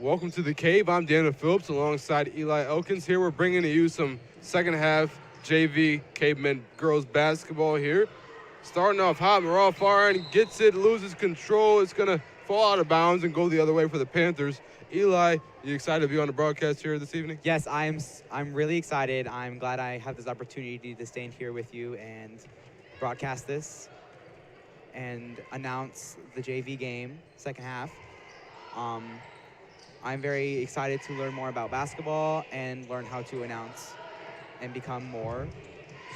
Welcome to the Cave. I'm Daniel Phillips alongside Eli Elkins. Here we're bringing to you some second half JV Cavemen girls basketball here. Starting off hot, Maral Farin gets it, loses control. It's going to fall out of bounds and go the other way for the Panthers. Eli, you excited to be on the broadcast here this evening? Yes, I'm really excited. I'm glad I have this opportunity to stand here with you and broadcast this and announce the JV game, second half. I'm very excited to learn more about basketball and learn how to announce and become more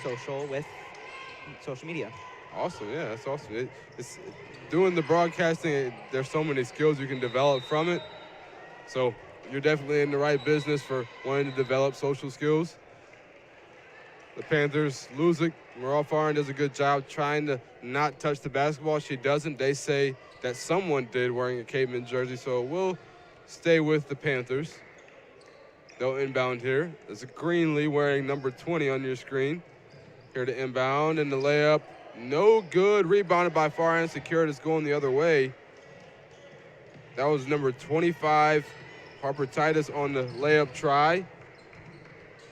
social with social media. Awesome, yeah, that's awesome. It's doing the broadcasting, there's so many skills you can develop from it. So you're definitely in the right business for wanting to develop social skills. The Panthers lose it. Maral Farin does a good job trying to not touch the basketball. She doesn't. They say that someone did wearing a Caveman jersey, so we'll stay with the Panthers. They'll inbound here. There's a Greenlee wearing number 20 on your screen. Here to inbound, and the layup, no good. Rebounded by Farin. Secured. It's going the other way. That was number 25, Harper Titus on the layup try.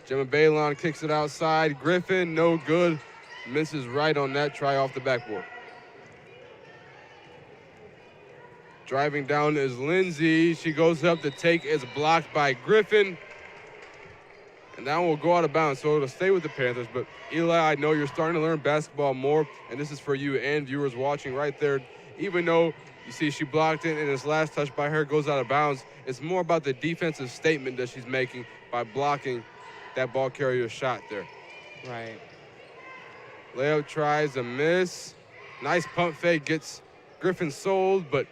Gemma Balon kicks it outside. Griffin, no good. Misses right on that try off the backboard. Driving down is Lindsay. She goes up to take, is blocked by Griffin. And that one will go out of bounds, so it'll stay with the Panthers. But Eli, I know you're starting to learn basketball more, and this is for you and viewers watching right there. Even though you see she blocked it and this last touch by her goes out of bounds, it's more about the defensive statement that she's making by blocking that ball carrier's shot there. Right. Layup tries a miss. Nice pump fake, gets Griffin sold, but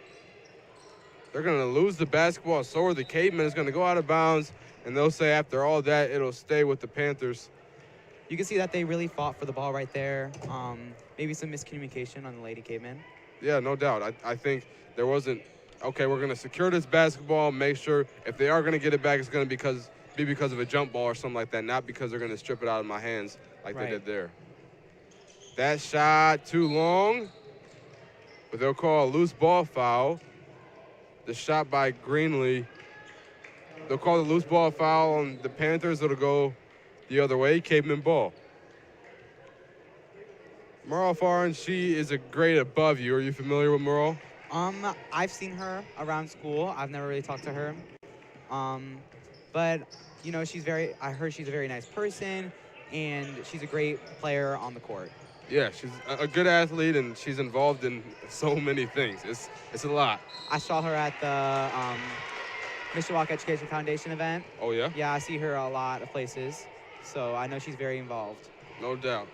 they're going to lose the basketball. So are the Cavemen. It's going to go out of bounds, and they'll say after all that, it'll stay with the Panthers. You can see that they really fought for the ball right there. Maybe some miscommunication on the Lady Cavemen. Yeah, no doubt. I think there wasn't, okay, we're going to secure this basketball, make sure if they are going to get it back, it's going to be because of a jump ball or something like that, not because they're going to strip it out of my hands like they did there. That shot too long, but they'll call a loose ball foul. The shot by Greenlee. They'll call the loose ball foul on the Panthers. It'll go the other way, Caveman ball. Maral Farin, she is a grade above you. Are you familiar with Maral? I've seen her around school. I've never really talked to her. But, you know, I heard she's a very nice person, and she's a great player on the court. Yeah, she's a good athlete, and she's involved in so many things. It's a lot. I saw her at the Mishawaka Education Foundation event. Oh, yeah? Yeah, I see her a lot of places, so I know she's very involved. No doubt.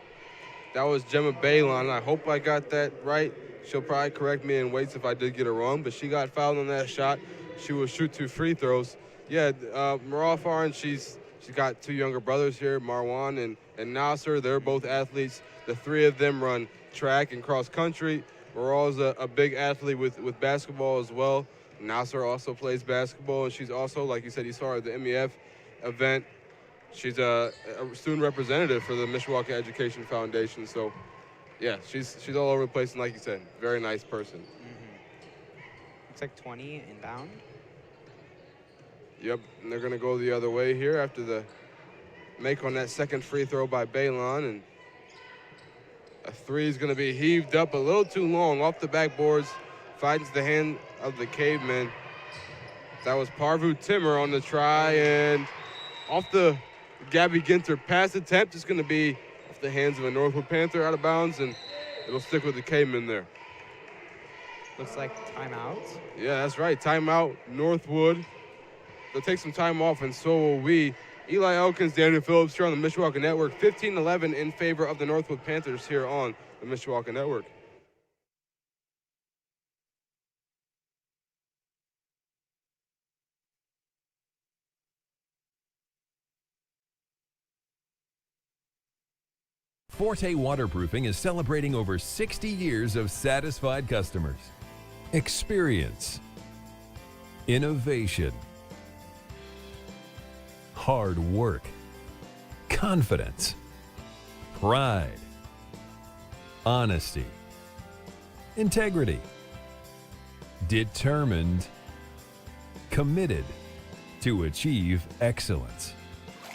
That was Gemma Balon. I hope I got that right. She'll probably correct me in weights if I did get it wrong, but she got fouled on that shot. She will shoot 2 free throws. Yeah, Maral Farin, she's got 2 younger brothers here, Marwan and Nasser. They're both athletes. The 3 of them run track and cross country. Maral's a big athlete with basketball as well. Nasser also plays basketball, and she's also, like you said, you saw her at the MEF event. She's a student representative for the Mishawaka Education Foundation. So, yeah, she's all over the place, and like you said, very nice person. Looks like 20 inbound. Yep, and they're going to go the other way here after the make on that second free throw by Balon, and a 3 is going to be heaved up a little too long off the backboards, finds the hand of the Cavemen. That was Parvu Timmer on the try, and off the Gabby Ginter pass attempt. It's going to be off the hands of a NorthWood Panther out of bounds, and it'll stick with the Cavemen there. Looks like timeout. Yeah, that's right. Timeout, NorthWood. They'll take some time off, and so will we. Eli Elkins, Daniel Phillips here on the Mishawaka Network. 15-11 in favor of the NorthWood Panthers here on the Mishawaka Network. Forte Waterproofing is celebrating over 60 years of satisfied customers. Experience, innovation, hard work, confidence, pride, honesty, integrity, determined, committed to achieve excellence.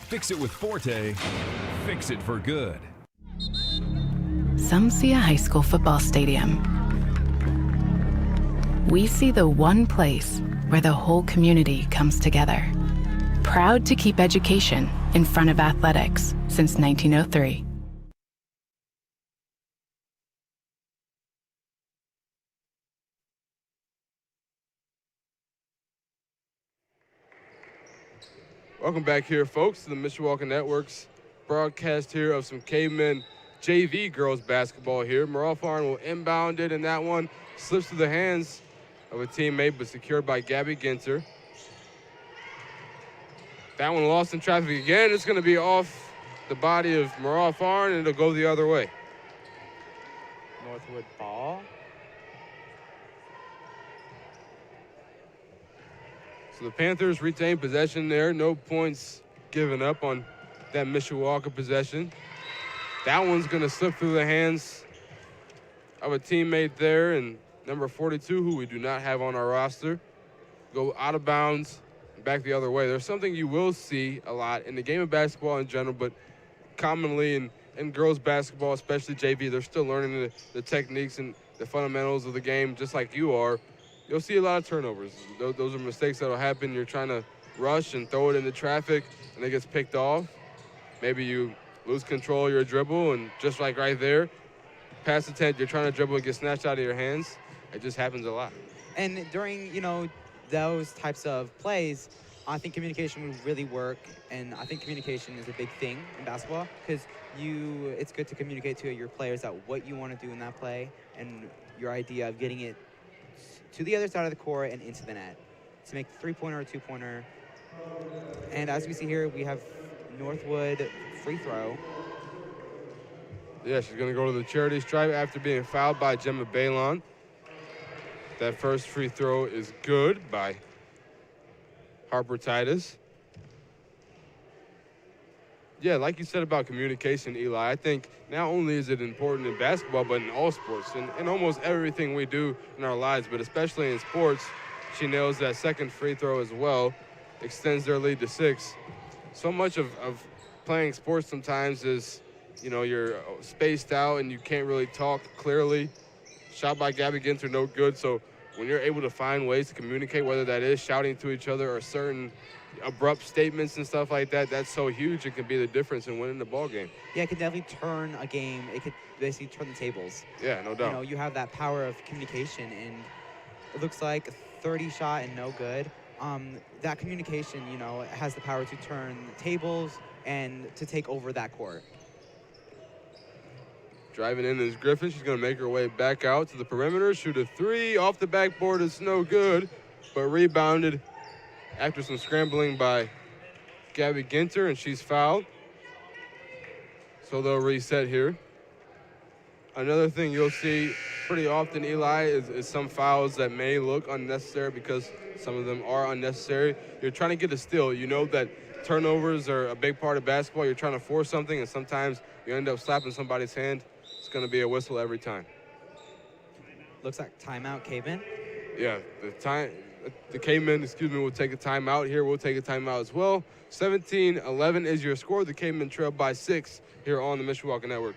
Fix it with Forte. Fix it for good. Some see a high school football stadium. We see the one place where the whole community comes together. Proud to keep education in front of athletics since 1903. Welcome back here, folks, to the Mishawaka Network's broadcast here of some Cavemen JV girls basketball here. Marathon will inbound it, and that one slips through the hands of a teammate, but secured by Gabby Ginter. That one lost in traffic again. It's going to be off the body of Marathon, and it'll go the other way. NorthWood ball. So the Panthers retain possession there. No points given up on that Mishawaka possession. That one's going to slip through the hands of a teammate there, and number 42, who we do not have on our roster, go out of bounds and back the other way. There's something you will see a lot in the game of basketball in general, but commonly in girls basketball, especially JV, they're still learning the techniques and the fundamentals of the game just like you are. You'll see a lot of turnovers. Those are mistakes that will happen. You're trying to rush and throw it into traffic, and it gets picked off. Maybe you lose control of your dribble, and just like right there, pass attempt, you're trying to dribble, it gets snatched out of your hands. It just happens a lot. And during, those types of plays, I think communication would really work, and I think communication is a big thing in basketball because it's good to communicate to your players that what you want to do in that play and your idea of getting it to the other side of the court and into the net to make three-pointer or two-pointer. And as we see here, we have NorthWood free throw. Yeah, she's going to go to the charity stripe after being fouled by Gemma Balon. That first free throw is good by Harper Titus. Yeah, like you said about communication, Eli, I think not only is it important in basketball, but in all sports and in almost everything we do in our lives, but especially in sports, she nails that second free throw as well, extends their lead to 6. So much of playing sports sometimes is, you're spaced out and you can't really talk clearly. Shot by Gabby Ginter, no good. So when you're able to find ways to communicate, whether that is shouting to each other or certain abrupt statements and stuff like that, that's so huge. It can be the difference in winning the ball game. Yeah, it could definitely turn a game. It could basically turn the tables. Yeah, no doubt. You have that power of communication, and it looks like a 30 shot and no good. That communication, has the power to turn the tables and to take over that court. Driving in is Griffin. She's going to make her way back out to the perimeter. Shoot a 3 off the backboard. It's no good, but rebounded after some scrambling by Gabby Ginter, and she's fouled. So they'll reset here. Another thing you'll see pretty often, Eli, is some fouls that may look unnecessary because some of them are unnecessary. You're trying to get a steal. You know that turnovers are a big part of basketball. You're trying to force something, and sometimes you end up slapping somebody's hand. It's going to be a whistle every time. Looks like timeout, Caveman. Yeah, the Cavemen, will take a timeout here. We'll take a timeout as well. 17-11 is your score. The Cavemen trail by 6 here on the Mishawaka Network.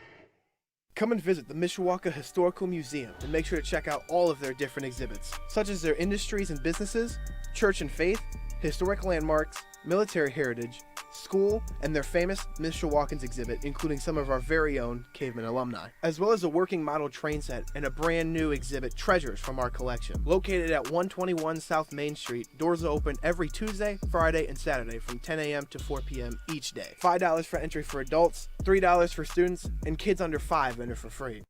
Come and visit the Mishawaka Historical Museum and make sure to check out all of their different exhibits, such as their industries and businesses, church and faith, historic landmarks, military heritage, school, and their famous Mishawakans exhibit, including some of our very own Caveman alumni, as well as a working model train set and a brand new exhibit, Treasures from our collection. Located at 121 South Main Street, doors are open every Tuesday, Friday, and Saturday from 10 a.m. to 4 p.m. each day. $5 for entry for adults, $3 for students, and kids under 5 enter for free.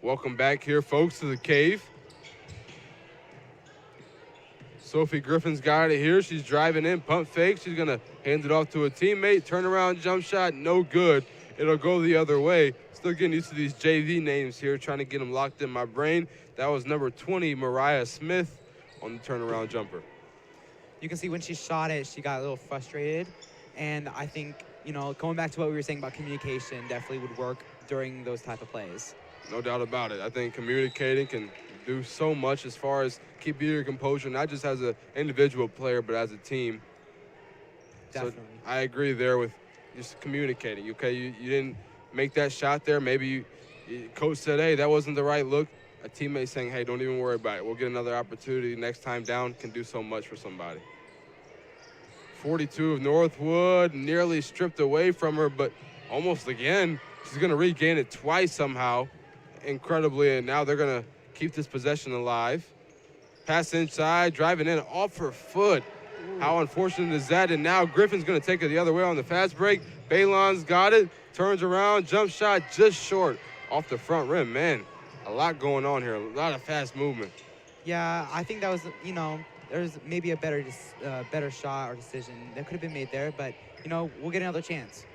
Welcome back here, folks, to the Cave. Sophie Griffin's got it here. She's driving in, pump fake. She's going to hand it off to a teammate. Turnaround jump shot, no good. it'll go the other way. Still getting used to these JV names here, trying to get them locked in my brain. That was number 20, Mariah Smith, on the turnaround jumper. You can see when she shot it, she got a little frustrated. And I think, going back to what we were saying about communication definitely would work during those type of plays. No doubt about it. I think communicating can do so much as far as keeping your composure, not just as an individual player, but as a team. Definitely. So I agree there with just communicating. Okay, you didn't make that shot there. Maybe coach said, hey, that wasn't the right look. A teammate saying, hey, don't even worry about it. We'll get another opportunity next time down, can do so much for somebody. 42 of Northwood, nearly stripped away from her, but almost again. She's going to regain it twice somehow, incredibly, and now they're going to keep this possession alive. Pass inside, driving in off her foot. How unfortunate is that? And now Griffin's going to take it the other way on the fast break. Balon's got it, turns around, jump shot just short off the front rim. Man, a lot going on here, a lot of fast movement. Yeah, I think that was, there's maybe a better shot or decision that could have been made there, but, we'll get another chance.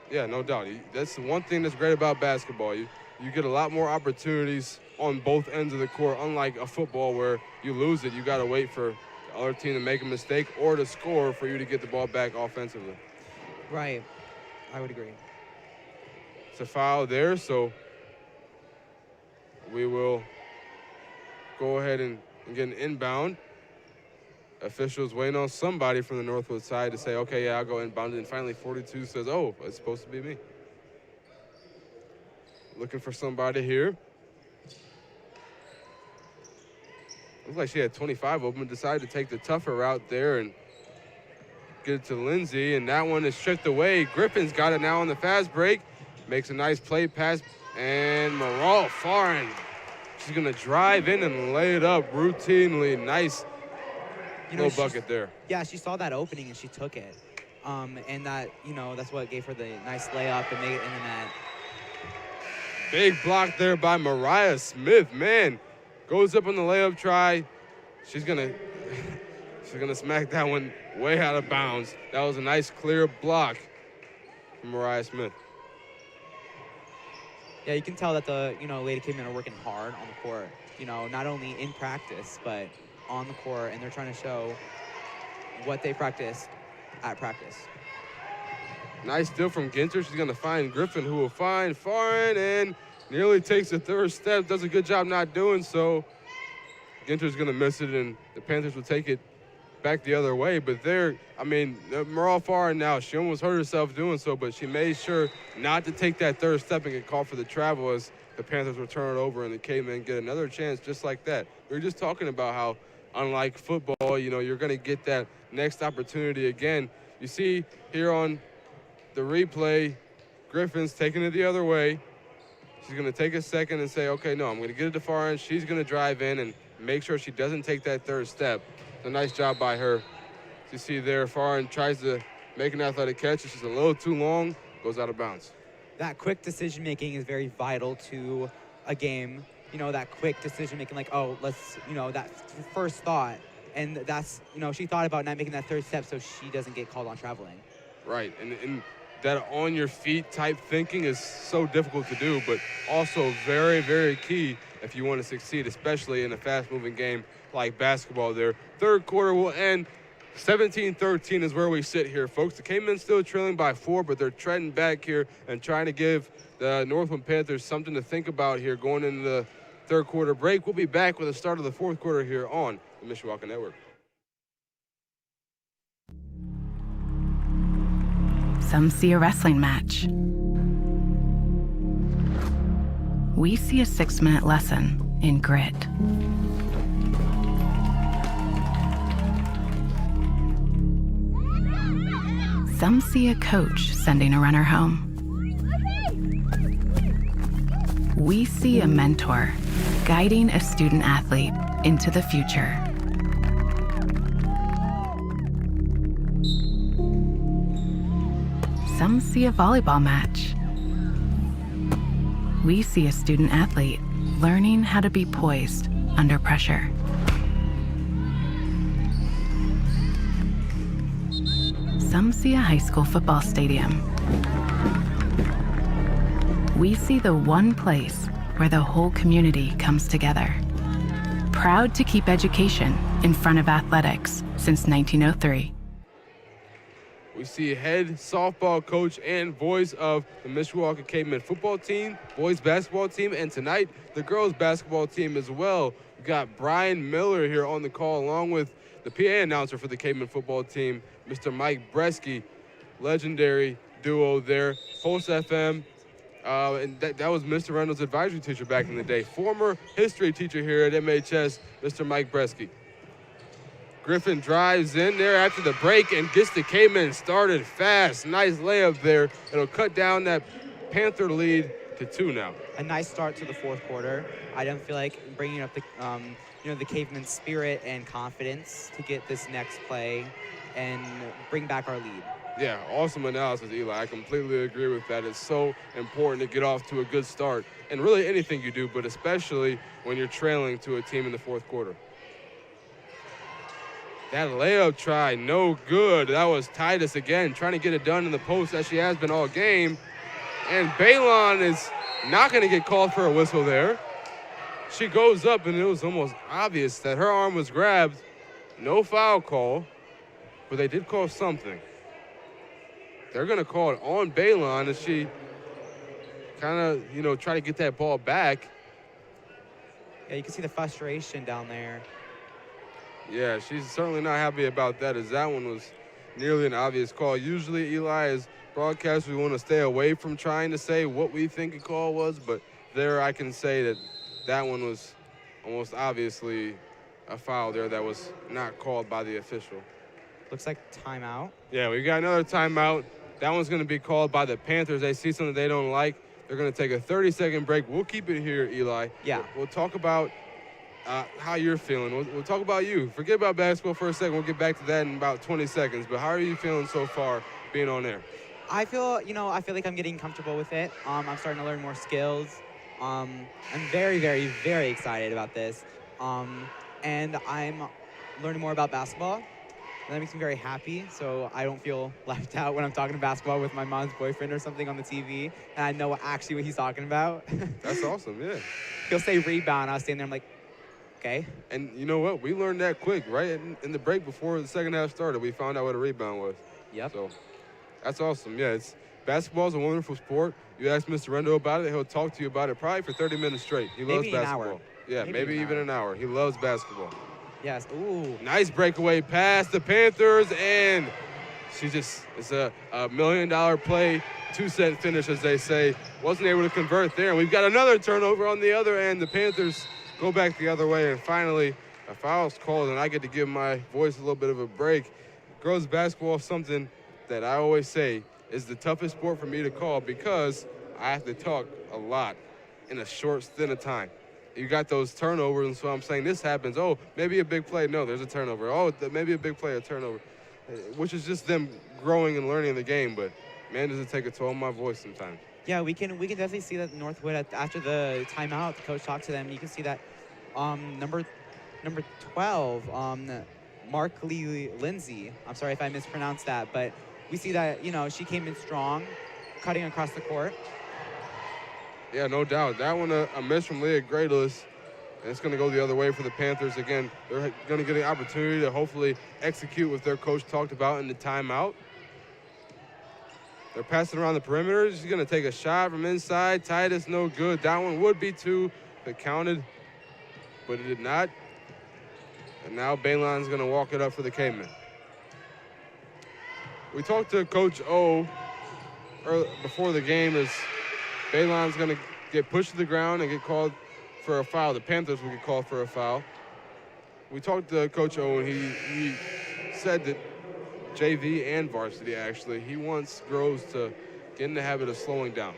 Yeah, no doubt. That's the one thing that's great about basketball. You get a lot more opportunities on both ends of the court, unlike a football where you lose it, you got to wait for the other team to make a mistake or to score for you to get the ball back offensively. Right. I would agree. It's a foul there, so we will go ahead and get an inbound. Officials waiting on somebody from the Northwood side to say, okay, yeah, I'll go inbound. And finally 42 says, oh, it's supposed to be me. Looking for somebody here. Looks like she had 25 open, decided to take the tougher route there and get it to Lindsay, and that one is stripped away. Griffin's got it now on the fast break. Makes a nice play pass, and Maral Farin. She's going to drive in and lay it up routinely. Nice little bucket there. Yeah, she saw that opening and she took it. And that, that's what gave her the nice layup and made it in the net. Big block there by Mariah Smith. Man, goes up on the layup try. She's gonna smack that one way out of bounds. That was a nice clear block from Mariah Smith. Yeah, you can tell that the Lady Cavemen are working hard on the court. Not only in practice but on the court, and they're trying to show what they practiced at practice. Nice steal from Ginter. She's going to find Griffin, who will find Farin, and nearly takes the third step. Does a good job not doing so. Ginter's going to miss it, and the Panthers will take it back the other way. But Maral Farin now, she almost hurt herself doing so, but she made sure not to take that third step and get called for the travel as the Panthers will turn it over and the Cavemen get another chance just like that. We were just talking about how, unlike football, you're going to get that next opportunity again. You see here on the replay, Griffin's taking it the other way. She's going to take a second and say, okay, no, I'm going to get it to Farin. She's going to drive in and make sure she doesn't take that third step. It's a nice job by her. As you see there, Farin tries to make an athletic catch. She's a little too long, goes out of bounds. That quick decision-making is very vital to a game. That quick decision-making, like, oh, let's, that first thought. And that's, she thought about not making that third step so she doesn't get called on traveling. Right, and that on-your-feet type thinking is so difficult to do, but also very, very key if you want to succeed, especially in a fast-moving game like basketball there. Third quarter will end 17-13 is where we sit here, folks. The Cavemen still trailing by 4, but they're treading back here and trying to give the Northwood Panthers something to think about here going into the third quarter break. We'll be back with the start of the fourth quarter here on the Mishawaka Network. Some see a wrestling match. We see a 6-minute lesson in grit. Some see a coach sending a runner home. We see a mentor guiding a student athlete into the future. Some see a volleyball match. We see a student athlete learning how to be poised under pressure. Some see a high school football stadium. we see the one place where the whole community comes together. Proud to keep education in front of athletics since 1903. We see head softball coach and voice of the Mishawaka Cavemen football team, boys basketball team, and tonight the girls basketball team as well. We got Brian Miller here on the call along with the PA announcer for the Cavemen football team, Mr. Mike Bresky, legendary duo there, Pulse FM. And that was Mr. Reynolds' advisory teacher back in the day. Former history teacher here at MHS, Mr. Mike Bresky. Griffin drives in there after the break and gets the Cavemen started fast. Nice layup there. It'll cut down that Panther lead to 2 now. A nice start to the fourth quarter. I don't feel like bringing up the, the Cavemen spirit and confidence to get this next play and bring back our lead. Yeah, awesome analysis, Eli. I completely agree with that. It's so important to get off to a good start. And really anything you do, but especially when you're trailing to a team in the fourth quarter. That layup try, no good. That was Titus again, trying to get it done in the post as she has been all game. And Balon is not going to get called for a whistle there. She goes up, and it was almost obvious that her arm was grabbed. No foul call, but they did call something. They're going to call it on Balon as she kind of, try to get that ball back. Yeah, you can see the frustration down there. Yeah, she's certainly not happy about that, as that one was nearly an obvious call. Usually, Eli, as broadcasters, we want to stay away from trying to say what we think a call was, but there I can say that one was almost obviously a foul there that was not called by the official. Looks like timeout. Yeah, we got another timeout. That one's going to be called by the Panthers. They see something they don't like. They're going to take a 30-second break. We'll keep it here, Eli. Yeah. We'll talk about how you're feeling. We'll talk about you. Forget about basketball for a second. We'll get back to that in about 20 seconds. But how are you feeling so far being on air? I feel like I'm getting comfortable with it. I'm starting to learn more skills. I'm very, very, very excited about this. And I'm learning more about basketball. And that makes me very happy, so I don't feel left out when I'm talking basketball with my mom's boyfriend or something on the TV, and I know actually what he's talking about. That's awesome, yeah. He'll say rebound, I was standing there, I'm like, okay. And you know what? We learned that quick, right? In the break before the second half started, we found out what a rebound was. Yep. So that's awesome. Yeah, basketball is a wonderful sport. You ask Mr. Rendo about it, he'll talk to you about it probably for 30 minutes straight. He loves Maybe basketball. An hour. Yeah, maybe even an hour. He loves basketball. Yes. Ooh. Nice breakaway pass, the Panthers, and it's a $1 million play, 2-set finish, as they say. Wasn't able to convert there. And we've got another turnover on the other end. The Panthers go back the other way, and finally a foul's called, and I get to give my voice a little bit of a break. Girls basketball is something that I always say is the toughest sport for me to call because I have to talk a lot in a short stint of time. You got those turnovers, and so I'm saying this happens. Oh, maybe a big play. No, there's a turnover. Oh, maybe a big play, a turnover, which is just them growing and learning the game. But, man, does it take a toll on my voice sometimes. Yeah, we can definitely see that NorthWood, after the timeout, the coach talked to them. You can see that number 12, Mark Lee Lindsay. I'm sorry if I mispronounced that, but we see that, she came in strong, cutting across the court. Yeah, no doubt. That one, a miss from Leah Greatles, and it's going to go the other way for the Panthers. Again, they're going to get an opportunity to hopefully execute what their coach talked about in the timeout. They're passing around the perimeter. She's going to take a shot from inside. Titus, no good. That one would be 2 if it counted, but it did not. And now Balon's going to walk it up for the Cavemen. We talked to Coach O before the game as Balon's going to get pushed to the ground and get called for a foul. The Panthers will get called for a foul. We talked to Coach O, and he said that JV and varsity, actually, he wants girls to get in the habit of slowing down.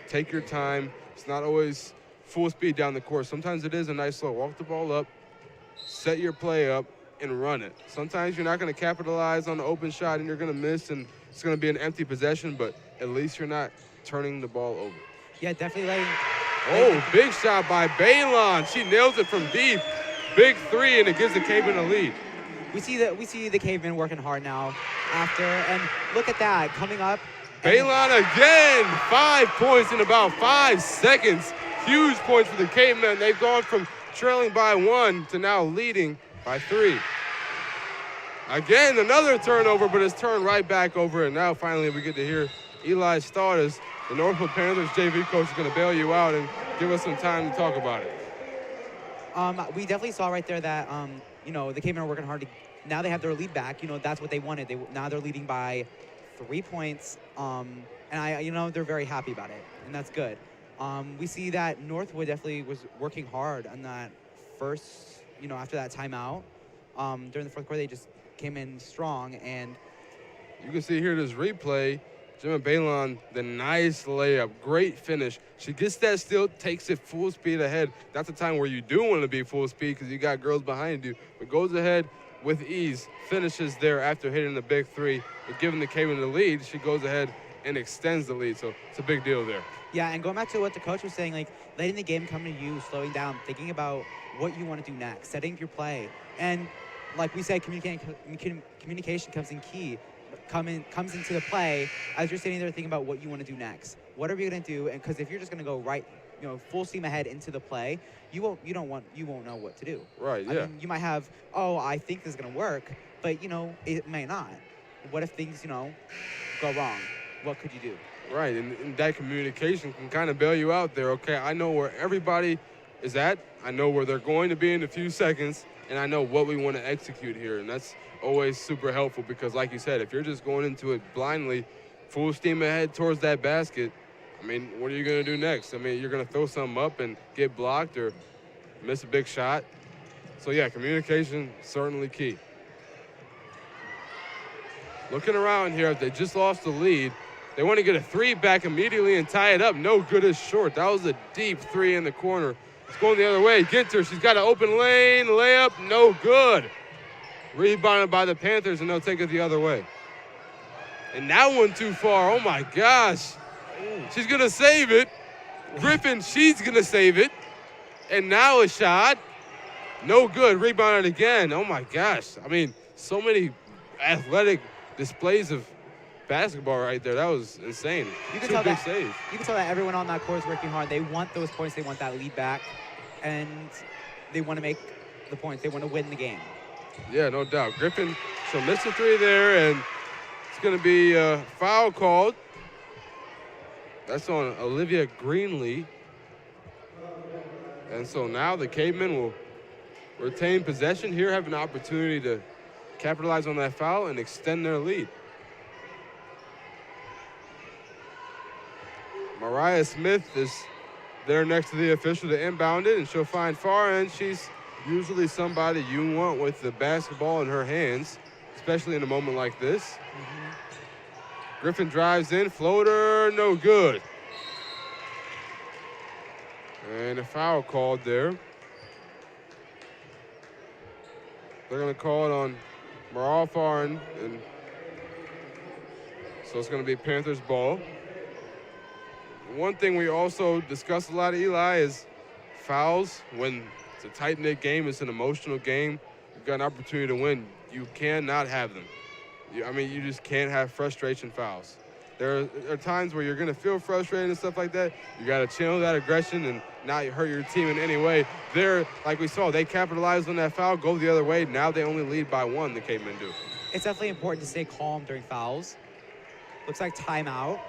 Take your time. It's not always full speed down the court. Sometimes it is a nice slow. Walk the ball up, set your play up, and run it. Sometimes you're not going to capitalize on the open shot, and you're going to miss, and it's going to be an empty possession, but at least you're not turning the ball over. Yeah, definitely Oh, big shot by Balon. She nails it from deep. Big 3, and it gives the Cavemen a lead. We see the Cavemen working hard now and look at that, coming up Balon again, 5 points in about 5 seconds. Huge points for the Cavemen. They've gone from trailing by 1 to now leading by 3. Again, another turnover, but it's turned right back over, and now finally we get to hear Eli Stott as the NorthWood Panthers JV coach is going to bail you out and give us some time to talk about it. We definitely saw right there that, the Cavemen are working hard to, now they have their lead back. That's what they wanted. Now they're leading by 3 points, and they're very happy about it, and that's good. We see that NorthWood definitely was working hard on that first, after that timeout. During the fourth quarter, they just came in strong, and you can see here this replay. Gemma Balon, the nice layup, great finish. She gets that steal, takes it full speed ahead. That's a time where you do want to be full speed because you got girls behind you, but goes ahead with ease, finishes there after hitting the big 3 and giving the Cavemen the lead. She goes ahead and extends the lead, so it's a big deal there. Yeah, and going back to what the coach was saying, like letting the game come to you, slowing down, thinking about what you want to do next, setting your play, and like we said, communication comes in key. Comes into the play as you're sitting there thinking about what you want to do next. What are we going to do? And because if you're just going to go right, full steam ahead into the play, you won't know what to do. Right. Yeah. I mean, you might have, I think this is going to work, but it may not. What if things go wrong? What could you do? Right, and that communication can kind of bail you out there. Okay, I know where everybody is at. I know where they're going to be in a few seconds, and I know what we want to execute here, and that's always super helpful because, like you said, if you're just going into it blindly, full steam ahead towards that basket, I mean, what are you going to do next? I mean, you're going to throw something up and get blocked or miss a big shot. So, yeah, communication certainly key. Looking around here, if they just lost the lead, they want to get a 3 back immediately and tie it up. No good as short. That was a deep 3 in the corner. It's going the other way. Ginter, she's got an open lane, layup, no good. Rebounded by the Panthers, and they'll take it the other way. And that one too far. Oh, my gosh. She's going to save it. Griffin, she's going to save it. And now a shot. No good. Rebounded again. Oh, my gosh. I mean, so many athletic displays of basketball right there. That was insane. You can tell that everyone on that court is working hard. They want those points. They want that lead back. And they want to make the points. They want to win the game. Yeah, no doubt. Griffin, she'll miss a 3 there, and it's going to be a foul called. That's on Olivia Greenlee. And so now the Cavemen will retain possession here, have an opportunity to capitalize on that foul and extend their lead. Mariah Smith is there next to the official to inbound it, and she'll find far end. She's usually somebody you want with the basketball in her hands, especially in a moment like this. Mm-hmm. Griffin drives in, floater, no good. And a foul called there. They're going to call it on Maral Farin, and so it's going to be Panthers ball. One thing we also discuss a lot, Eli, is fouls. When it's a tight-knit game, it's an emotional game, you've got an opportunity to win. You cannot have them. You just can't have frustration fouls. There are times where you're going to feel frustrated and stuff like that. You got to channel that aggression and not hurt your team in any way. There, like we saw, they capitalized on that foul, go the other way. Now they only lead by 1, the Cavemen do. It's definitely important to stay calm during fouls. Looks like timeout.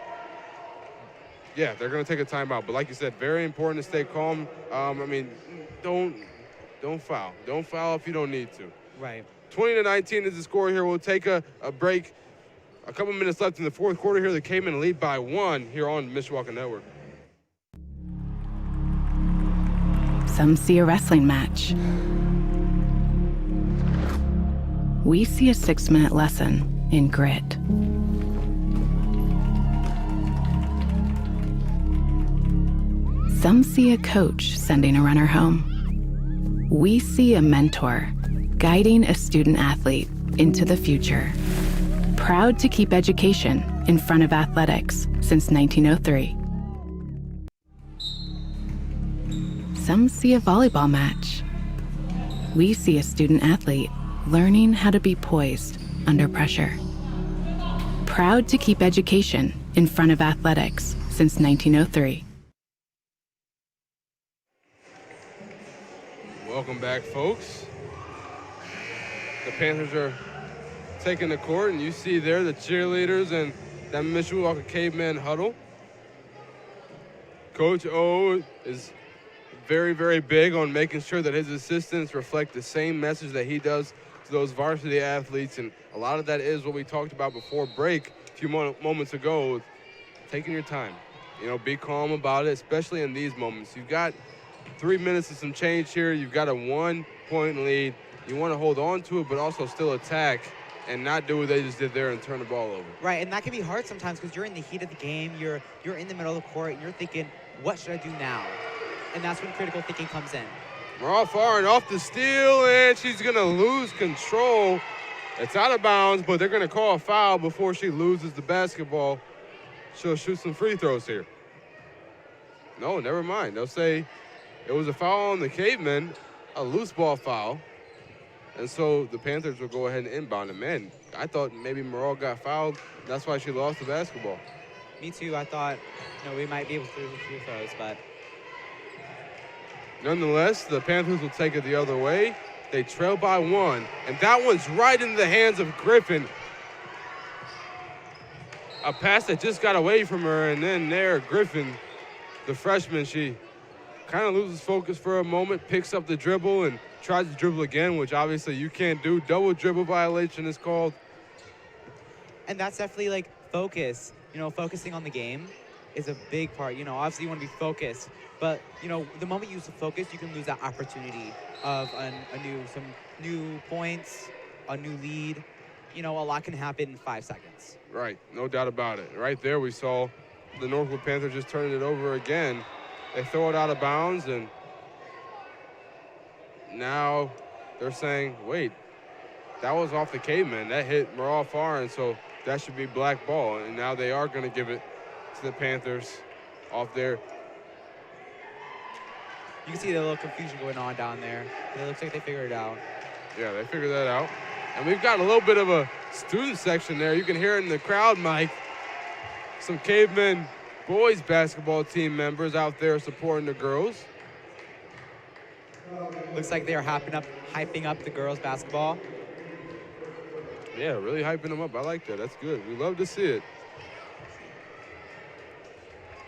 Yeah, they're going to take a timeout. But like you said, very important to stay calm. Don't foul. Don't foul if you don't need to. Right. 20-19 is the score here. We'll take a break. A couple minutes left in the fourth quarter here. The Cavemen lead by 1 here on Mishawaka Network. Some see a wrestling match. We see a 6-minute lesson in grit. Some see a coach sending a runner home. We see a mentor guiding a student athlete into the future. Proud to keep education in front of athletics since 1903. Some see a volleyball match. We see a student athlete learning how to be poised under pressure. Proud to keep education in front of athletics since 1903. Welcome back, folks. The Panthers are taking the court, and you see there the cheerleaders and that Mishawaka Caveman huddle. Coach O is very, very big on making sure that his assistants reflect the same message that he does to those varsity athletes, and a lot of that is what we talked about before break a few moments ago, taking your time. You know, be calm about it, especially in these moments. You've got 3 minutes and some change here. You've got a 1-point lead. You want to hold on to it, but also still attack and not do what they just did there and turn the ball over. Right, and that can be hard sometimes because you're in the heat of the game. You're in the middle of the court, and you're thinking, what should I do now? And that's when critical thinking comes in. Maral Farin off the steal, and she's going to lose control. It's out of bounds, but they're going to call a foul before she loses the basketball. She'll shoot some free throws here. No, never mind. They'll say it was a foul on the Cavemen, a loose ball foul. And so the Panthers will go ahead and inbound it. Man, I thought maybe Maral got fouled. That's why she lost the basketball. Me too. I thought, we might be able to do the free throws, but nonetheless, the Panthers will take it the other way. They trail by 1, and that one's right into the hands of Griffin. A pass that just got away from her, and then there, Griffin, the freshman, she kind of loses focus for a moment, picks up the dribble, and tries to dribble again, which obviously you can't do. Double dribble violation is called. and that's definitely focus. Focusing on the game is a big part. Obviously you want to be focused, but the moment you lose focus, you can lose that opportunity of some new points, a new lead. A lot can happen in 5 seconds. Right, no doubt about it. Right there we saw the NorthWood Panthers just turning it over again. They throw it out of bounds, and now they're saying, wait, that was off the Caveman. That hit Maral Farin, so that should be black ball. And now they are going to give it to the Panthers off there. You can see the little confusion going on down there. It looks like they figured it out. Yeah, they figured that out. And we've got a little bit of a student section there. You can hear it in the crowd, Mike. Some Cavemen boys basketball team members out there supporting the girls. Looks like they are hyping up the girls basketball. Yeah, really hyping them up. I like that. That's good. We love to see it.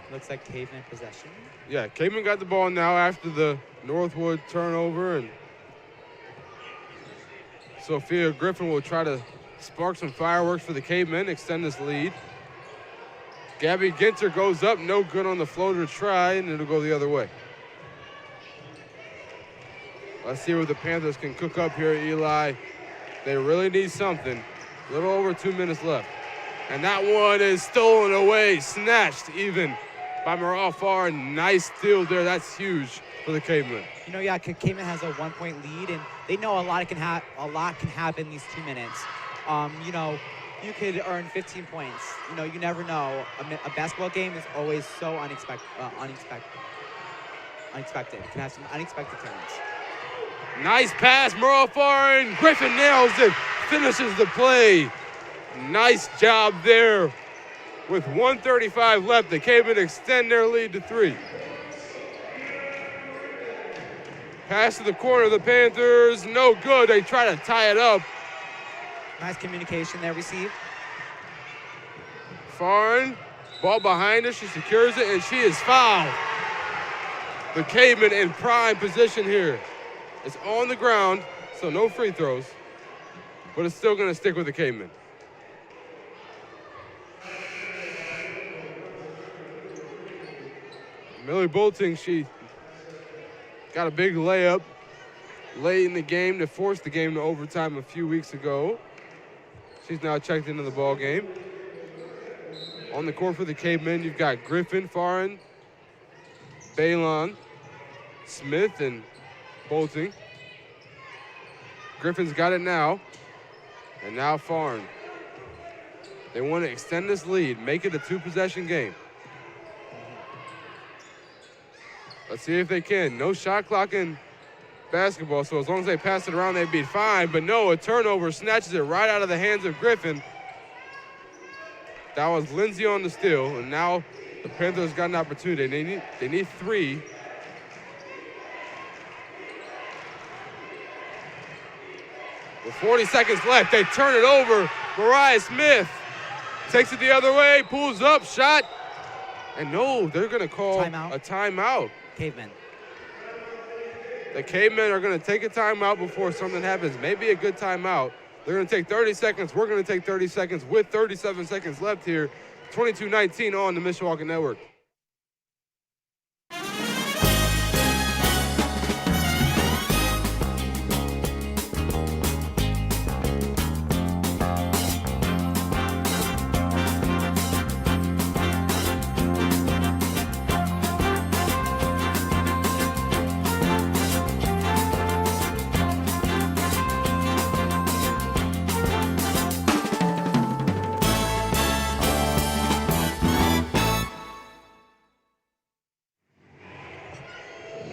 Looks like Caveman possession. Yeah, Caveman got the ball now after the NorthWood turnover, and Sophia Griffin will try to spark some fireworks for the Cavemen, extend this lead. Gabby Ginter goes up, no good on the floater try, and it'll go the other way. Let's see what the Panthers can cook up here, Eli. They really need something. A little over 2 minutes left. And that one is stolen away, snatched even by Maral Farin. Nice steal there. That's huge for the Cavemen. Caveman has a 1-point lead, and they know a lot can happen in these 2 minutes. You could earn 15 points. You never know. A basketball game is always so unexpected. It can have some unexpected turns. Nice pass, Maral Farin. Griffin nails it, finishes the play. Nice job there. With 1:35 left, the Cavemen extend their lead to 3. Pass to the corner of the Panthers, no good. They try to tie it up. Nice communication there received. Farin, ball behind her, she secures it, and she is fouled. The Cavemen in prime position here. It's on the ground, so no free throws, but it's still gonna stick with the Cavemen. Millie Bolting, she got a big layup late in the game to force the game to overtime a few weeks ago. She's now checked into the ball game. On the court for the Cavemen, you've got Griffin, Farin, Balon, Smith, and Bolting. Griffin's got it now, and now Farin. They want to extend this lead, make it a 2-possession game. Let's see if they can. No shot clock in basketball, so as long as they pass it around, they'd be fine. But no, a turnover snatches it right out of the hands of Griffin. That was Lindsay on the steal, and now the Panthers got an opportunity. They need 3. With 40 seconds left, they turn it over. Mariah Smith takes it the other way, pulls up, shot. And no, they're going to call a timeout. Cavemen. The Cavemen are going to take a timeout before something happens. Maybe a good timeout. They're going to take 30 seconds. We're going to take 30 seconds with 37 seconds left here. 22-19 on the Mishawaka Network.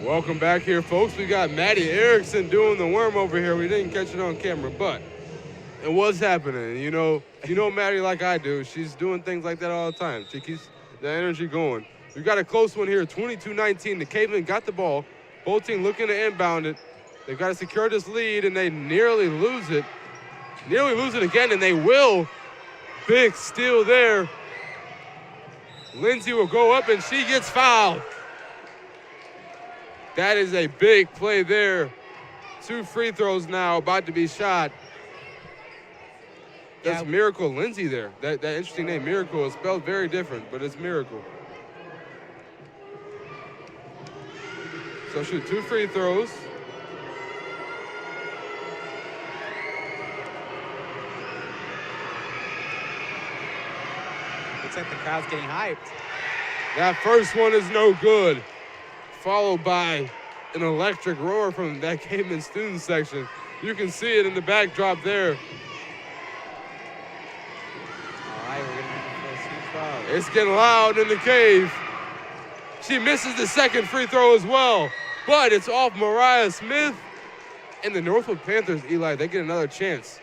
Welcome back here, folks. We got Maddie Erickson doing the worm over here. We didn't catch it on camera, but it was happening. You know Maddie like I do. She's doing things like that all the time. She keeps the energy going. We've got a close one here, 22-19. The Cavemen got the ball. Both teams looking to inbound it. They've got to secure this lead, and they nearly lose it. Nearly lose it again, and they will. Big steal there. Lindsay will go up, and she gets fouled. That is a big play there. 2 free throws now about to be shot. That's Miracle Lindsay there. That interesting name, Miracle, is spelled very different, but it's Miracle. So shoot 2 free throws. Looks like the crowd's getting hyped. That first one is no good. Followed by an electric roar from that Caveman student section. You can see it in the backdrop there. All right, we're going to make the first free throw. It's getting loud in the cave. She misses the second free throw as well, but it's off Mariah Smith. And the NorthWood Panthers, Eli, they get another chance.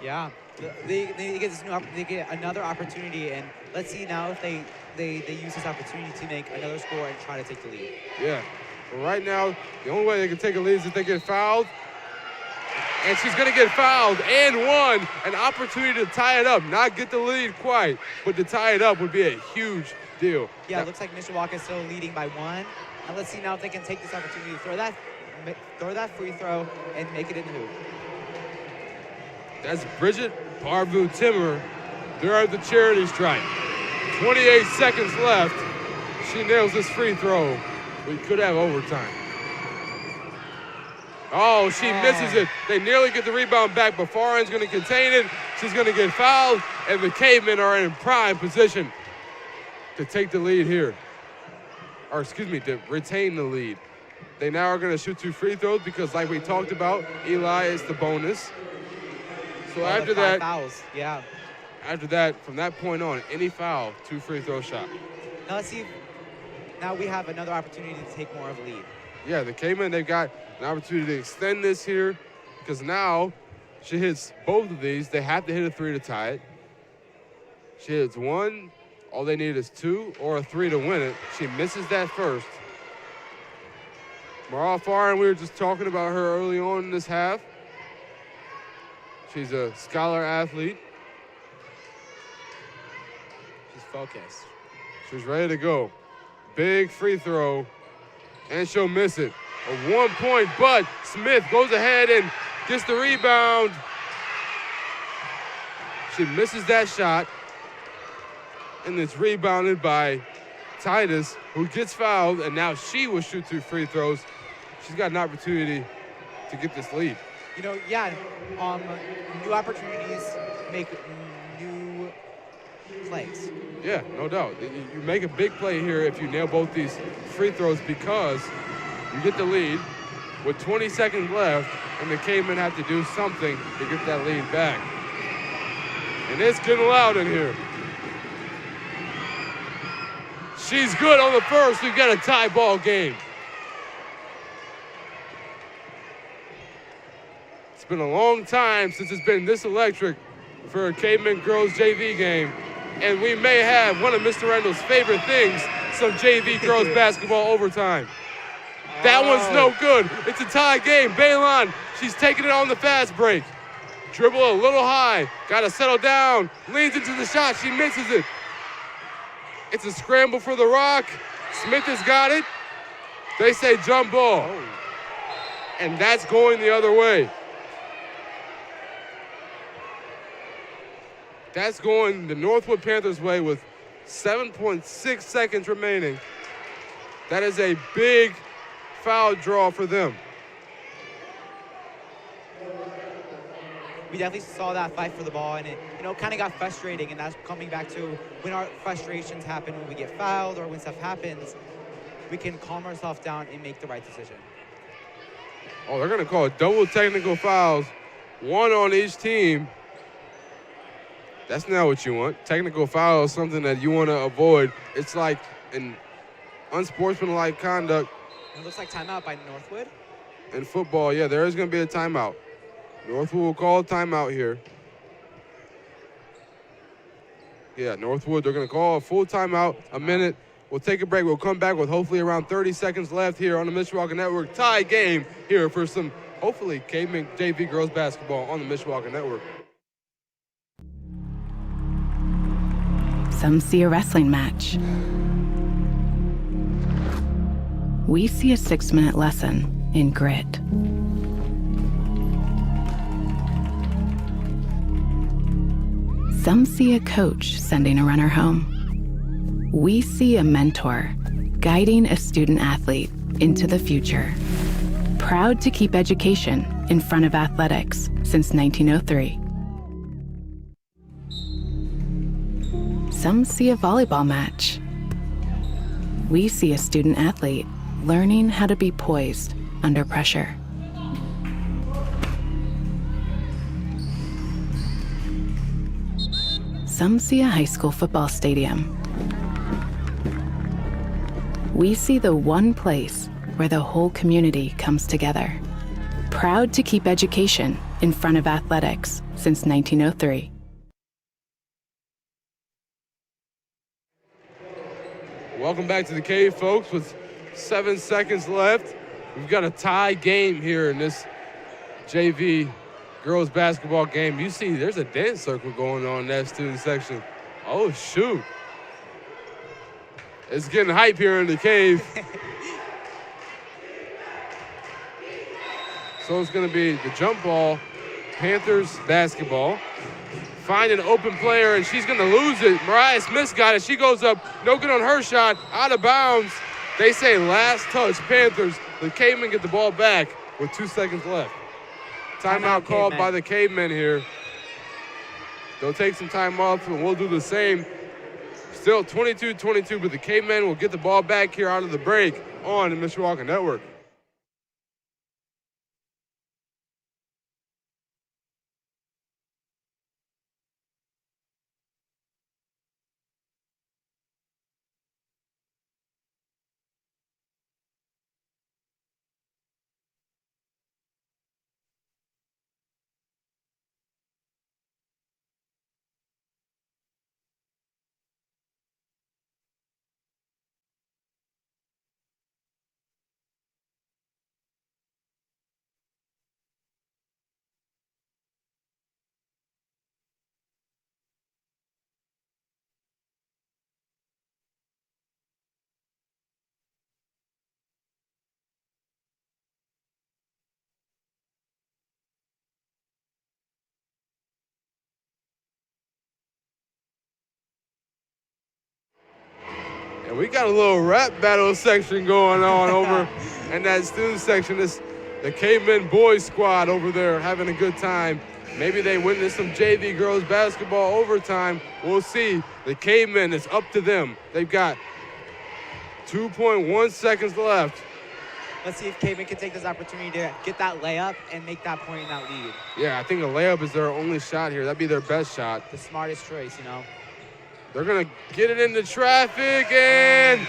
Yeah, they get this they get another opportunity, and let's see now if they use this opportunity to make another score and try to take the lead. Yeah, but right now, the only way they can take a lead is if they get fouled. And she's going to get fouled and won. An opportunity to tie it up. Not get the lead quite, but to tie it up would be a huge deal. Yeah, it looks like Mishawaka is still leading by 1. And let's see now if they can take this opportunity to throw that free throw and make it in the hoop. That's Bridget Barbu-Timmer. They're at the charity stripe. 28 seconds left. She nails this free throw. We could have overtime. Oh, she misses it. They nearly get the rebound back, but Farin's going to contain it. She's going to get fouled, and the Cavemen are in prime position to take the lead here. Or excuse me, to retain the lead. They now are going to shoot 2 free throws because, like we talked about, Eli is the bonus. So after that, fouls. Yeah. After that, from that point on, any foul, 2 free throw shot. Now let's see. Now we have another opportunity to take more of a lead. Yeah, the Cavemen, they've got an opportunity to extend this here because now she hits both of these. They have to hit a 3 to tie it. She hits 1. All they need is 2 or a 3 to win it. She misses that first. Mariah Farin, we were just talking about her early on in this half. She's a scholar athlete. She's focused. She's ready to go. Big free throw, and she'll miss it. A 1 point, but Smith goes ahead and gets the rebound. She misses that shot, and it's rebounded by Titus, who gets fouled, and now she will shoot 2 free throws. She's got an opportunity to get this lead. You know, yeah, new opportunities make new plays. Yeah, no doubt. You make a big play here if you nail both these free throws because you get the lead with 20 seconds left, and the Cavemen have to do something to get that lead back. And it's getting loud in here. She's good on the first. We've got a tie ball game. It's been a long time since it's been this electric for a Caveman girls JV game. and we may have one of Mr. Randall's favorite things, some JV girls basketball overtime. That one's no good. It's a tie game. Baylon, she's taking it on the fast break. Dribble a little high. Got to settle down. Leans into the shot. She misses it. It's a scramble for the rock. Smith has got it. They say jump ball. And that's going the other way. That's going the Northwood Panthers' way with 7.6 seconds remaining. That is a big foul draw for them. We definitely saw that fight for the ball, and it, kind of got frustrating, and that's coming back to when our frustrations happen, when we get fouled or when stuff happens, we can calm ourselves down and make the right decision. Oh, they're going to call double technical fouls, one on each team. That's not what you want. Technical foul is something that you want to avoid. It's like an unsportsmanlike conduct. It looks like timeout by Northwood. In football, yeah, there is going to be a timeout. Northwood will call a timeout here. Yeah, Northwood, they're going to call a full timeout, a minute. We'll take a break. We'll come back with hopefully around 30 seconds left here on the Mishawaka Network. Tie game here for some, hopefully, Caveman JV girls basketball on the Mishawaka Network. Some see a wrestling match. We see a 6-minute lesson in grit. Some see a coach sending a runner home. We see a mentor guiding a student athlete into the future. Proud to keep education in front of athletics since 1903. Some see a volleyball match. We see a student athlete learning how to be poised under pressure. Some see a high school football stadium. We see the one place where the whole community comes together. Proud to keep education in front of athletics since 1903. Welcome back to the Cave, folks, with 7 seconds left. We've got a tie game here in this JV girls basketball game. You see there's a dance circle going on in that student section. Oh, shoot. It's getting hype here in the Cave. So it's going to be the jump ball, Panthers basketball. Find an open player, and she's going to lose it. Mariah Smith got it. She goes up. No good on her shot. Out of bounds. They say last touch, Panthers. The Cavemen get the ball back with 2 seconds left. Timeout called by the Cavemen here. They'll take some time off, and we'll do the same. Still 22-22, but the Cavemen will get the ball back here out of the break on the Mishawaka Network. And we got a little rap battle section going on over in that student section. This the Cavemen boys squad over there having a good time. Maybe they witnessed some JV girls basketball overtime. We'll see. The Cavemen, it's up to them. They've got 2.1 seconds left. Let's see if Cavemen can take this opportunity to get that layup and make that point in that lead. Yeah, I think a layup is their only shot here. That'd be their best shot. The smartest choice, They're going to get it into traffic, and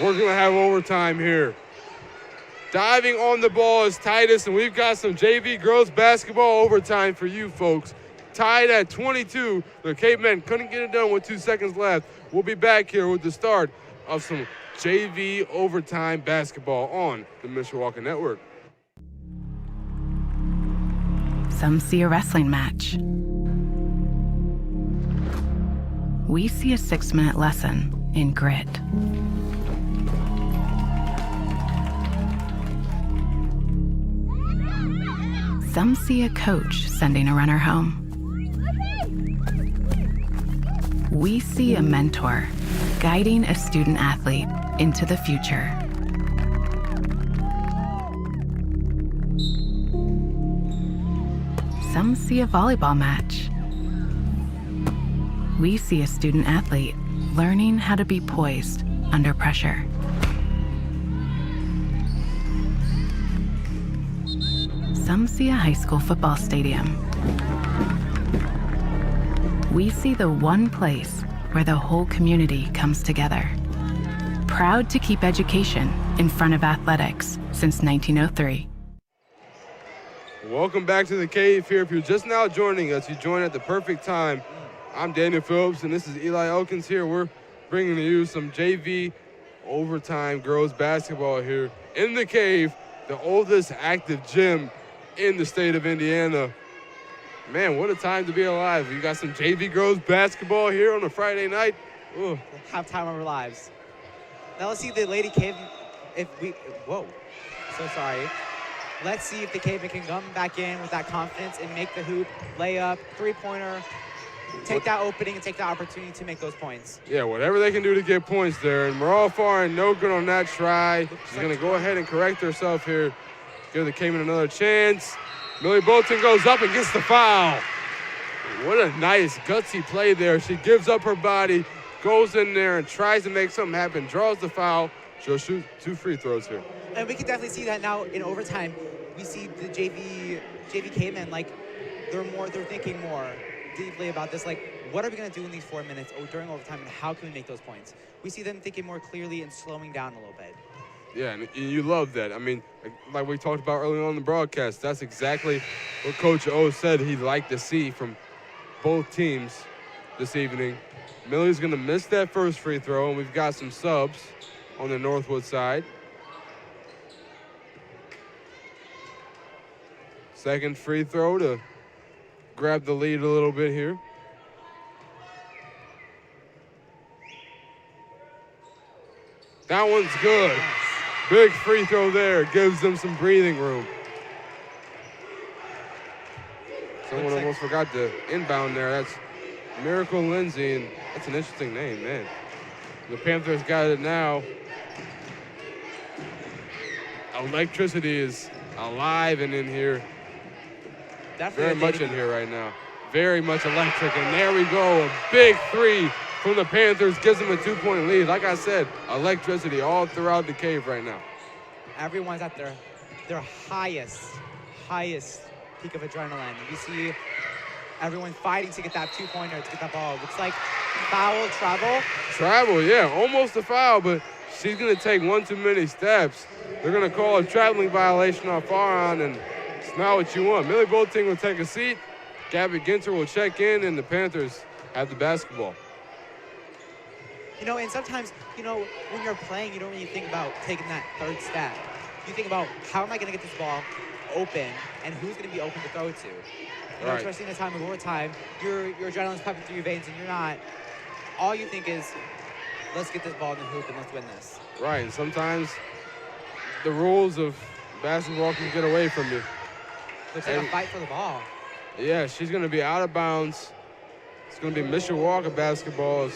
we're going to have overtime here. Diving on the ball is Titus, and we've got some JV girls basketball overtime for you folks. tied at 22. The Cavemen couldn't get it done with 2 seconds left. We'll be back here with the start of some JV overtime basketball on the Mishawaka Network. Some see a wrestling match. We see a 6-minute lesson in grit. Some see a coach sending a runner home. We see a mentor guiding a student athlete into the future. Some see a volleyball match. We see a student athlete learning how to be poised under pressure. Some see a high school football stadium. We see the one place where the whole community comes together. Proud to keep education in front of athletics since 1903. Welcome back to the Cave here. If you're just now joining us, you join at the perfect time. I'm Daniel Phillips, and this is Eli Elkins here. We're bringing you some JV overtime girls basketball here in the Cave, the oldest active gym in the state of Indiana. Man, what a time to be alive. You got some JV girls basketball here on a Friday night. Ooh. Have time of our lives. Now let's see the Lady Cave. Whoa, so sorry. Let's see if the Cavemen can come back in with that confidence and make the hoop, layup, three-pointer, take that opening and take the opportunity to make those points. Yeah, whatever they can do to get points there. And Maral Farin, no good on that try. She's going to go ahead and correct herself here. Give the Cavemen another chance. Millie Bolton goes up and gets the foul. What a nice, gutsy play there. She gives up her body, goes in there and tries to make something happen, draws the foul. She'll shoot 2 free throws here. And we can definitely see that now in overtime. We see the JV Cavemen, like, they're thinking more deeply about this. Like, what are we going to do in these 4 minutes during overtime, and how can we make those points? We see them thinking more clearly and slowing down a little bit. Yeah, and you love that. I mean, like we talked about earlier on the broadcast, that's exactly what Coach O said he'd like to see from both teams this evening. Millie's going to miss that first free throw, and we've got some subs on the NorthWood side. Second free throw to grab the lead a little bit here. That one's good. Big free throw there, gives them some breathing room. Someone almost forgot to inbound there. That's Miracle Lindsay, and that's an interesting name, man. The Panthers got it now. Electricity is alive and in here. Definitely Very much in here right now. Very much electric, and there we go. A big three from the Panthers gives them a 2-point lead. Like I said, electricity all throughout the Cave right now. Everyone's at their highest peak of adrenaline. You see everyone fighting to get that 2-pointer, to get that ball. Looks like foul, travel. Travel, yeah, almost a foul, but she's going to take one too many steps. They're going to call a traveling violation on Faron, and it's not what you want. Millie Bolting will take a seat. Gabby Ginter will check in, and the Panthers have the basketball. You know, and sometimes, you know, when you're playing, you don't really think about taking that third step. You think about, how am I going to get this ball open, and who's going to be open to throw it to? You know, especially in a time of overtime, your adrenaline's pumping through your veins, and you're not. All you think is, let's get this ball in the hoop and let's win this. Right, and sometimes the rules of basketball can get away from you. Looks like a fight for the ball. Yeah, she's going to be out of bounds. It's going to be Mishawaka basketball.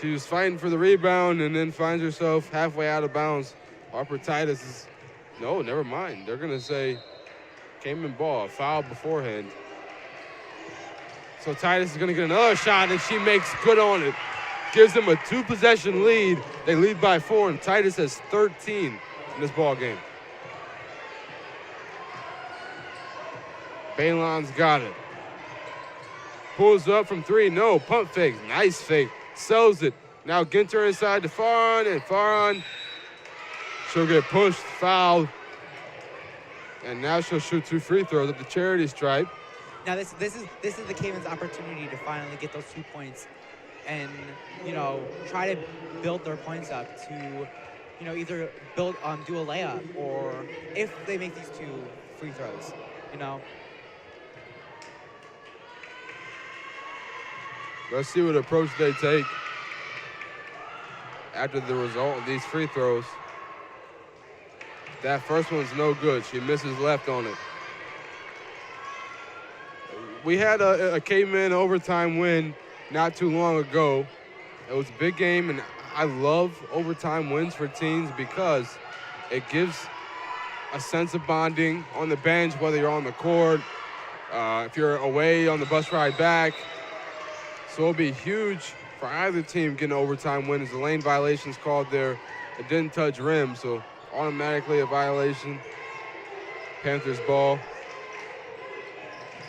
She was fighting for the rebound and then finds herself halfway out of bounds. Harper Titus is, no, never mind. They're going to say, came in ball, foul beforehand. So Titus is going to get another shot, and she makes good on it. Gives them a 2-possession lead. They lead by 4, and Titus has 13 in this ball game. Balon's got it. Pulls up from 3, no, pump fake, nice fake. Sells it. Now Ginter inside to Faron, and Faron, she'll get pushed, fouled. And now she'll shoot 2 free throws at the charity stripe. Now this is the Cavens' opportunity to finally get those 2 points, and try to build their points up to either do a layup, or if they make these 2 free throws, Let's see what approach they take after the result of these free throws. That first one's no good. She misses left on it. We had a Caveman overtime win not too long ago. It was a big game, and I love overtime wins for teams because it gives a sense of bonding on the bench, whether you're on the court, if you're away on the bus ride back. So it'll be huge for either team getting an overtime win, as the lane violation's called there. It didn't touch rim, so automatically a violation. Panthers ball.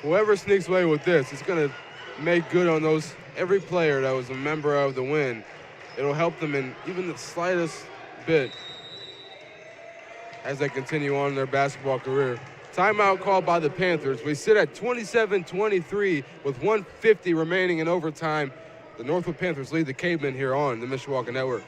Whoever sneaks away with this is going to make good on every player that was a member of the win. It'll help them in even the slightest bit as they continue on in their basketball career. Timeout called by the Panthers. We sit at 27-23 with 1:50 remaining in overtime. The NorthWood Panthers lead the Cavemen here on the Mishawaka Network.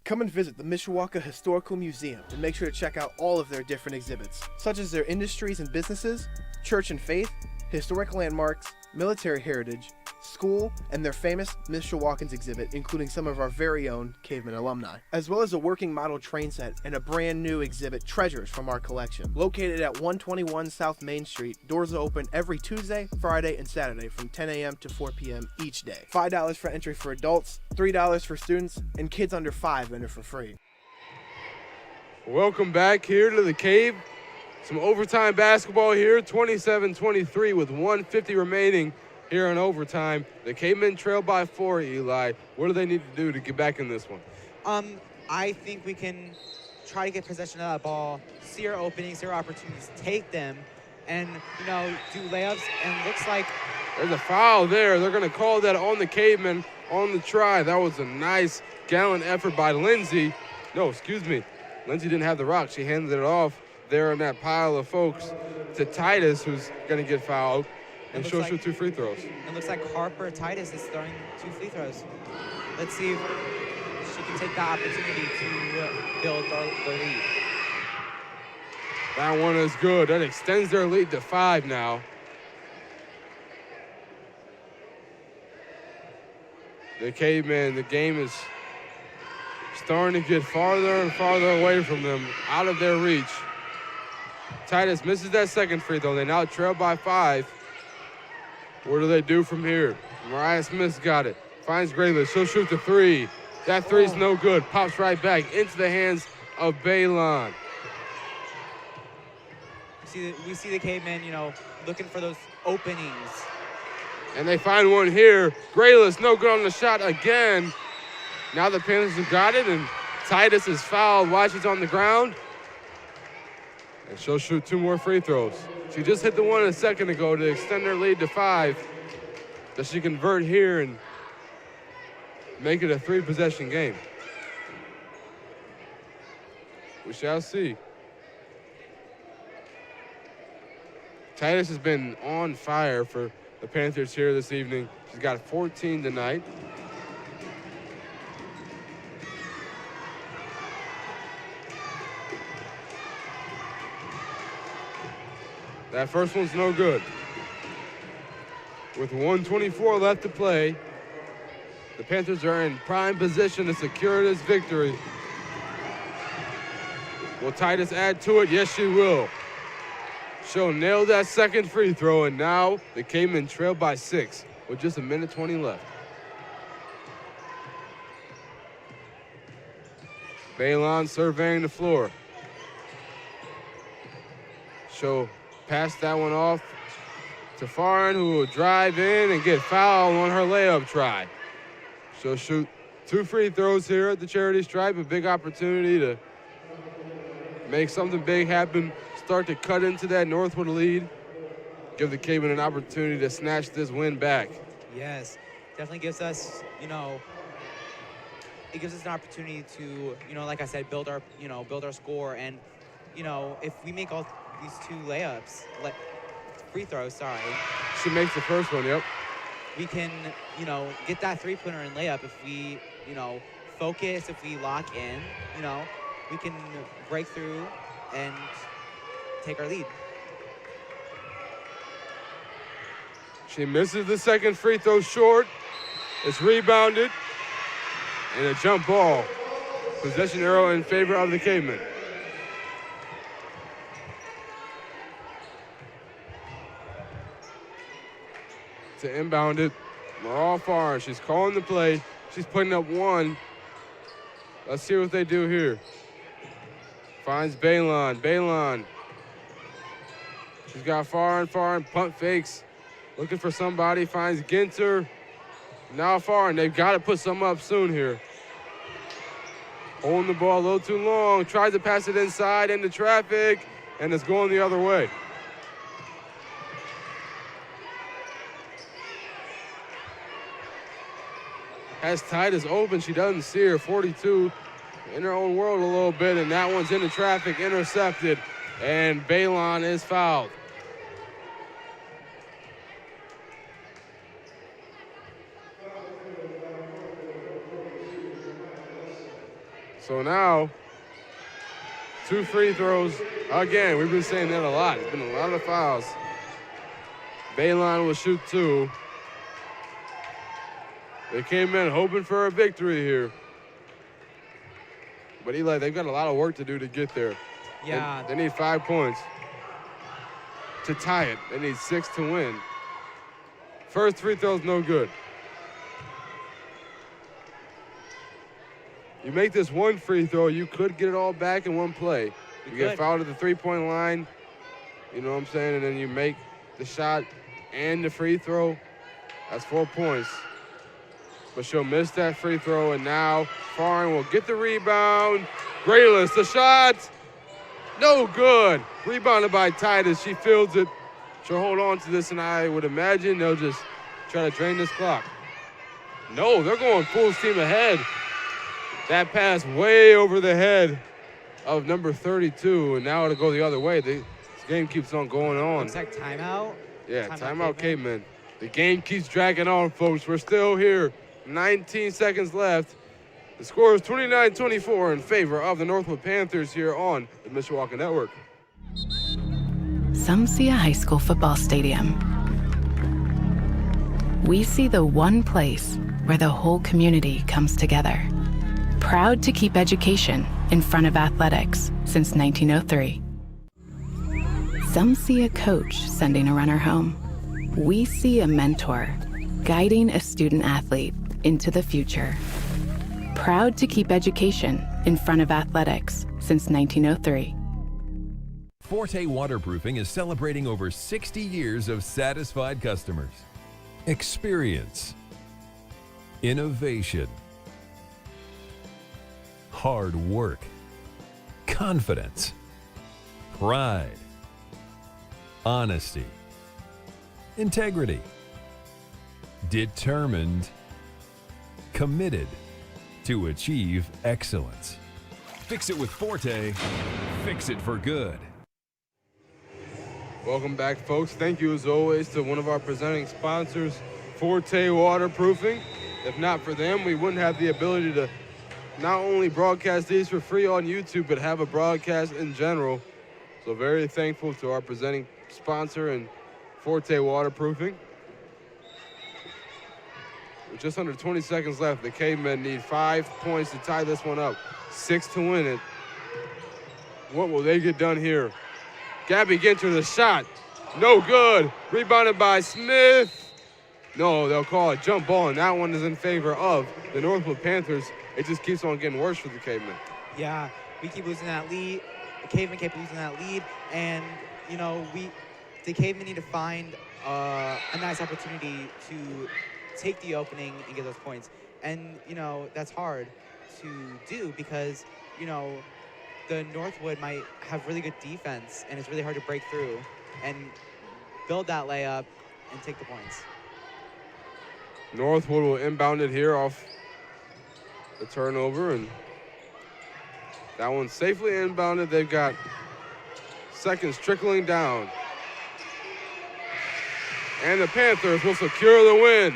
Come and visit the Mishawaka Historical Museum and make sure to check out all of their different exhibits, such as their industries and businesses, church and faith, historic landmarks, military heritage, school, and their famous Mishawakans exhibit, including some of our very own Caveman alumni, as well as a working model train set and a brand new exhibit, Treasures from our collection. Located at 121 South Main Street, doors are open every Tuesday, Friday, and Saturday from 10 a.m. to 4 p.m. each day. $5 for entry for adults, $3 for students, and kids under 5 enter for free. Welcome back here to the Cave. Some overtime basketball here, 27-23 with 1:50 remaining here in overtime. The Cavemen trail by 4, Eli. What do they need to do to get back in this one? I think we can try to get possession of that ball, see our openings, see our opportunities, take them, and, do layups. And looks like there's a foul there. They're going to call that on the Cavemen on the try. That was a nice, gallant effort by Lindsay. No, excuse me. Lindsay didn't have the rock. She handed it off there in that pile of folks to Titus, who's going to get fouled. And she'll shoot 2 free throws. It looks like Harper Titus is throwing 2 free throws. Let's see if she can take the opportunity to build the lead. That one is good. That extends their lead to 5 now. The Cavemen, the game is starting to get farther and farther away from them, out of their reach. Titus misses that second free throw. They now trail by 5. What do they do from here? Mariah Smith's got it. Finds Grayless. She'll shoot the 3. That 3's no good. Pops right back into the hands of Baylon. We see the Cavemen, looking for those openings. And they find one here. Grayless, no good on the shot again. Now the Panthers have got it, and Titus is fouled while she's on the ground. And she'll shoot 2 more free throws. She just hit the one a second ago to extend her lead to 5. Does she convert here and make it a 3-possession game? We shall see. Titus has been on fire for the Panthers here this evening. She's got 14 tonight. That first one's no good. With 1:24 left to play, the Panthers are in prime position to secure this victory. Will Titus add to it? Yes, she will. She'll nail that second free throw, and now the Cavemen trail by 6 with just 1:20 left. Baylon surveying the floor. She'll pass that one off to Farin, who will drive in and get fouled on her layup try. She'll shoot 2 free throws here at the charity stripe, a big opportunity to make something big happen, start to cut into that NorthWood lead, give the Cavemen an opportunity to snatch this win back. Yes, definitely gives us, it gives us an opportunity to, like I said, build our score. And, if we make all these 2 layups, free throw, sorry, She makes the first one, yep. we can, get that three-pointer and layup if we, focus, if we lock in, we can break through and take our lead. She misses the second free throw short. It's rebounded. And a jump ball. Possession arrow in favor of the Cavemen. To inbound it, Laurel Farr. She's calling the play. She's putting up one. Let's see what they do here. Finds Balon. Balon. She's got Farr and punt fakes. Looking for somebody. Finds Ginter. Now Farr, and they've got to put some up soon here. Holding the ball a little too long. Tries to pass it inside into traffic, and it's going the other way. Has Titus open. She doesn't see her. 42 in her own world a little bit, and that one's into traffic, intercepted, and Balon is fouled. So now, 2 free throws. Again, we've been saying that a lot. It's been a lot of fouls. Balon will shoot 2. They came in hoping for a victory here. But Eli, they've got a lot of work to do to get there. Yeah. They need 5 points to tie it. They need 6 to win. First free throw's no good. You make this one free throw, you could get it all back in one play. You get fouled at the three-point line, you know what I'm saying, and then you make the shot and the free throw. That's 4 points. But she'll miss that free throw, and now Farn will get the rebound. Graylis, the shot, no good. Rebounded by Titus, she fields it. She'll hold on to this, and I would imagine they'll just try to drain this clock. No, they're going full steam ahead. That pass way over the head of number 32, and now it'll go the other way. This game keeps on going on. Looks like timeout. Yeah, timeout Cavemen. The game keeps dragging on, folks. We're still here. 19 seconds left. The score is 29-24 in favor of the Northwood Panthers here on the Mishawaka Network. Some see a high school football stadium. We see the one place where the whole community comes together. Proud to keep education in front of athletics since 1903. Some see a coach sending a runner home. We see a mentor guiding a student athlete into the future. Proud to keep education in front of athletics since 1903. Forte Waterproofing is celebrating over 60 years of satisfied customers. Experience, innovation, hard work, confidence, pride, honesty, integrity, determined, committed to achieve excellence. Fix it with Forte, fix it for good. Welcome back, folks. Thank you, as always, to one of our presenting sponsors, Forte Waterproofing. If not for them, we wouldn't have the ability to not only broadcast these for free on YouTube, but have a broadcast in general. So very thankful to our presenting sponsor and Forte Waterproofing. With just under 20 seconds left, the Cavemen need 5 points to tie this one up, 6 to win it. What will they get done here? Gabby Ginter, the shot, no good. Rebounded by Smith. No, they'll call a jump ball, and that one is in favor of the Northwood Panthers. It just keeps on getting worse for the Cavemen. Yeah, we keep losing that lead. The Cavemen keep losing that lead, and the Cavemen need to find a nice opportunity to take the opening and get those points. And that's hard to do because the Northwood might have really good defense, and it's really hard to break through and build that layup and take the points. Northwood will inbound it here off the turnover, and that one's safely inbounded. They've got seconds trickling down. And the Panthers will secure the win.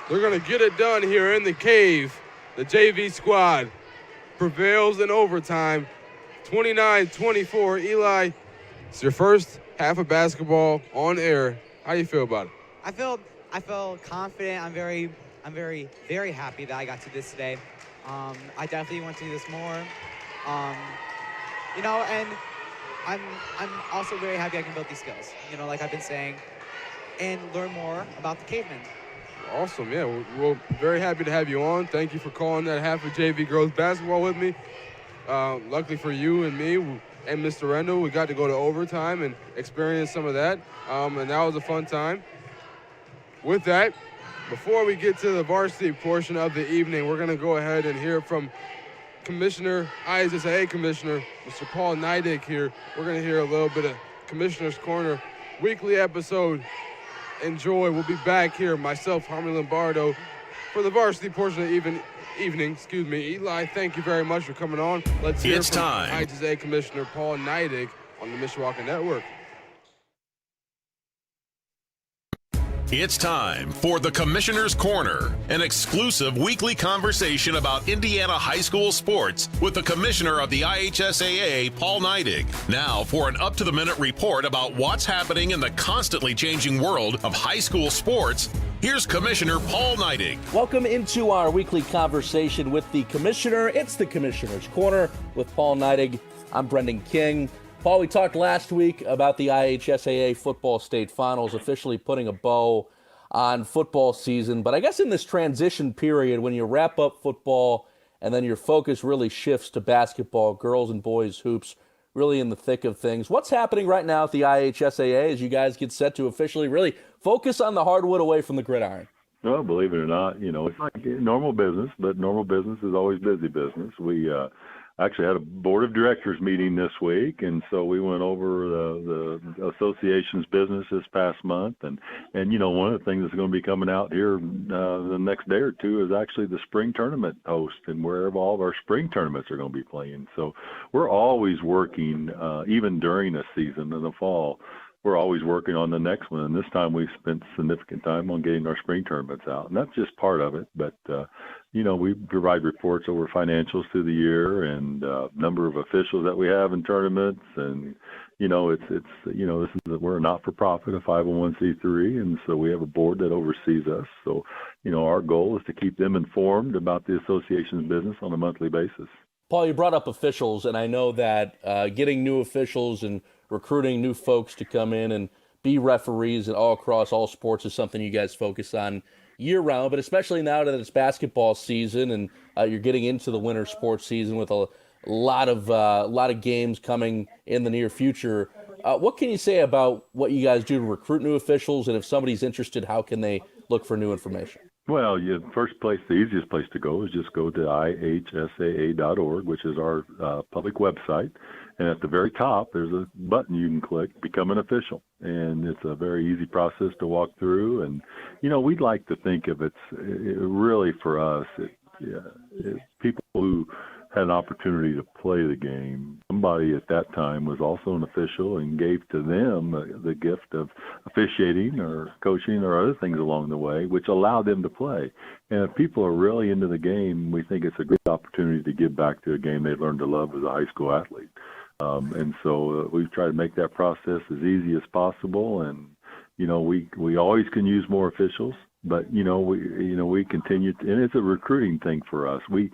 They're going to get it done here in the cave. The JV squad prevails in overtime, 29-24. Eli, it's your first half of basketball on air. How do you feel about it? I feel confident. I'm very, very happy that I got to this today. I definitely want to do this more. And I'm also very happy I can build these skills, like I've been saying, and learn more about the cavemen. Awesome, yeah. We're very happy to have you on. Thank you for calling that half of JV girls basketball with me. Luckily for you and me and Mr. Rendell, we got to go to overtime and experience some of that, and that was a fun time. With that, before we get to the varsity portion of the evening, we're going to go ahead and hear from IHSAA Commissioner, Mr. Paul Neidig here. We're going to hear a little bit of Commissioner's Corner weekly episode. Enjoy. We'll be back here, myself, Harmony Lombardo, for the varsity portion of the evening. Eli, thank you very much for coming on. Let's hear from IHSAA Commissioner Paul Neidig on the Mishawaka Network. It's time for the Commissioner's Corner, an exclusive weekly conversation about Indiana high school sports with the Commissioner of the IHSAA, Paul Neidig. Now for an up-to-the-minute report about what's happening in the constantly changing world of high school sports, here's Commissioner Paul Neidig. Welcome into our weekly conversation with the Commissioner. It's the Commissioner's Corner with Paul Neidig. I'm Brendan King. Paul, we talked last week about the IHSAA football state finals officially putting a bow on football season. But I guess in this transition period, when you wrap up football and then your focus really shifts to basketball, girls and boys hoops, really in the thick of things. What's happening right now at the IHSAA as you guys get set to officially really focus on the hardwood away from the gridiron? Well, believe it or not, it's like normal business, but normal business is always busy business. We actually had a board of directors meeting this week, and so we went over the association's business this past month, and one of the things that's going to be coming out here the next day or two is actually the spring tournament host and where all of our spring tournaments are going to be playing. So we're always working, even during the season in the fall. We're always working on the next one, and this time we spent significant time on getting our spring tournaments out, and that's just part of it. But we provide reports over financials through the year and number of officials that we have in tournaments, and we're a not-for-profit, a 501c3, and so we have a board that oversees us. So our goal is to keep them informed about the association's business on a monthly basis. Paul, you brought up officials, and I know that getting new officials and recruiting new folks to come in and be referees and all across all sports is something you guys focus on year-round, but especially now that it's basketball season and you're getting into the winter sports season with a lot of games coming in the near future. What can you say about what you guys do to recruit new officials, and if somebody's interested, how can they look for new information? Well, the easiest place to go is just go to ihsaa.org, which is our public website. And at the very top, there's a button you can click, Become an Official. And it's a very easy process to walk through. And, we'd like to think of it really for us, people who had an opportunity to play the game. Somebody at that time was also an official and gave to them the gift of officiating or coaching or other things along the way, which allowed them to play. And if people are really into the game, we think it's a great opportunity to give back to a game they learned to love as a high school athlete. And so we've tried to make that process as easy as possible. And, we always can use more officials. But we continue to, and it's a recruiting thing for us. We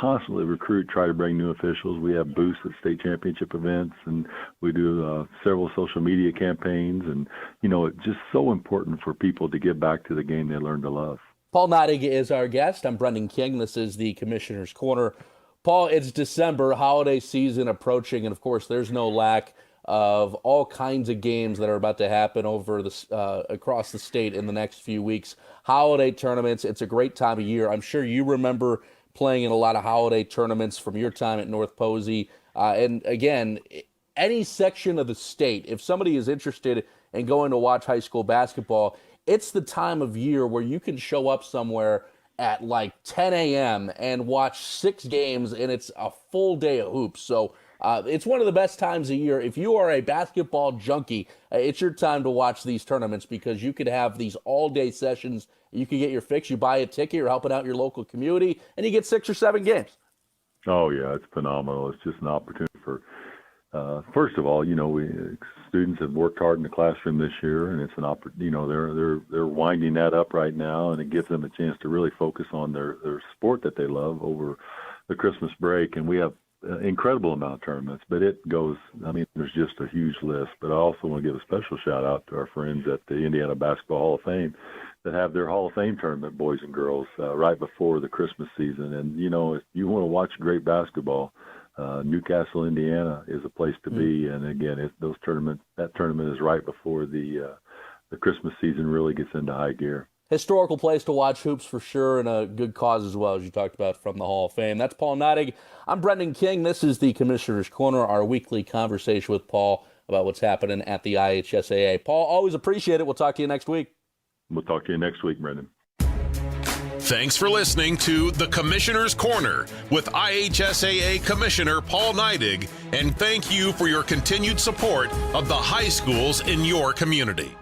constantly recruit, try to bring new officials. We have booths at state championship events, and we do several social media campaigns. And it's just so important for people to get back to the game they learned to love. Paul Neidig is our guest. I'm Brendan King. This is the Commissioner's Corner. Paul, it's December, holiday season approaching, and of course, there's no lack of all kinds of games that are about to happen over the across the state in the next few weeks. Holiday tournaments, it's a great time of year. I'm sure you remember playing in a lot of holiday tournaments from your time at North Posey. And again, any section of the state, if somebody is interested in going to watch high school basketball, it's the time of year where you can show up somewhere at like 10 a.m. and watch 6 games, and it's a full day of hoops. So It's one of the best times of year. If you are a basketball junkie, it's your time to watch these tournaments because you could have these all-day sessions. You can get your fix. You buy a ticket. You're helping out your local community, and you get 6 or 7 games. Oh, yeah, it's phenomenal. It's just an opportunity for, first of all, students have worked hard in the classroom this year, and it's an opportunity. They're winding that up right now, and it gives them a chance to really focus on their sport that they love over the Christmas break. And we have an incredible amount of tournaments, but it goes. There's just a huge list. But I also want to give a special shout out to our friends at the Indiana Basketball Hall of Fame that have their Hall of Fame tournament, boys and girls, right before the Christmas season. And if you want to watch great basketball, Newcastle, Indiana is a place to be. And again, that tournament is right before the Christmas season really gets into high gear. Historical place to watch hoops for sure, and a good cause as well, as you talked about from the Hall of Fame. That's Paul Neidig. I'm Brendan King. This is the Commissioner's Corner, our weekly conversation with Paul about what's happening at the IHSAA. Paul, always appreciate it. We'll talk to you next week. We'll talk to you next week, Brendan. Thanks for listening to The Commissioner's Corner with IHSAA Commissioner Paul Neidig, and thank you for your continued support of the high schools in your community.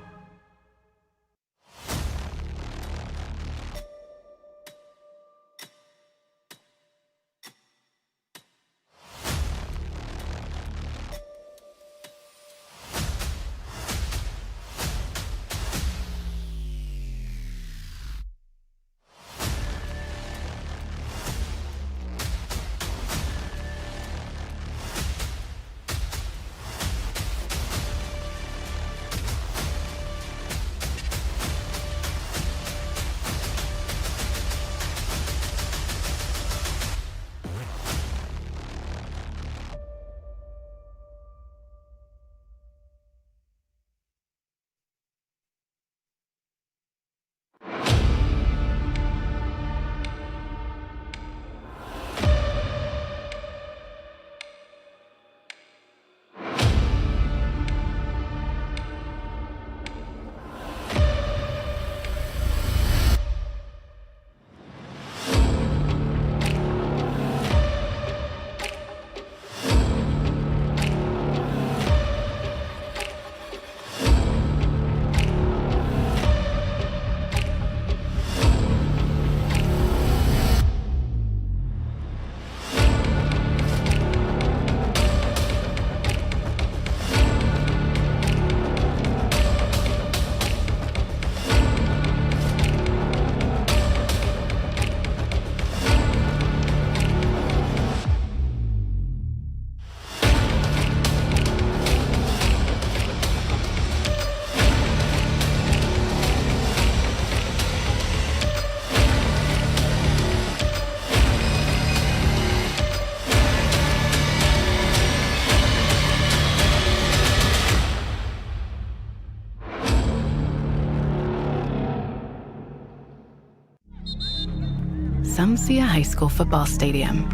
Some see a high school football stadium.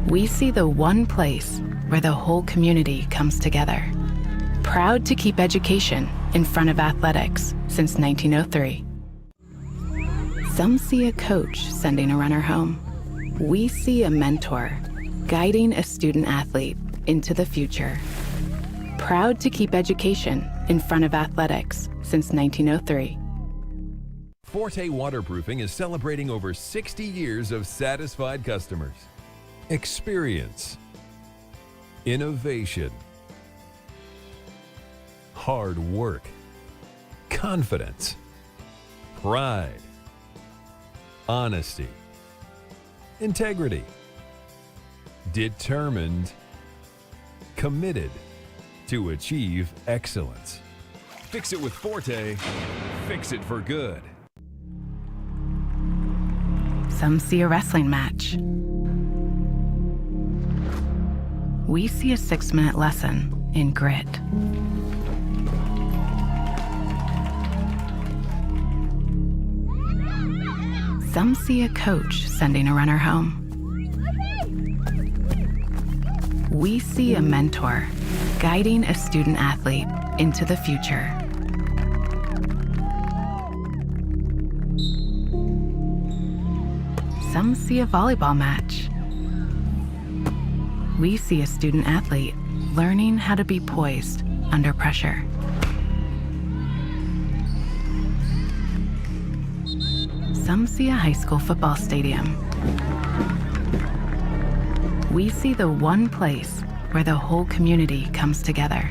We see the one place where the whole community comes together. Proud to keep education in front of athletics since 1903. Some see a coach sending a runner home. We see a mentor guiding a student athlete into the future. Proud to keep education in front of athletics since 1903. Forte Waterproofing is celebrating over 60 years of satisfied customers. Experience, innovation, hard work, confidence, pride, honesty, integrity, determined, committed to achieve excellence. Fix it with Forte, fix it for good. Some see a wrestling match. We see a 6-minute lesson in grit. Some see a coach sending a runner home. We see a mentor guiding a student athlete into the future. Some see a volleyball match. We see a student athlete learning how to be poised under pressure. Some see a high school football stadium. We see the one place where the whole community comes together.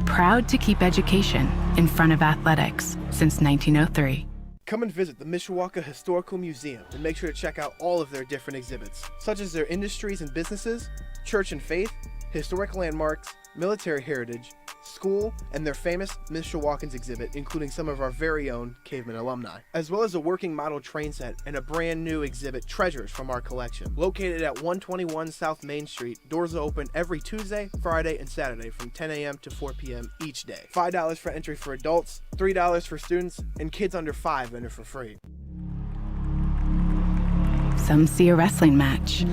Proud to keep education in front of athletics since 1903. Come and visit the Mishawaka Historical Museum and make sure to check out all of their different exhibits, such as their industries and businesses, church and faith, historic landmarks, military heritage, school, and their famous Mishawakans exhibit, including some of our very own caveman alumni, as well as a working model train set and a brand new exhibit, Treasures from our collection. Located at 121 South Main Street, doors are open every Tuesday, Friday, and Saturday from 10 a.m. to 4 p.m. each day. $5 for entry for adults, $3 for students, and kids under 5 enter for free. Some see a wrestling match.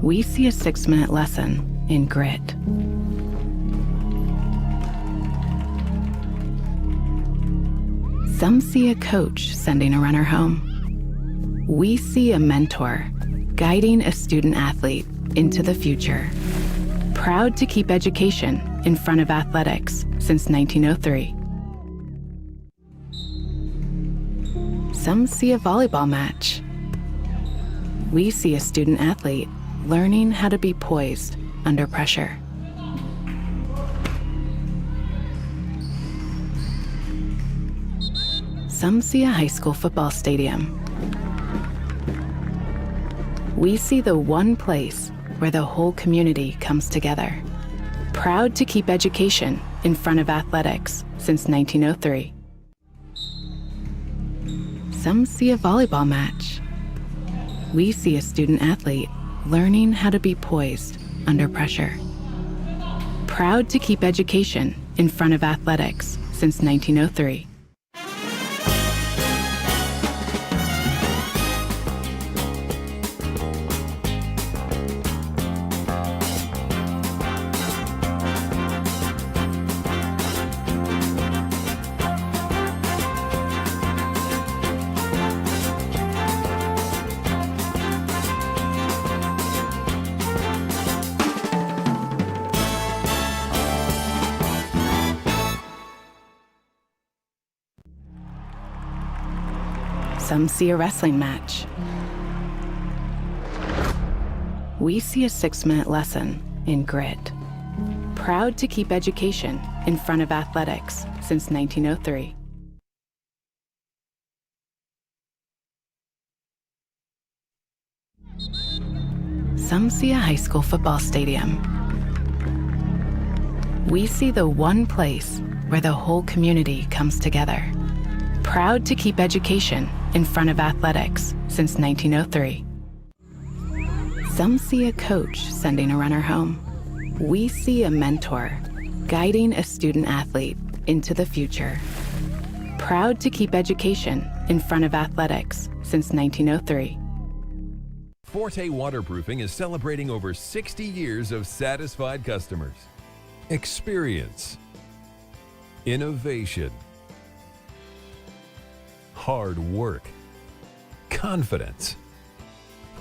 We see a 6-minute lesson in grit. Some see a coach sending a runner home. We see a mentor guiding a student athlete into the future. Proud to keep education in front of athletics since 1903. Some see a volleyball match. We see a student athlete learning how to be poised under pressure. Some see a high school football stadium. We see the one place where the whole community comes together. Proud to keep education in front of athletics since 1903. Some see a volleyball match. We see a student athlete learning how to be poised under pressure. Proud to keep education in front of athletics since 1903. Some see a wrestling match. We see a 6-minute lesson in grit. Proud to keep education in front of athletics since 1903. Some see a high school football stadium. We see the one place where the whole community comes together. Proud to keep education in front of athletics since 1903. Some see a coach sending a runner home. We see a mentor guiding a student athlete into the future. Proud to keep education in front of athletics since 1903. Forte Waterproofing is celebrating over 60 years of satisfied customers. Experience, innovation, hard work, confidence,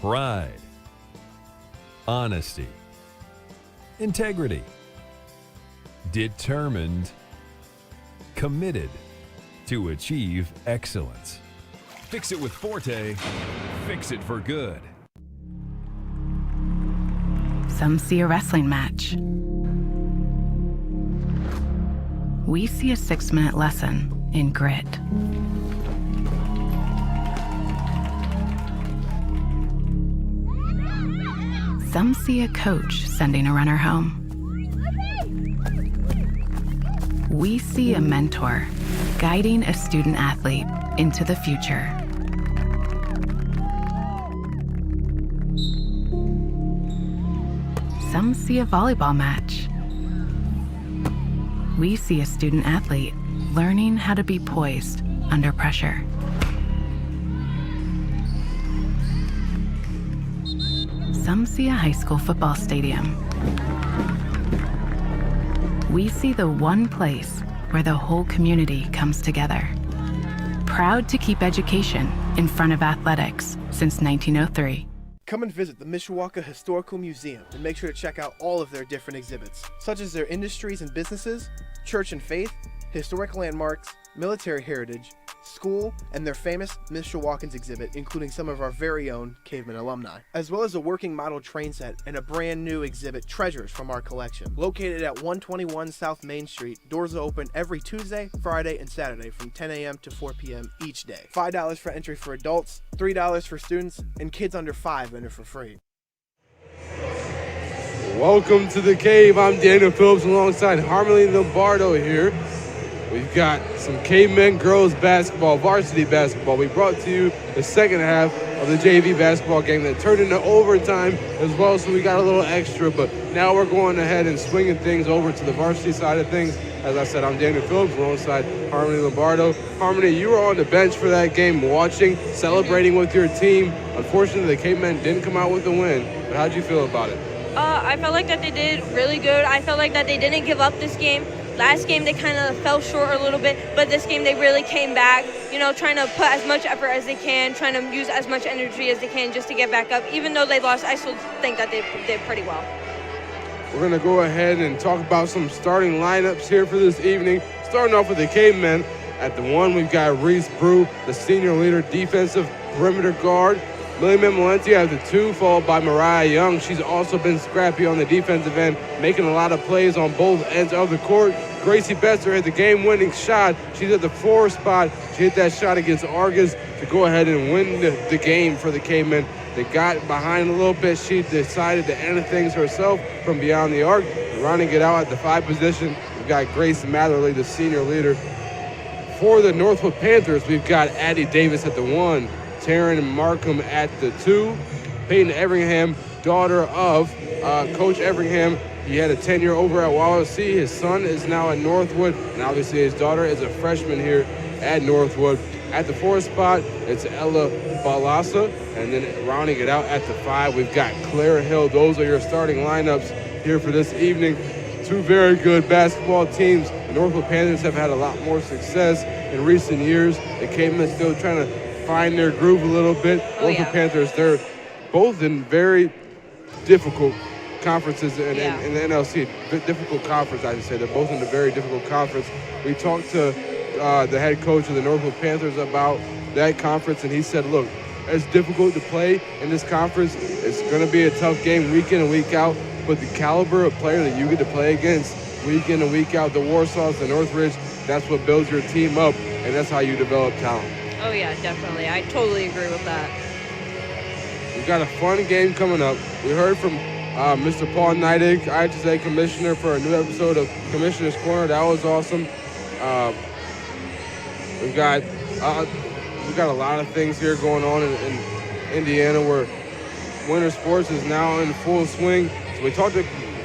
pride, honesty, integrity, determined, committed to achieve excellence. Fix it with Forte, fix it for good. Some see a wrestling match. We see a 6-minute lesson in grit. Some see a coach sending a runner home. We see a mentor guiding a student athlete into the future. Some see a volleyball match. We see a student athlete learning how to be poised under pressure. Some see a high school football stadium. We see the one place where the whole community comes together. Proud to keep education in front of athletics since 1903. Come and visit the Mishawaka Historical Museum and make sure to check out all of their different exhibits, such as their industries and businesses, church and faith, historic landmarks, military heritage, school, and their famous Mishawakans exhibit, including some of our very own caveman alumni, as well as a working model train set and a brand new exhibit, Treasures from our collection. Located at 121 South Main Street, doors are open every Tuesday, Friday, and Saturday from 10 a.m. to 4 p.m. each day. $5 for entry for adults, $3 for students, and kids under 5 enter for free. Welcome to the Cave. I'm Daniel Phillips alongside Harmony Lombardo here. We've got some Cavemen girls basketball, varsity basketball. We brought to you the second half of the JV basketball game that turned into overtime as well, so we got a little extra, but now we're going ahead and swinging things over to the varsity side of things. As I said, I'm Daniel Phillips, alongside Harmony Lombardo. Harmony, you were on the bench for that game, watching, celebrating with your team. Unfortunately, the Cavemen didn't come out with the win, but how'd you feel about it? I felt like that they did really good. I felt like that they didn't give up this game. Last game they kind of fell short a little bit, but this game they really came back, trying to put as much effort as they can, trying to use as much energy as they can just to get back up. Even though they lost, I still think that they did pretty well. We're going to go ahead and talk about some starting lineups here for this evening. Starting off with the Cavemen. At the 1, we've got Reese Brew, the senior leader, defensive perimeter guard. Millie Memolenti at the 2, followed by Mariah Young. She's also been scrappy on the defensive end, making a lot of plays on both ends of the court. Gracie Besser hit the game-winning shot. She's at the 4 spot. She hit that shot against Argus to go ahead and win the game for the Cavemen. They got behind a little bit. She decided to end things herself from beyond the arc. Rounding it out at the 5 position, we've got Grace Matherly, the senior leader. For the NorthWood Panthers, we've got Addie Davis at the 1, Taryn Markham at the 2, Peyton Everingham, daughter of Coach Everingham. He had a tenure over at Wawasee. His son is now at NorthWood, and obviously his daughter is a freshman here at NorthWood. At the 4 spot, it's Ella Balasa, and then rounding it out at the 5, we've got Claire Hill. Those are your starting lineups here for this evening. Two very good basketball teams. The NorthWood Panthers have had a lot more success in recent years. The Cavemen still trying to find their groove a little bit. NorthWood Panthers, they're both in very difficult conferences in the NLC. Difficult conference, I should say. They're both in a very difficult conference. We talked to the head coach of the NorthWood Panthers about that conference, and he said, look, it's difficult to play in this conference. It's going to be a tough game week in and week out, but the caliber of player that you get to play against week in and week out, the Warsaws, the Northridge, that's what builds your team up, and that's how you develop talent. Oh, yeah, definitely. I totally agree with that. We've got a fun game coming up. We heard from Mr. Paul Neidig, IHSA commissioner, for a new episode of Commissioner's Corner. That was awesome. We've got a lot of things here going on in Indiana where winter sports is now in full swing. So we talked to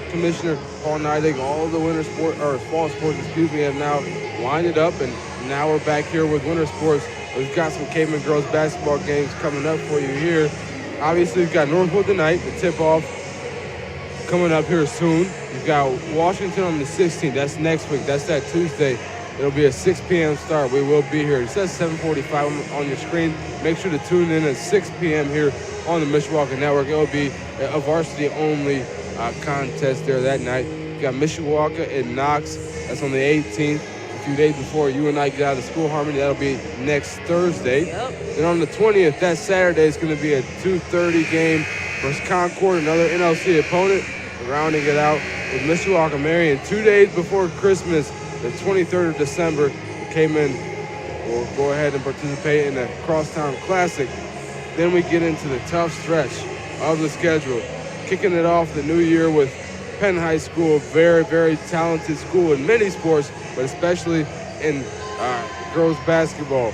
Commissioner Paul Neidig. All the fall sports, have now winded up, and now we're back here with winter sports. We've got some Caveman girls basketball games coming up for you here. Obviously, we've got NorthWood tonight, the tip-off coming up here soon. We've got Washington on the 16th. That's next week. That's that Tuesday. It'll be a 6 p.m. start. We will be here. It says 7:45 on your screen. Make sure to tune in at 6 p.m. here on the Mishawaka Network. It will be a varsity-only contest there that night. We've got Mishawaka and Knox. That's on the 18th. A few days before you and I get out of school, Harmony. That'll be next Thursday. Yep. Then on the 20th, that Saturday, is going to be a 2:30 game versus Concord, another NLC opponent. We're rounding it out with Mishawaka Marion. 2 days before Christmas, the 23rd of December, the Cavemen will go ahead and participate in the Crosstown Classic. Then we get into the tough stretch of the schedule, kicking it off the new year with Penn High School, very, very talented school in many sports, but especially in girls basketball.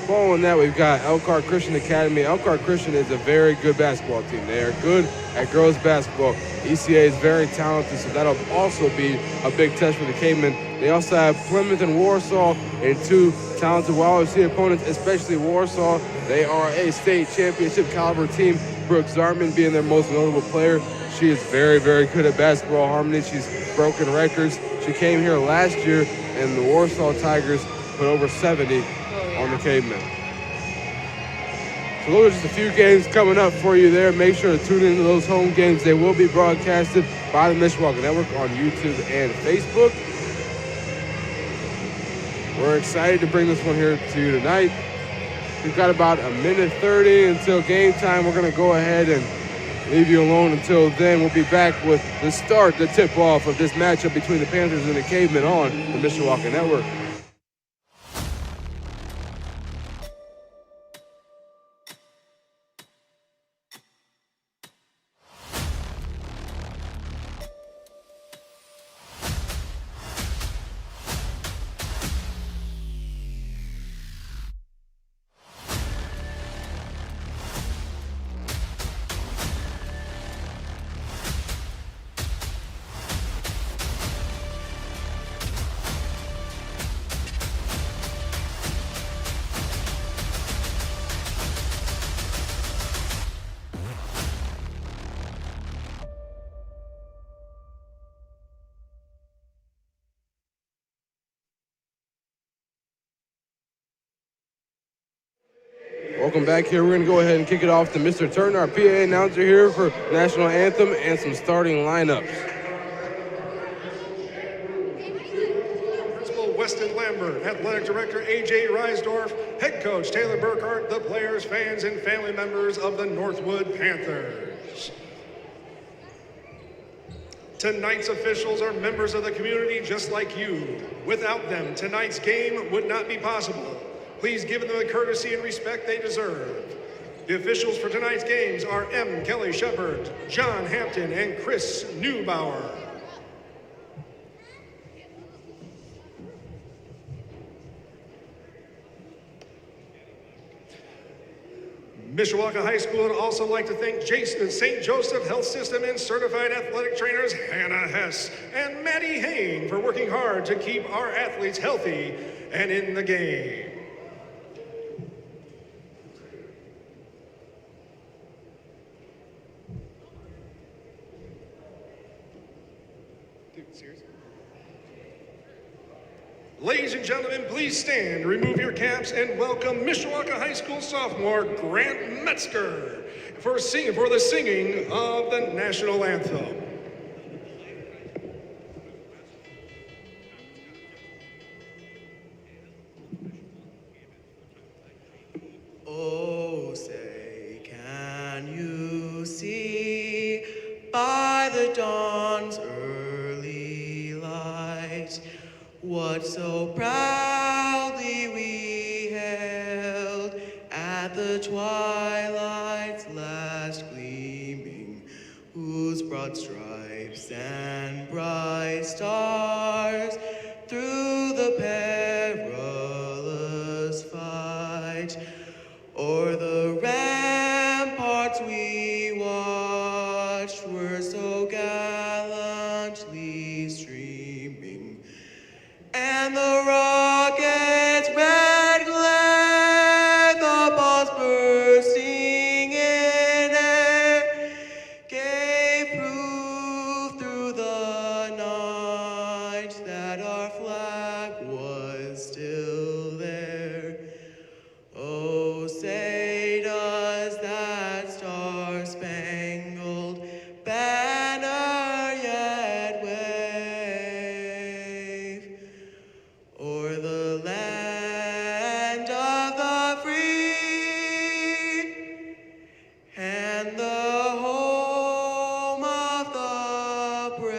Following that, we've got Elkhart Christian Academy. Elkhart Christian is a very good basketball team. They are good at girls basketball. ECA is very talented, so that'll also be a big test for the Cavemen. They also have Plymouth and Warsaw, and two talented YLC opponents, especially Warsaw. They are a state championship caliber team. Brooke Zartman being their most notable player. She is very, very good at basketball, Harmony. She's broken records. She came here last year, and the Warsaw Tigers put over 70 on the Cavemen. So those are just a few games coming up for you there. Make sure to tune into those home games. They will be broadcasted by the Mishawaka Network on YouTube and Facebook. We're excited to bring this one here to you tonight. We've got about a minute 30 until game time. We're going to go ahead and leave you alone until then. We'll be back with the tip-off of this matchup between the Panthers and the Cavemen on the Mishawaka Network. Welcome back here. We're going to go ahead and kick it off to Mr. Turner, our PA announcer here for National Anthem and some starting lineups. Principal Weston Lambert, Athletic Director A.J. Reisdorf, Head Coach Taylor Burkhart, the players, fans, and family members of the NorthWood Panthers. Tonight's officials are members of the community just like you. Without them, tonight's game would not be possible. Please give them the courtesy and respect they deserve. The officials for tonight's games are M. Kelly Shepard, John Hampton, and Chris Neubauer. Mishawaka High School would also like to thank St. Joseph Health System and certified athletic trainers Hannah Hess and Maddie Hain for working hard to keep our athletes healthy and in the game. Ladies and gentlemen, please stand, remove your caps, and welcome Mishawaka High School sophomore Grant Metzger for the singing of the national anthem. Oh, say, can you see by the dawn's early light what so proudly we hailed at the twilight's last gleaming, whose broad stripes and bright stars through the perilous fight o'er the ramparts we watched were so gallantly streaming, and the rocket's red glare, the bombs bursting in air, gave proof through the night that our flag was still there. Oh, say does that star-spangled banner yet wave o'er the land of the free and the home of the brave?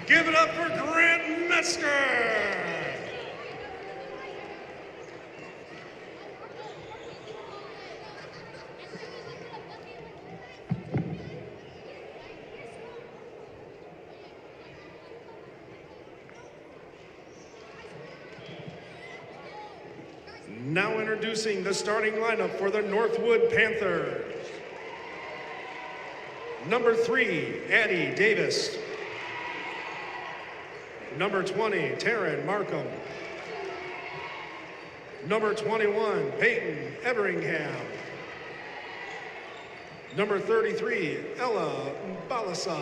Give it up for Grant Metzger. Now introducing the starting lineup for the NorthWood Panthers. Number 3, Addie Davis. Number 20, Taryn Markham. Number 21, Peyton Everingham. Number 33, Ella Balasa.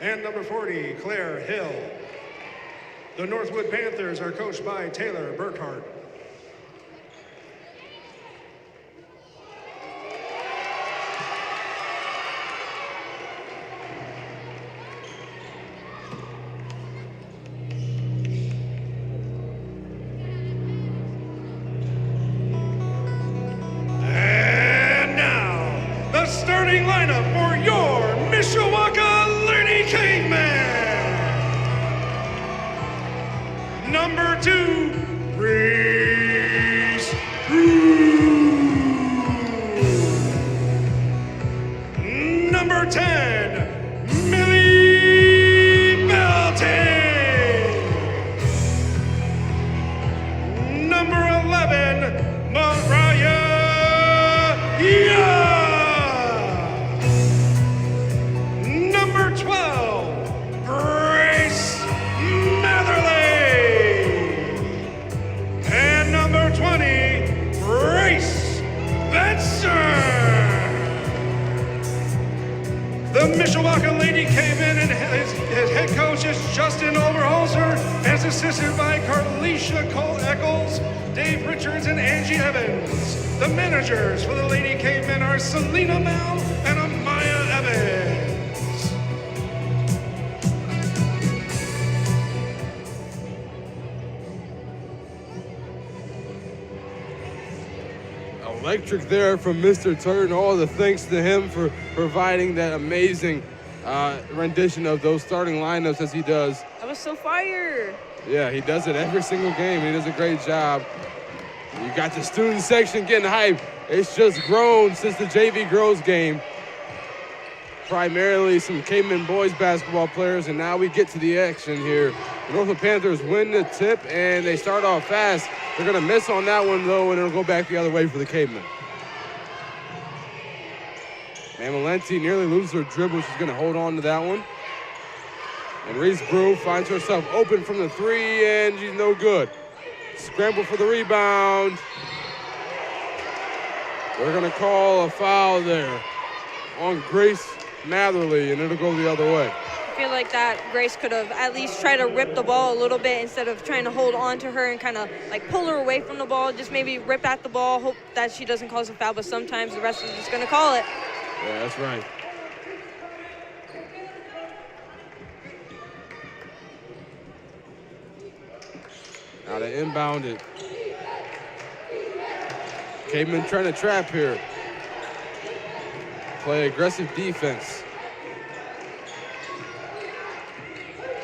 And number 40, Claire Hill. The Northwood Panthers are coached by Taylor Burkhart. And now, the starting lineup for your Mishawaka Lady Cavemen. Number 2, Reese Brew. Number 10, Millie Belton. Number 11, Mariah Young. Number 12, Grace Matherly. And number 20, Grace Benson. The Mishawaka Lady Cavemen and his head coach is Justin Overholzer, as assisted by Carlisha Cole Eccles, Dave Richards, and Angie Evans. The managers for the Lady Cavemen are Selena Mel and Amaya Evans. Electric there from Mr. Turton. All the thanks to him for providing that amazing rendition of those starting lineups as he does. That was so fire. Yeah, he does it every single game. He does a great job. You got the student section getting hyped. It's just grown since the JV girls game. Primarily some Caveman boys basketball players, and now we get to the action here. The Northwood Panthers win the tip, and they start off fast. They're going to miss on that one, though, and it'll go back the other way for the Cavemen. Mamalenti nearly loses her dribble. She's going to hold on to that one. And Reese Brew finds herself open from the 3, and she's no good. Scramble for the rebound. They're going to call a foul there on Grace Matherly, and it'll go the other way. I feel like that Grace could have at least tried to rip the ball a little bit instead of trying to hold on to her and kind of like pull her away from the ball. Just maybe rip at the ball, hope that she doesn't cause a foul, but sometimes the rest is just going to call it. Yeah, that's right. Now to inbound it. Caveman trying to trap here. Play aggressive defense.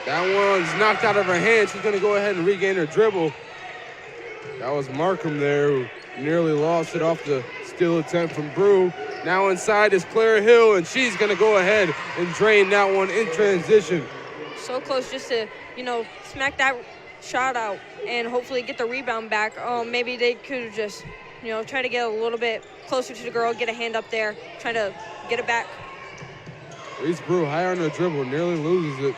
That one's knocked out of her hand. She's going to go ahead and regain her dribble. That was Markham there who nearly lost it off the steal attempt from Brew. Now inside is Claire Hill, and she's going to go ahead and drain that one in transition. So close just to, smack that shot out and hopefully get the rebound back. Maybe they could have just, try to get a little bit closer to the girl, get a hand up there, try to get it back. Reese Brew high on her dribble, nearly loses it.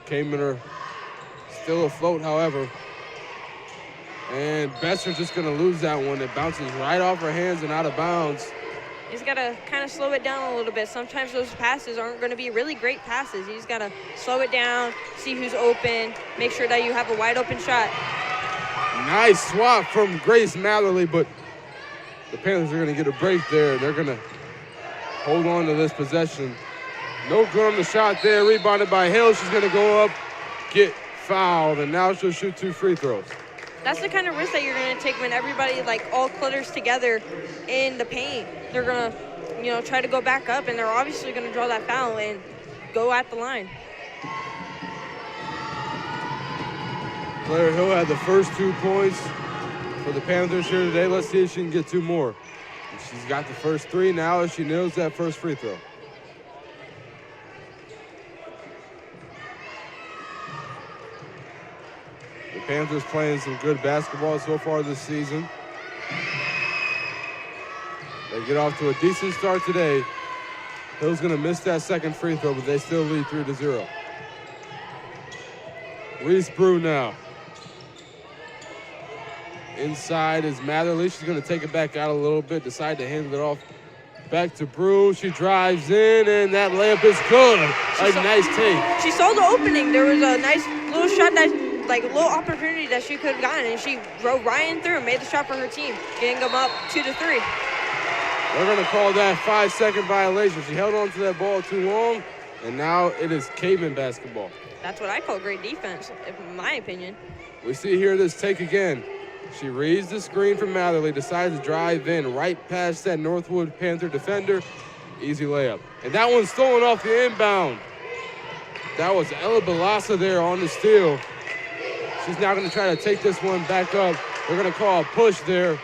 Cavemen are still afloat, however. And Besser's just going to lose that one. It bounces right off her hands and out of bounds. He's got to kind of slow it down a little bit. Sometimes those passes aren't going to be really great passes. You just got to slow it down, see who's open, make sure that you have a wide open shot. Nice swap from Grace Matherly, but the Panthers are going to get a break there. They're going to hold on to this possession. No good on the shot there, rebounded by Hill. She's going to go up, get fouled, and now she'll shoot 2 free throws. That's the kind of risk that you're going to take when everybody all clutters together in the paint. They're going to, try to go back up, and they're obviously going to draw that foul and go at the line. Claire Hill had the first 2 points for the Panthers here today. Let's see if she can get 2 more. She's got the first 3 now as she nails that first free throw. The Panthers playing some good basketball so far this season. They get off to a decent start today. Hill's going to miss that second free throw, but they still lead 3-0. Reese Brew now. Inside is Matherly. She's going to take it back out a little bit, decide to hand it off back to Brew. She drives in, and that layup is good. A nice take. She saw the opening. There was a nice little shot that, like, a little opportunity that she could have gotten, and she drove right in through and made the shot for her team, getting them up 2-3. They're going to call that 5-second violation. She held on to that ball too long, and now it is Caveman basketball. That's what I call great defense, in my opinion. We see here this take again. She reads the screen from Matherly, decides to drive in right past that Northwood Panther defender. Easy layup. And that one's stolen off the inbound. That was Ella Balassa there on the steal. She's now going to try to take this one back up. They're going to call a push there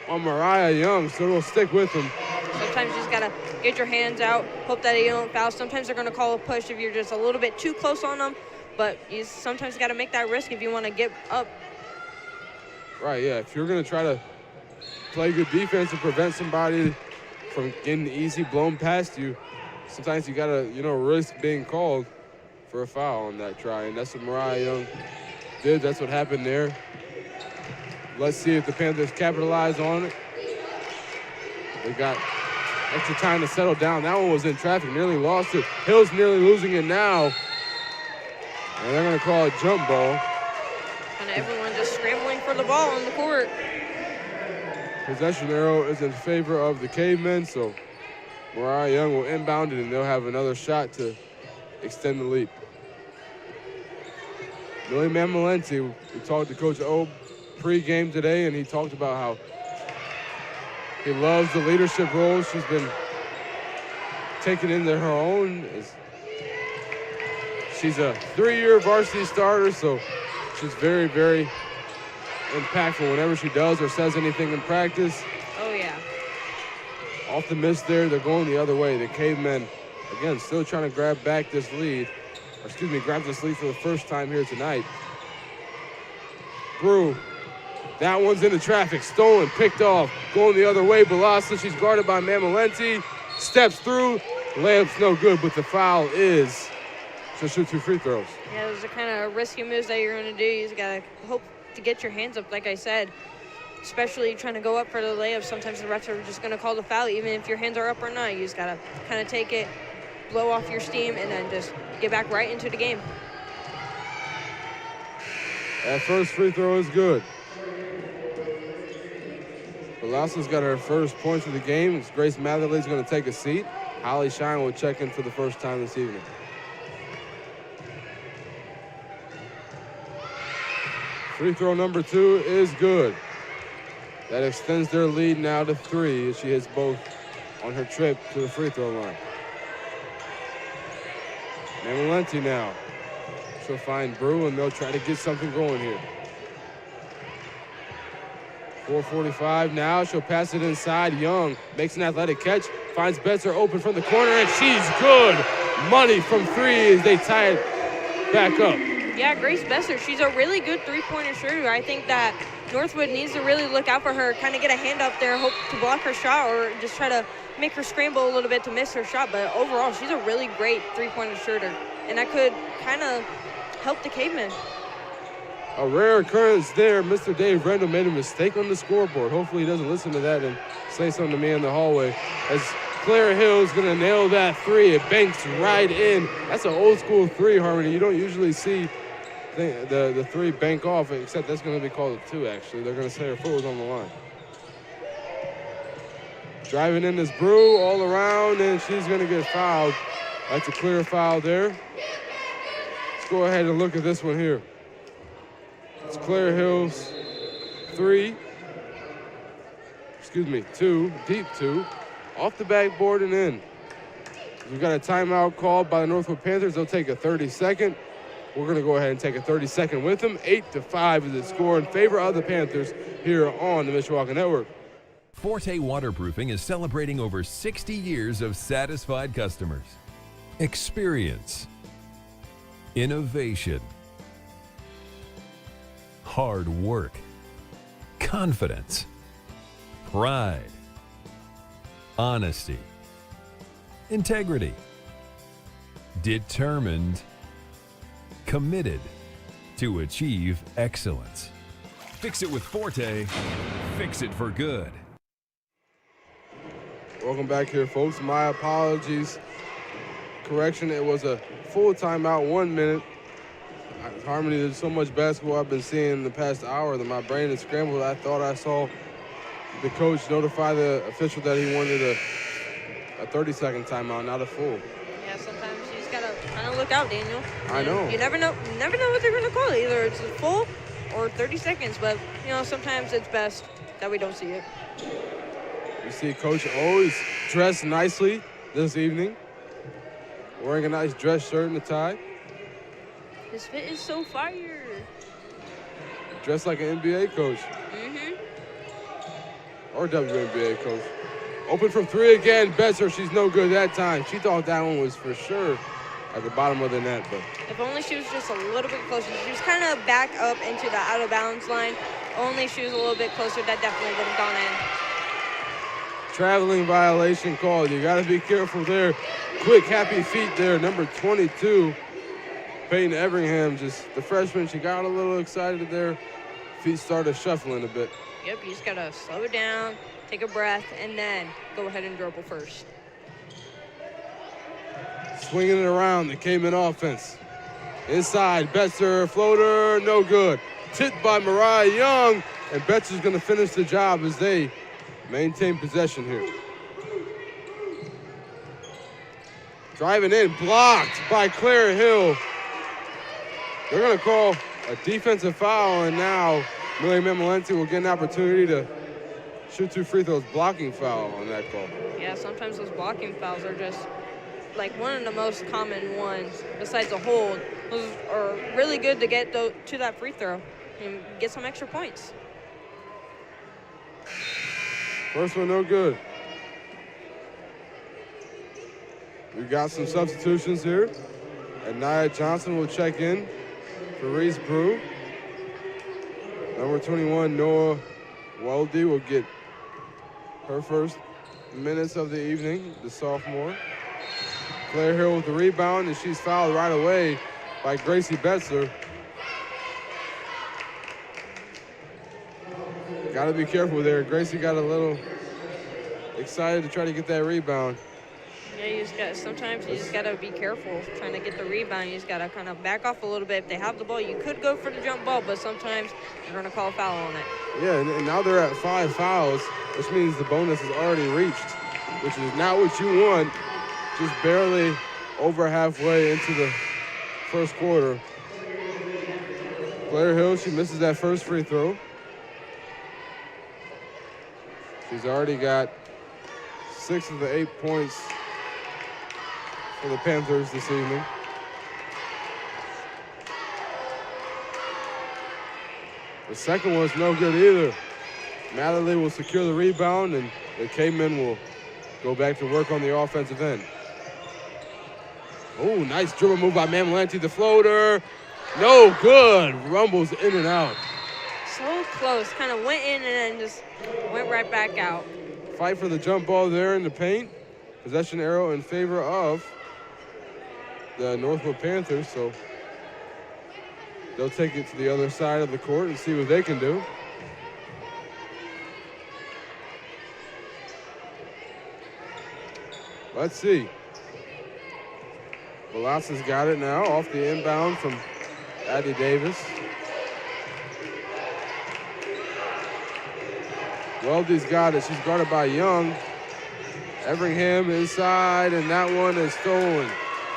on Mariah Young, so it'll stick with them. Sometimes you just got to get your hands out, hope that you don't foul. Sometimes they're going to call a push if you're just a little bit too close on them, but you sometimes got to make that risk if you want to get up. Right, yeah. If you're going to try to play good defense and prevent somebody from getting easy blown past you, sometimes you got to, risk being called for a foul on that try, and that's what Mariah Young did. That's what happened there. Let's see if the Panthers capitalize on it. They got extra time to settle down. That one was in traffic, nearly lost it. Hill's nearly losing it now. And they're going to call a jump ball. Kind of everyone just scrambling for the ball on the court. Possession arrow is in favor of the Cavemen, so Mariah Young will inbound it, and they'll have another shot to extend the lead. Millie Mamalenti, we talked to Coach O pre-game today, and he talked about how he loves the leadership role she's been taking into her own. She's a 3-year varsity starter, so she's very, very impactful whenever she does or says anything in practice. Oh, yeah. Off the miss there, they're going the other way. The Cavemen, again, still trying to grab back this lead. Grab this lead for the first time here tonight. Brew. That one's into traffic. Stolen, picked off. Going the other way. Balassa, she's guarded by Mamalenti. Steps through. Layup's no good, but the foul is. She'll shoot 2 free throws. Yeah, those are kind of risky moves that you're going to do. You just got to hope to get your hands up, like I said. Especially trying to go up for the layup. Sometimes the refs are just going to call the foul, even if your hands are up or not. You just got to kind of take it, blow off your steam, and then just get back right into the game. That first free throw is good. Velasquez got her first points of the game. Grace Matherly's going to take a seat. Holly Shine will check in for the first time this evening. Free throw number 2 is good. That extends their lead now to 3 as she hits both on her trip to the free throw line. Mamalenti now. She'll find Brew, and they'll try to get something going here. 4:45 now. She'll pass it inside. Young makes an athletic catch, finds Betzer open from the corner, and she's good. Money from 3 as they tie it back up. Yeah, Grace Besser, she's a really good three-pointer shooter. I think that Northwood needs to really look out for her, kind of get a hand up there, hope to block her shot, or just try to make her scramble a little bit to miss her shot. But overall, she's a really great three-pointer shooter, and that could kind of help the Cavemen. A rare occurrence there. Mr. Dave Rendell made a mistake on the scoreboard. Hopefully he doesn't listen to that and say something to me in the hallway. As Claire Hill's going to nail that 3. It banks right in. That's an old-school 3, Harmony. You don't usually see the 3 bank off, except that's going to be called a 2, actually. They're going to say her foot was on the line. Driving in this Brew all around, and she's going to get fouled. That's a clear foul there. Let's go ahead and look at this one here. It's Claire Hill's 2, deep 2, off the backboard and in. We've got a timeout called by the Northwood Panthers. They'll take a 30-second. We're going to go ahead and take a 30-second with them. 8-5 is the score in favor of the Panthers here on the Mishawaka Network. Forte Waterproofing is celebrating over 60 years of satisfied customers. Experience, innovation, hard work, confidence, pride, honesty, integrity, determined, committed to achieve excellence. Fix it with Forte, fix it for good. Welcome back here, folks. My apologies. Correction, it was a full timeout, 1 minute. Harmony, there's so much basketball I've been seeing in the past hour that my brain is scrambled. I thought I saw the coach notify the official that he wanted a 30-second timeout, not a full. Yeah, sometimes you just gotta kind of look out, Daniel. I know. You never know what they're gonna call it. Either it's a full or 30 seconds, but sometimes it's best that we don't see it. You see Coach always dressed nicely this evening, wearing a nice dress shirt and a tie. His fit is so fire. Dressed like an NBA coach. Mm-hmm. Or WNBA coach. Open from three again. Betzer, she's no good that time. She thought that one was for sure at the bottom of the net, but If only she was just a little bit closer. She was kind of back up into the out of bounds line. Only she was a little bit closer, that definitely would have gone in. traveling violation called. You got to be careful there. Quick, happy feet there. Number 22, Peyton Everingham, just the freshman. She got a little excited there. Feet started shuffling a bit. Yep, you just got to slow it down, take a breath, and then go ahead and dribble first. Swinging it around, the Cayman offense. Inside, Betzer, floater, no good. Tipped by Mariah Young, and Betzer's going to finish the job as they maintain possession here. Driving in, blocked by Claire Hill. They're going to call a defensive foul, and now Millie Mamalenti will get an opportunity to shoot 2 free throws. Blocking foul on that call. Yeah, sometimes those blocking fouls are just like one of the most common ones besides a hold. Those are really good to get to that free throw and get some extra points. First one, no good. We've got some substitutions here. And Nia Johnson will check in for Reese Brew. Number 21, Noah Weldy, will get her first minutes of the evening, the sophomore. Claire Hill with the rebound, and she's fouled right away by Gracie Betzler. Got to be careful there. Gracie got a little excited to try to get that rebound. Yeah, sometimes you just got to be careful trying to get the rebound. You just got to kind of back off a little bit. If they have the ball, you could go for the jump ball, but sometimes you're going to call a foul on it. Yeah, and now they're at 5 fouls, which means the bonus is already reached, which is not what you want. Just barely over halfway into the first quarter. Claire Hill, she misses that first free throw. She's already got 6 of the 8 points for the Panthers this evening. The second one's no good either. Matherly will secure the rebound, and the K-men will go back to work on the offensive end. Oh, nice dribble move by Mamalenti. The floater, no good. Rumbles in and out. So close, kind of went in and then just went right back out. Fight for the jump ball there in the paint. Possession arrow in favor of the NorthWood Panthers, so they'll take it to the other side of the court and see what they can do. Let's see. Velasquez got it now off the inbound from Addie Davis. Weldy's got it. She's guarded by Young. Everingham inside, and that one is stolen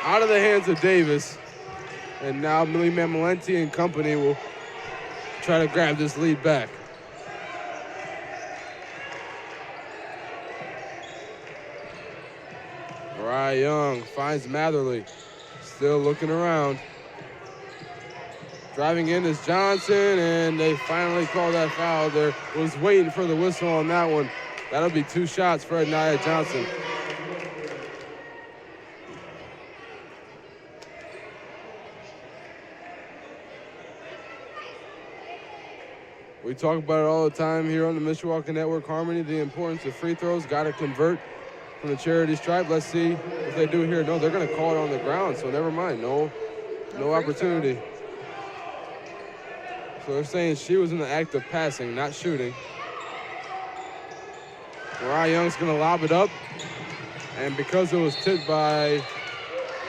out of the hands of Davis. And now Millie Mamalenti and company will try to grab this lead back. Mariah Young finds Matherly. Still looking around. Driving in is Johnson, and they finally call that foul. There was waiting for the whistle on that one. That'll be 2 shots for Nia Johnson. We talk about it all the time here on the Mishawaka Network, Harmony, the importance of free throws. Got to convert from the charity stripe. Let's see if they do here. No, they're going to call it on the ground, so never mind. No opportunity. So they're saying she was in the act of passing, not shooting. Mariah Young's going to lob it up. And because it was tipped by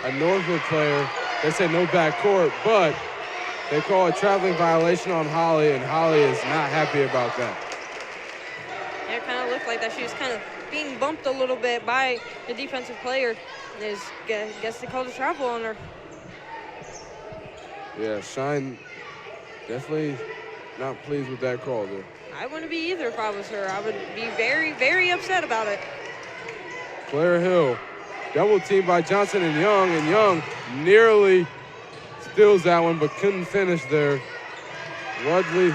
a NorthWood player, they say no backcourt, but They call a traveling violation on Holly, and Holly is not happy about that. Yeah, it kind of looked like that. She was kind of being bumped a little bit by the defensive player. Guess they called a travel on her. Yeah, Shine definitely not pleased with that call there. I wouldn't be either if I was her. I would be very, very upset about it. Claire Hill, double teamed by Johnson and Young nearly steals that one, but couldn't finish there. Rudley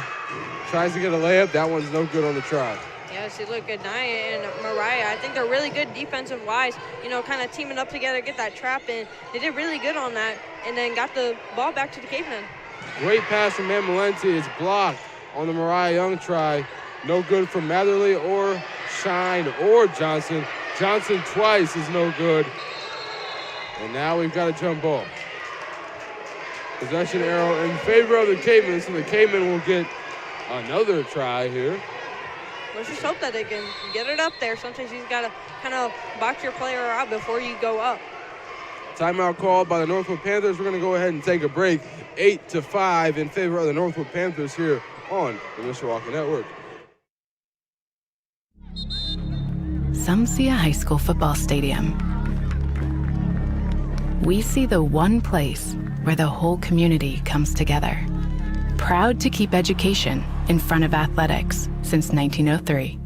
tries to get a layup. That one's no good on the try. Yeah, see, look, good night. And Mariah, I think they're really good defensive-wise, you know, kind of teaming up together, get that trap in. They did really good on that, and then got the ball back to the Cavemen. Great pass from Mamalenti. It's blocked on the Mariah Young try. No good from Matherly or Shine or Johnson. Johnson twice is no good. And now we've got a jump ball. Possession arrow in favor of the Cavemen, so the Cavemen will get another try here. Let's just hope that they can get it up there. Sometimes you've got to kind of box your player out before you go up. Timeout called by the Northwood Panthers. We're going to go ahead and take a break. 8-5 in favor of the Northwood Panthers here on the Mishawaka Network. Some see a high school football stadium. We see the one place where the whole community comes together. Proud to keep education in front of athletics since 1903.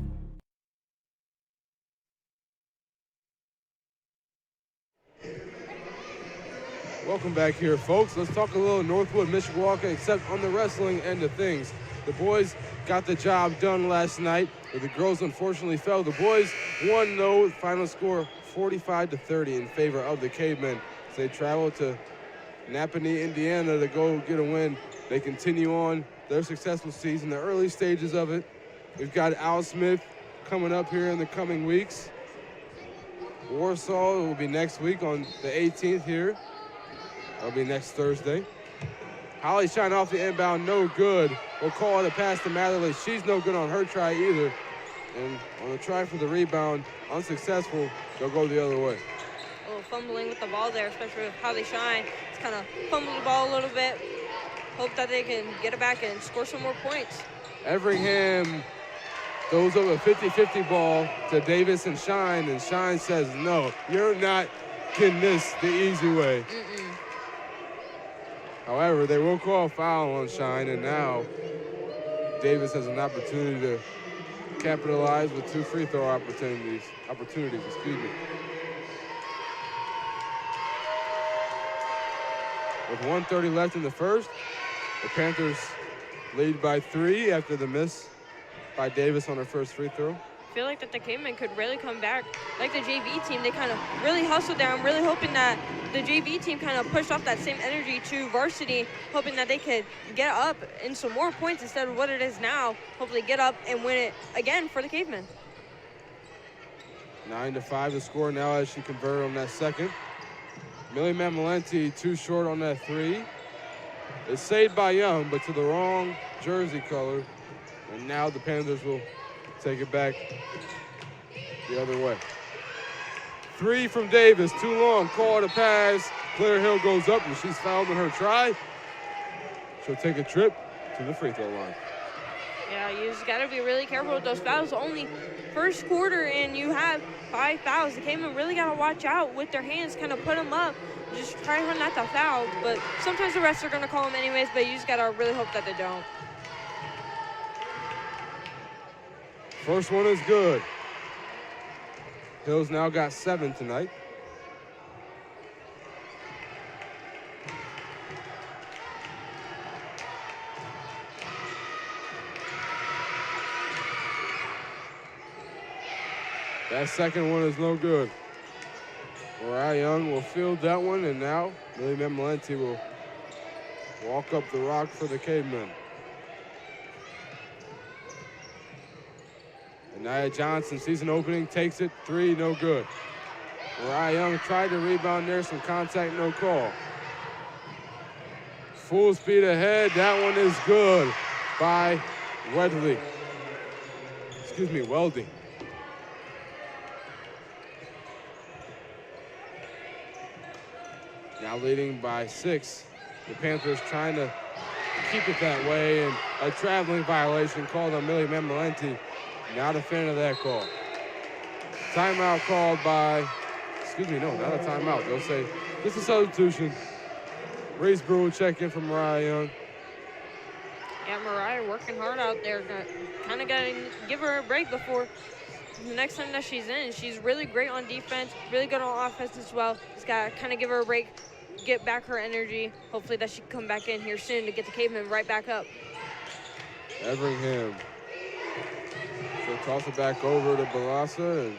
Welcome back here, folks. Let's talk a little Northwood, Mishawaka, except on the wrestling end of things. The boys got the job done last night, but the girls unfortunately fell. The boys won, though, final score 45-30 in favor of the Cavemen. As they travel to Napanee, Indiana to go get a win. They continue on their successful season, the early stages of it. We've got Al Smith coming up here in the coming weeks. Warsaw will be next week on the 18th here. That'll be next Thursday. Holly Shine off the inbound, no good. We'll call it a pass to Matherly. She's no good on her try either. And on the try for the rebound, unsuccessful, they'll go the other way. A little fumbling with the ball there, especially with Holly Shine. It's kind of fumbled the ball a little bit. Hope that they can get it back and score some more points. Everingham throws up a 50-50 ball to Davis and Shine says, no, you're not getting this the easy way. However, they will call a foul on Shine, and now Davis has an opportunity to capitalize with 2 free throw opportunities. With 1:30 left in the first, the Panthers lead by 3 after the miss by Davis on her first free throw. I feel like that the Cavemen could really come back. Like the JV team, they kind of really hustled there. I'm really hoping that the JV team kind of pushed off that same energy to varsity, hoping that they could get up in some more points instead of what it is now. Hopefully get up and win it again for the Cavemen. 9-5 the score now as she converted on that second. Millie Mamalenti too short on that 3. It's saved by Young, but to the wrong jersey color. And now the Panthers will take it back the other way. 3 from Davis, too long, call it a pass. Claire Hill goes up and she's fouled on her try. She'll take a trip to the free throw line. Yeah, you just gotta be really careful with those fouls. Only first quarter and you have 5 fouls. The Cavemen really gotta watch out with their hands, kind of put them up. Just try hard not to foul, but sometimes the refs are gonna call them anyways, but you just gotta really hope that they don't. First one is good. Hill's now got 7 tonight. That second one is no good. Mariah Young will field that one, and now Millie Mamalenti will walk up the rock for the Cavemen. And Nia Johnson sees an opening, takes it, 3, no good. Mariah Young tried to rebound there, some contact, no call. Full speed ahead, that one is good by Welding. Now leading by 6. The Panthers trying to keep it that way, and a traveling violation called on Millie Mamalenti. Not a fan of that call. Timeout called by, no, not a timeout. They'll say just a substitution. Reese Brew will check in for Mariah Young. Yeah, Mariah working hard out there. Kind of got to give her a break before the next time that she's in. She's really great on defense, really good on offense as well. Just got to kind of give her a break, get back her energy. Hopefully that she can come back in here soon to get the Cavemen right back up. Everingham. So toss it back over to Balassa, and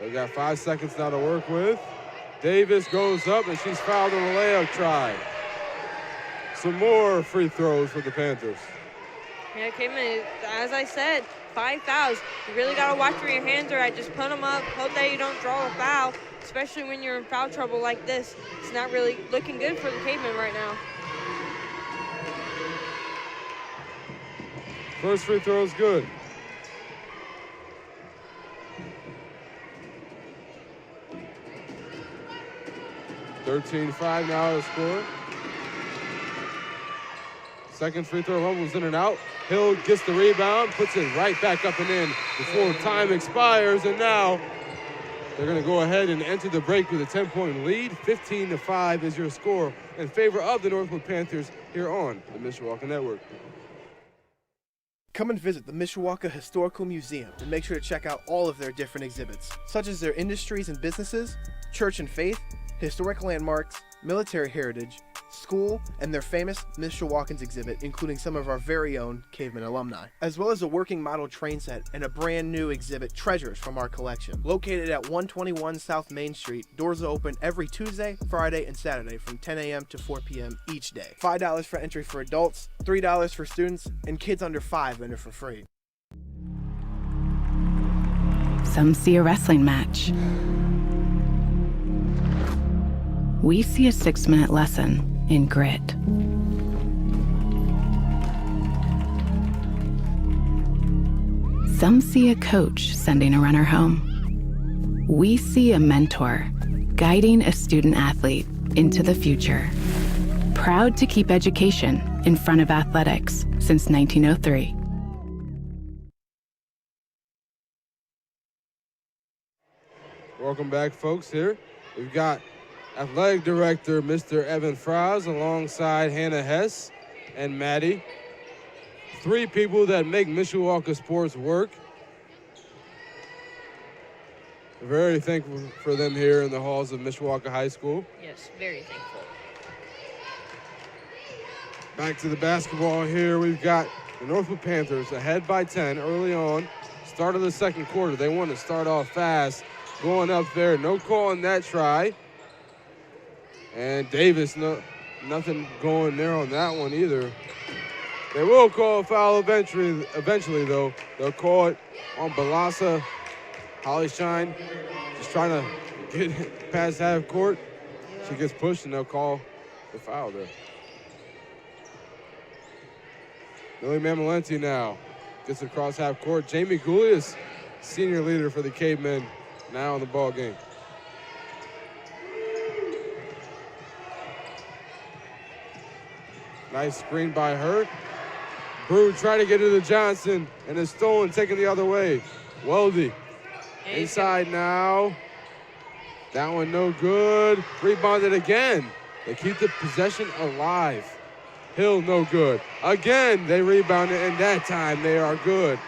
they got 5 seconds now to work with. Davis goes up, and she's fouled on a layup try. Some more free throws for the Panthers. Yeah, Cavemen, as I said, 5 fouls. You really got to watch where your hands are at. Just put them up. Hope that you don't draw a foul, especially when you're in foul trouble like this. It's not really looking good for the Cavemen right now. First free throw is good. (13-5) now the score. Second free throw rumbles in and out. Hill gets the rebound, puts it right back up and in before time expires, and now they're going to go ahead and enter the break with a 10-point lead. 15-5 is your score in favor of the NorthWood Panthers here on the Mishawaka Network. Come and visit the Mishawaka Historical Museum and make sure to check out all of their different exhibits, such as their industries and businesses, church and faith, historic landmarks, military heritage, school, and their famous Mishawakans exhibit, including some of our very own Caveman alumni, as well as a working model train set and a brand new exhibit, Treasures from our collection. Located at 121 South Main Street, doors are open every Tuesday, Friday, and Saturday from 10 a.m. to 4 p.m. each day. $5 for entry for adults, $3 for students, and kids under 5 enter for free. Some see a wrestling match. We see a 6-minute lesson in grit. Some see a coach sending a runner home. We see a mentor guiding a student athlete into the future. Proud to keep education in front of athletics since 1903. Welcome back, folks. Here we've got Athletic Director Mr. Evan Frows alongside Hannah Hess and Maddie. 3 people that make Mishawaka sports work. Very thankful for them here in the halls of Mishawaka High School. Yes, very thankful. Back to the basketball here. We've got the NorthWood Panthers ahead by 10 early on. Start of the second quarter. They want to start off fast. Going up there, no call on that try. And Davis, nothing going there on that one either. They will call a foul eventually though. They'll call it on Balassa. Holly Shine just trying to get past half court. She gets pushed and they'll call the foul there. Millie Mamalenti now gets across half court. Jamie Goulias, senior leader for the Cavemen, now in the ball game. Nice screen by her. Brew trying to get it to Johnson, and it's stolen, taken the other way. Weldy inside now. That one no good. Rebounded again. They keep the possession alive. Hill no good. Again, they rebounded, and that time they are good.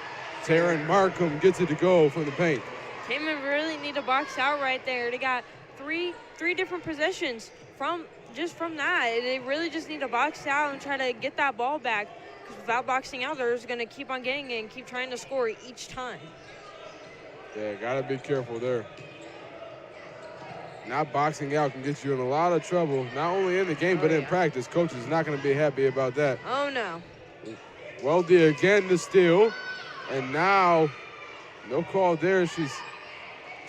Taryn Markham gets it to go from the paint. Cavemen really need to box out right there. They got three different possessions from that. They really just need to box out and try to get that ball back. Because without boxing out, they're just going to keep on getting it and keep trying to score each time. Yeah, got to be careful there. Not boxing out can get you in a lot of trouble, not only in the game, but in practice. Coach is not going to be happy about that. Oh, no. Weldy again to steal. And now, no call there. She's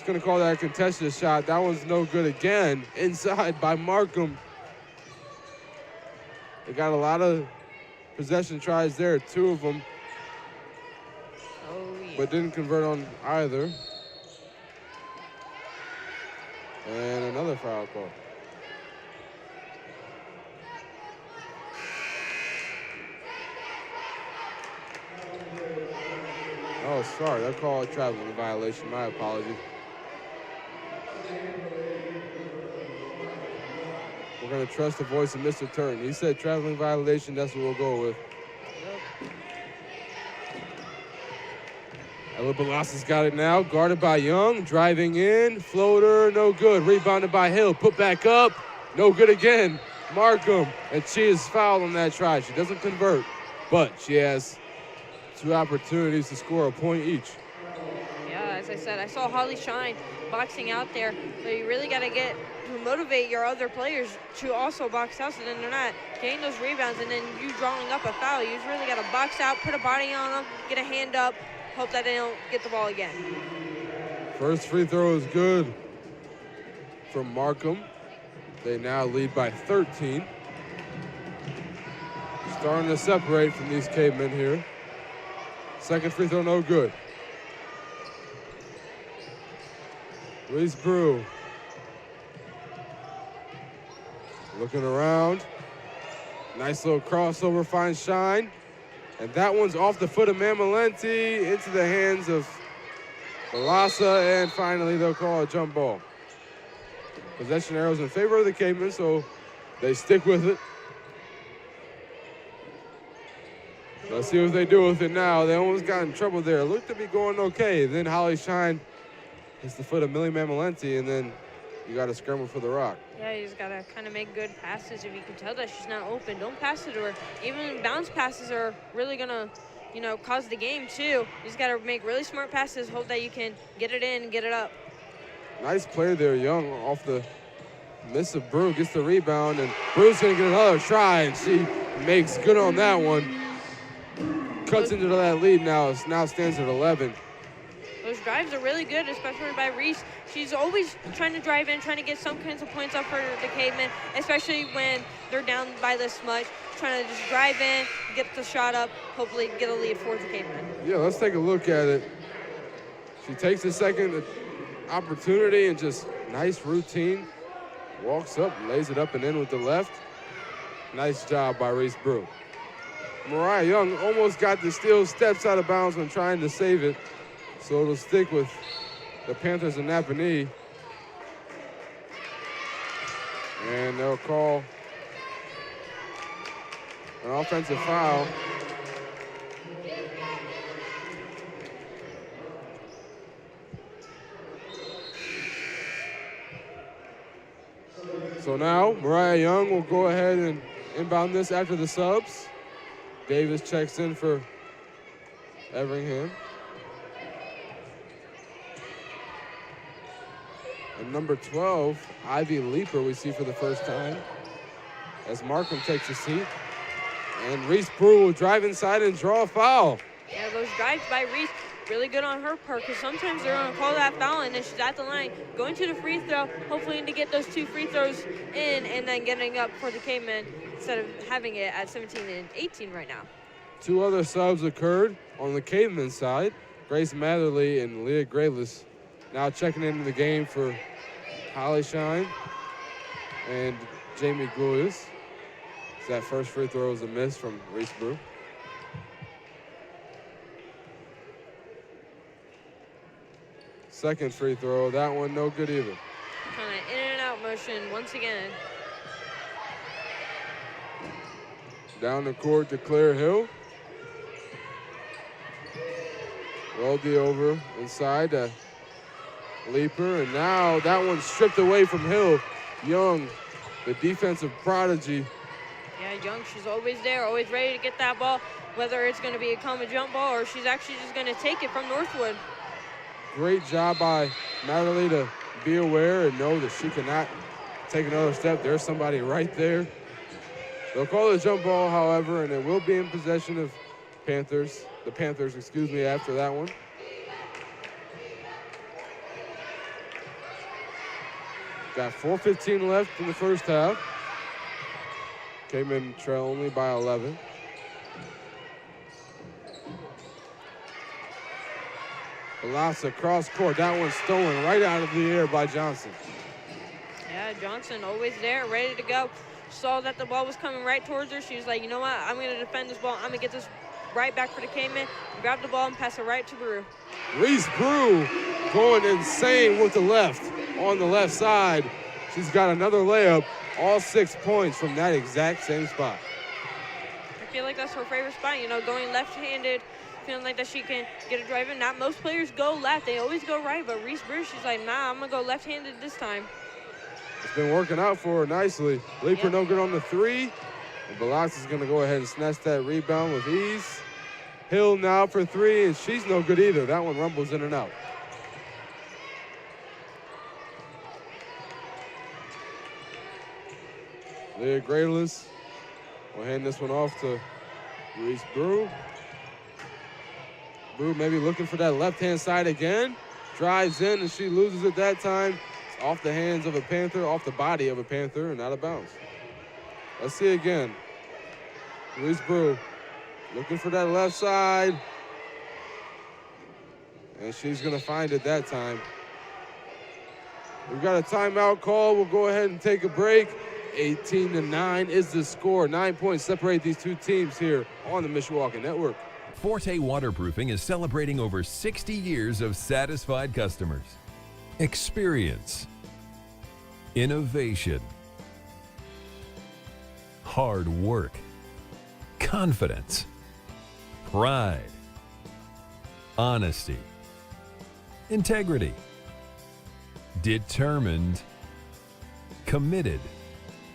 going to call that a contested shot. That one's no good again. Inside by Markham. They got a lot of possession tries there, 2 of them. Oh, yeah. But didn't convert on either. And another foul call. Oh, sorry, I called a traveling violation. My apologies. We're going to trust the voice of Mr. Turton. He said traveling violation, that's what we'll go with. Ella Balassa's got it now, guarded by Young, driving in, floater, no good. Rebounded by Hill, put back up, no good again. Markham, and she is fouled on that try. She doesn't convert, but she has 2 opportunities to score a point each. Yeah, as I said, I saw Holly Shine boxing out there, but you really got to motivate your other players to also box out, so then they're not getting those rebounds and then you drawing up a foul. You just really got to box out, put a body on them, get a hand up, hope that they don't get the ball again. First free throw is good from Markham. They now lead by 13. Starting to separate from these cavemen here. Second free throw, no good. Reese Brew. Looking around. Nice little crossover, finds Shine. And that one's off the foot of Mamalenti into the hands of Balassa, and finally they'll call a jump ball. Possession arrows in favor of the Cavemen, so they stick with it. Let's see what they do with it now. They almost got in trouble there. Looked to be going okay. Then Holly Shine hits the foot of Millie Mamalenti, and then you got to scramble for the rock. Yeah, you just got to kind of make good passes. If you can tell that she's not open, don't pass it to her. Even bounce passes are really going to, cause the game too. You just got to make really smart passes, hope that you can get it in and get it up. Nice play there, Young, off the miss of Brew, gets the rebound, and Brew's going to get another try, and she makes good on that one. Cuts into that lead now. It now stands at 11. Those drives are really good, especially by Reese. She's always trying to drive in, trying to get some kinds of points up for the Cavemen, especially when they're down by this much, trying to just drive in, get the shot up, hopefully get a lead for the Cavemen. Yeah, let's take a look at it. She takes the second opportunity and just nice routine. Walks up, lays it up and in with the left. Nice job by Reese Brew. Mariah Young almost got the steal, steps out of bounds when trying to save it. So it'll stick with the Panthers and Napanee. And they'll call an offensive foul. So now Mariah Young will go ahead and inbound this after the subs. Davis checks in for Everingham. And number 12, Ivy Leaper, we see for the first time, as Markham takes a seat. And Reese Brew will drive inside and draw a foul. Yeah, those drives by Reese, really good on her part, because sometimes they're going to call that foul, and then she's at the line, going to the free throw, hopefully to get those 2 free throws in, and then getting up for the Cavemen instead of having it at 17 and 18 right now. 2 other subs occurred on the Cavemen side. Grace Matherly and Leah Grayless now checking into the game for Holly Shine and Jamie Goulias. That first free throw was a miss from Reese Brew. Second free throw, that one no good either. Kind of in and out motion once again. Down the court to Claire Hill. Weldy over inside to Leaper, and now that one's stripped away from Hill. Young, the defensive prodigy. Yeah, Young, she's always there, always ready to get that ball, whether it's going to be a common jump ball or she's actually just going to take it from NorthWood. Great job by Matherly to be aware and know that she cannot take another step. There's somebody right there. They'll call the jump ball, however, and it will be in possession of Panthers. The Panthers, after that one. Got 4:15 left in the first half. Came in trail only by 11. Balassa cross court. That one's stolen right out of the air by Johnson. Yeah, Johnson always there, ready to go. Saw that the ball was coming right towards her. She was like, you know what? I'm going to defend this ball. I'm going to get this right back for the Cavemen, grab the ball and pass it right to Brew. Reese Brew going insane with the left on the left side. She's got another layup, all 6 points from that exact same spot. I feel like that's her favorite spot, going left-handed, feeling like that she can get a drive in. Not most players go left, they always go right, but Reese Brew, she's like, nah, I'm gonna go left-handed this time. It's been working out for her nicely. Leaper no good on the 3. And Balas is gonna go ahead and snatch that rebound with ease. Hill now for 3, and she's no good either. That one rumbles in and out. Leah Grayless will hand this one off to Reese Brew. Brew maybe looking for that left-hand side again. Drives in, and she loses it that time. It's off the hands of a Panther, off the body of a Panther, and out of bounds. Let's see again. Reese Brew looking for that left side. And she's going to find it that time. We've got a timeout call. We'll go ahead and take a break. 18-9 is the score. 9 points separate these two teams here on the Mishawaka Network. Forte Waterproofing is celebrating over 60 years of satisfied customers. Experience, innovation, hard work, confidence, pride, honesty, integrity, determined, committed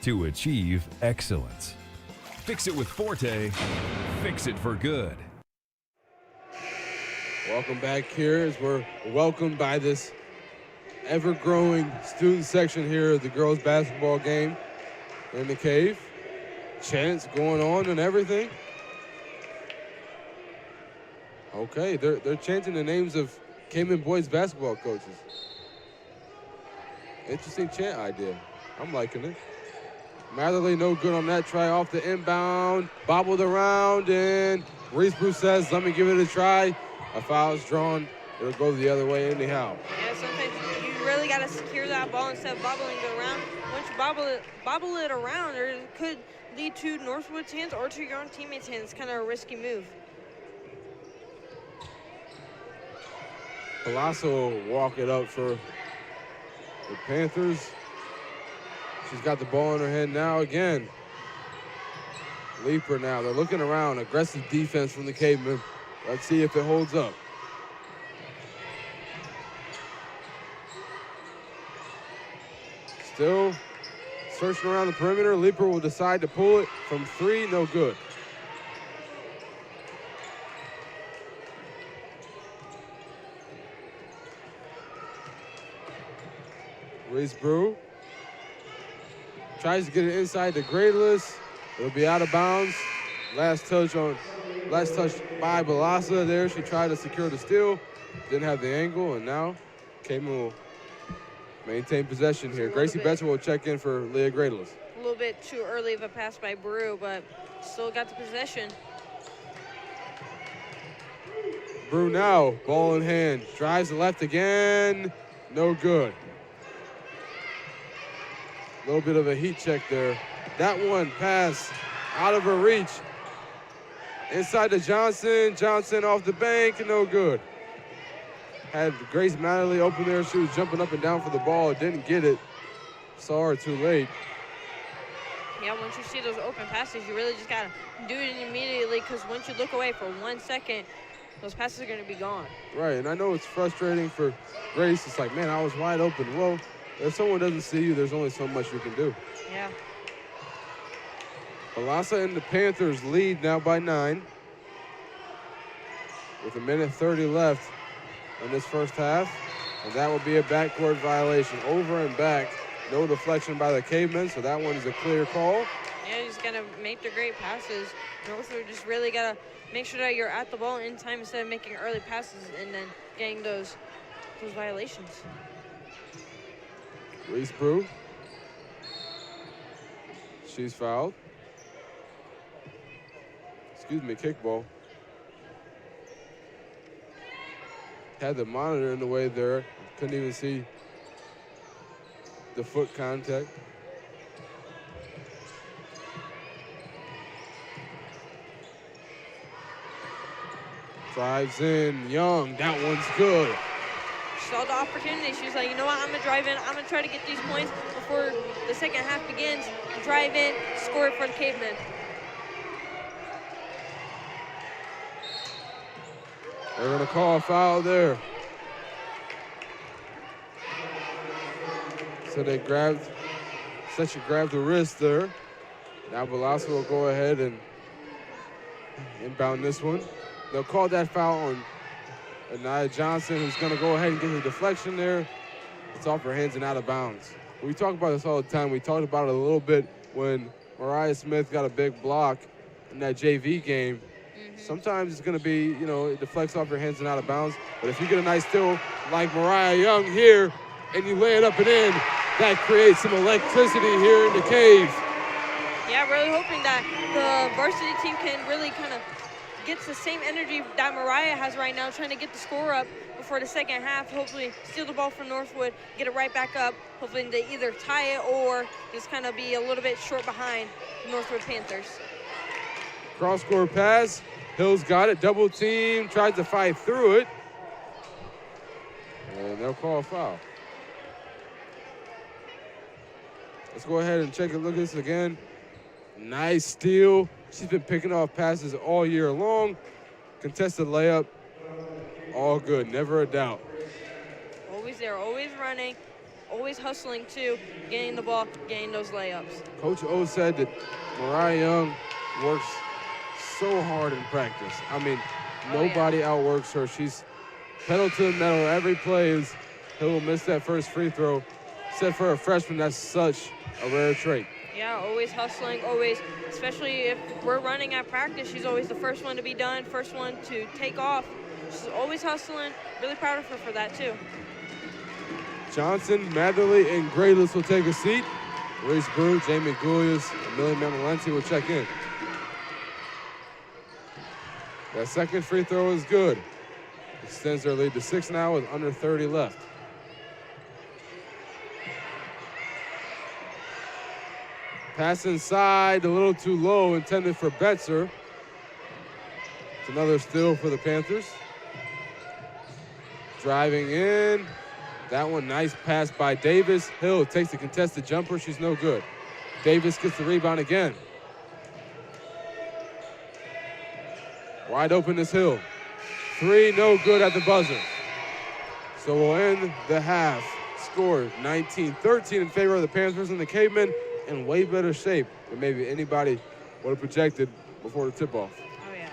to achieve excellence. Fix it with Forte, fix it for good. Welcome back here as we're welcomed by this ever-growing student section here of the girls basketball game in the cave. Chants going on and everything. Okay, they're chanting the names of Cayman boys basketball coaches. Interesting chant idea. I'm liking it. Matherly no good on that try off the inbound. Bobbled around, and Reese Brew says, let me give it a try. A foul is drawn. It'll go the other way anyhow. Yeah, sometimes you really got to secure that ball instead of bobbling it around. Once you bobble it around, it could lead to NorthWood's hands or to your own teammates' hands. It's kind of a risky move. Palazzo will walk it up for the Panthers. She's got the ball in her hand now again. Leaper now. They're looking around. Aggressive defense from the Cavemen. Let's see if it holds up. Still searching around the perimeter. Leaper will decide to pull it from 3. No good. Reese Brew tries to get it inside the Grayless. It'll be out of bounds. Last touch by Balasa there. She tried to secure the steal. Didn't have the angle, and now Cayman will maintain possession here. Gracie Betcher will check in for Leah Grayless. A little bit too early of a pass by Brew, but still got the possession. Brew now, ball in hand. Drives the left again. No good. A little bit of a heat check there. That one pass out of her reach. Inside to Johnson. Johnson off the bank, no good. Had Grace Matherly open there. She was jumping up and down for the ball. Didn't get it. Saw her too late. Yeah, once you see those open passes, you really just got to do it immediately, because once you look away for 1 second, those passes are going to be gone. Right, and I know it's frustrating for Grace. It's like, man, I was wide open. Well, if someone doesn't see you, there's only so much you can do. Yeah. Balasa and the Panthers lead now by 9. With 1:30 left in this first half. And that will be a backcourt violation. Over and back. No deflection by the Cavemen, so that one's a clear call. Yeah, you just got to make the great passes. NorthWood just really got to make sure that you're at the ball in time instead of making early passes and then getting those violations. Reese Brew. She's fouled. Excuse me, kickball. Had the monitor in the way there. Couldn't even see the foot contact. Drives in, Young, that one's good. She saw the opportunity. She was like, you know what, I'm going to drive in. I'm going to try to get these points before the second half begins. Drive in, score it for the Cavemen. They're going to call a foul there. So they grabbed the wrist there. Now Velasco will go ahead and inbound this one. They'll call that foul on Anaya Johnson, who's going to go ahead and get the deflection there. It's off her hands and out of bounds. We talk about this all the time. We talked about it a little bit when Mariah Smith got a big block in that JV game. Sometimes it's going to be, it deflects off your hands and out of bounds. But if you get a nice steal like Mariah Young here and you lay it up and in, that creates some electricity here in the cave. Yeah, really hoping that the varsity team can really kind of get the same energy that Mariah has right now, trying to get the score up before the second half. Hopefully steal the ball from NorthWood, get it right back up. Hopefully they either tie it or just kind of be a little bit short behind the NorthWood Panthers. Cross-court pass. Hill's got it. Double team. Tries to fight through it. And they'll call a foul. Let's go ahead and take a look at this again. Nice steal. She's been picking off passes all year long. Contested layup. All good. Never a doubt. Always there. Always running. Always hustling, too. Getting the ball. Getting those layups. Coach O said that Mariah Young works so hard in practice. I mean, nobody outworks her. She's pedal to the metal. Every play is Hill will miss that first free throw. Said for a freshman, that's such a rare trait. Yeah, always hustling, always, especially if we're running at practice, she's always the first one to be done, first one to take off. She's always hustling. Really proud of her for that, too. Johnson, Matherly, and Grayless will take a seat. Reese Brew, Jamie Gulius, and Millie Mamalenti will check in. That second free throw is good. Extends their lead to 6 now with under 30 left. Pass inside, a little too low, intended for Betzer. It's another steal for the Panthers. Driving in. That one, nice pass by Davis. Hill takes the contested jumper. She's no good. Davis gets the rebound again. Wide open is Hill. 3, no good at the buzzer. So we'll end the half. Score 19-13 in favor of the Panthers, and the Cavemen in way better shape than maybe anybody would have projected before the tip-off. Oh, yeah.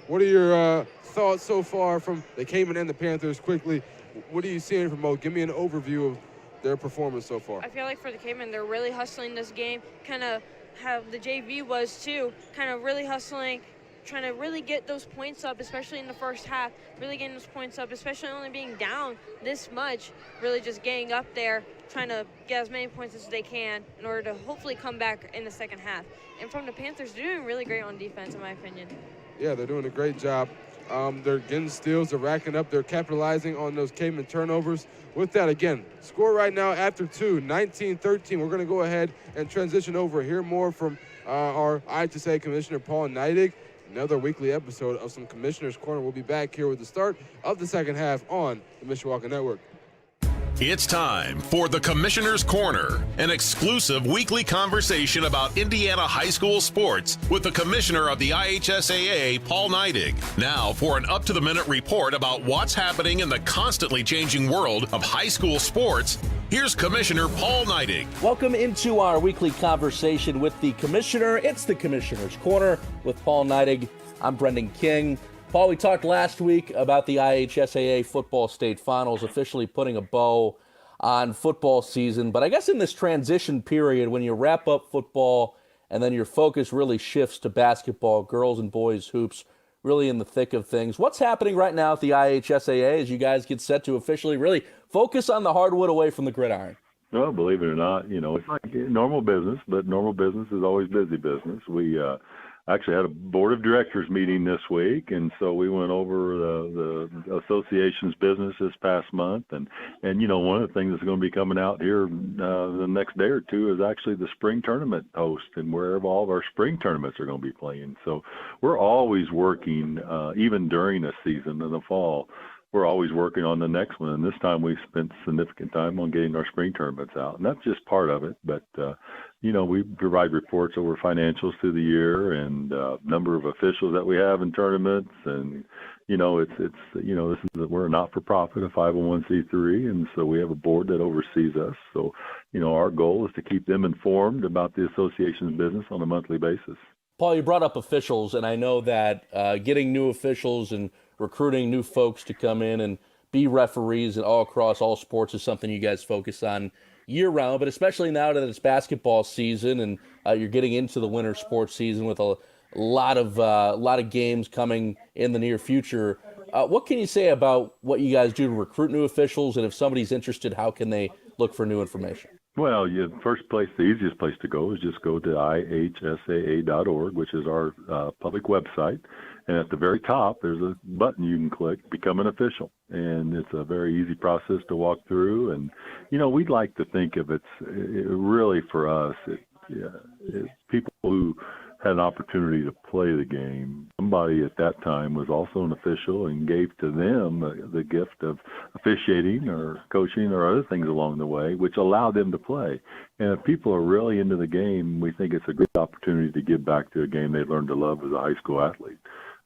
What are your thoughts so far from the Cavemen and the Panthers quickly? What are you seeing from both? Give me an overview of their performance so far. I feel like for the Cavemen, they're really hustling this game, kind of how the JV was too, kind of really hustling, trying to really get those points up, especially in the first half, really getting those points up, especially only being down this much, really just getting up there, trying to get as many points as they can in order to hopefully come back in the second half. And from the Panthers, they're doing really great on defense, in my opinion. Yeah, they're doing a great job. They're getting steals, they're racking up, they're capitalizing on those Caveman turnovers. With that, again, score right now after 2, 19-13. We're going to go ahead and transition over, hear more from our IHSA Commissioner Paul Neidig. Another weekly episode of some Commissioner's Corner. We'll be back here with the start of the second half on the Mishawaka Network. It's time for the Commissioner's Corner, an exclusive weekly conversation about Indiana high school sports with the Commissioner of the IHSAA, Paul Neidig. Now for an up-to-the-minute report about what's happening in the constantly changing world of high school sports, here's Commissioner Paul Neidig. Welcome into our weekly conversation with the Commissioner. It's the Commissioner's Corner with Paul Neidig. I'm Brendan King. Paul, we talked last week about the IHSAA football state finals officially putting a bow on football season. But I guess in this transition period, when you wrap up football and then your focus really shifts to basketball, girls and boys hoops, really in the thick of things. What's happening right now at the IHSAA as you guys get set to officially really focus on the hardwood away from the gridiron? Well, believe it or not, it's like normal business, but normal business is always busy business. actually had a board of directors meeting this week, and so we went over the association's business this past month, and one of the things that's going to be coming out here the next day or two is actually the spring tournament host and where all of our spring tournaments are going to be playing. So we're always working, even during a season in the fall. We're always working on the next one, and this time we spent significant time on getting our spring tournaments out, and that's just part of it. But we provide reports over financials through the year and number of officials that we have in tournaments, and we're a not-for-profit, a 501c3, and so we have a board that oversees us. So our goal is to keep them informed about the association's business on a monthly basis. Paul, you brought up officials, and I know that getting new officials and recruiting new folks to come in and be referees and all across all sports is something you guys focus on year-round, but especially now that it's basketball season and you're getting into the winter sports season with a lot of games coming in the near future. What can you say about what you guys do to recruit new officials, and if somebody's interested, how can they look for new information? Well, the easiest place to go is just go to ihsaa.org, which is our public website. And at the very top, there's a button you can click, Become an Official. And it's a very easy process to walk through. And, we'd like to think of it really for us, it's people who had an opportunity to play the game. Somebody at that time was also an official and gave to them the gift of officiating or coaching or other things along the way, which allowed them to play. And if people are really into the game, we think it's a good opportunity to give back to a game they learned to love as a high school athlete.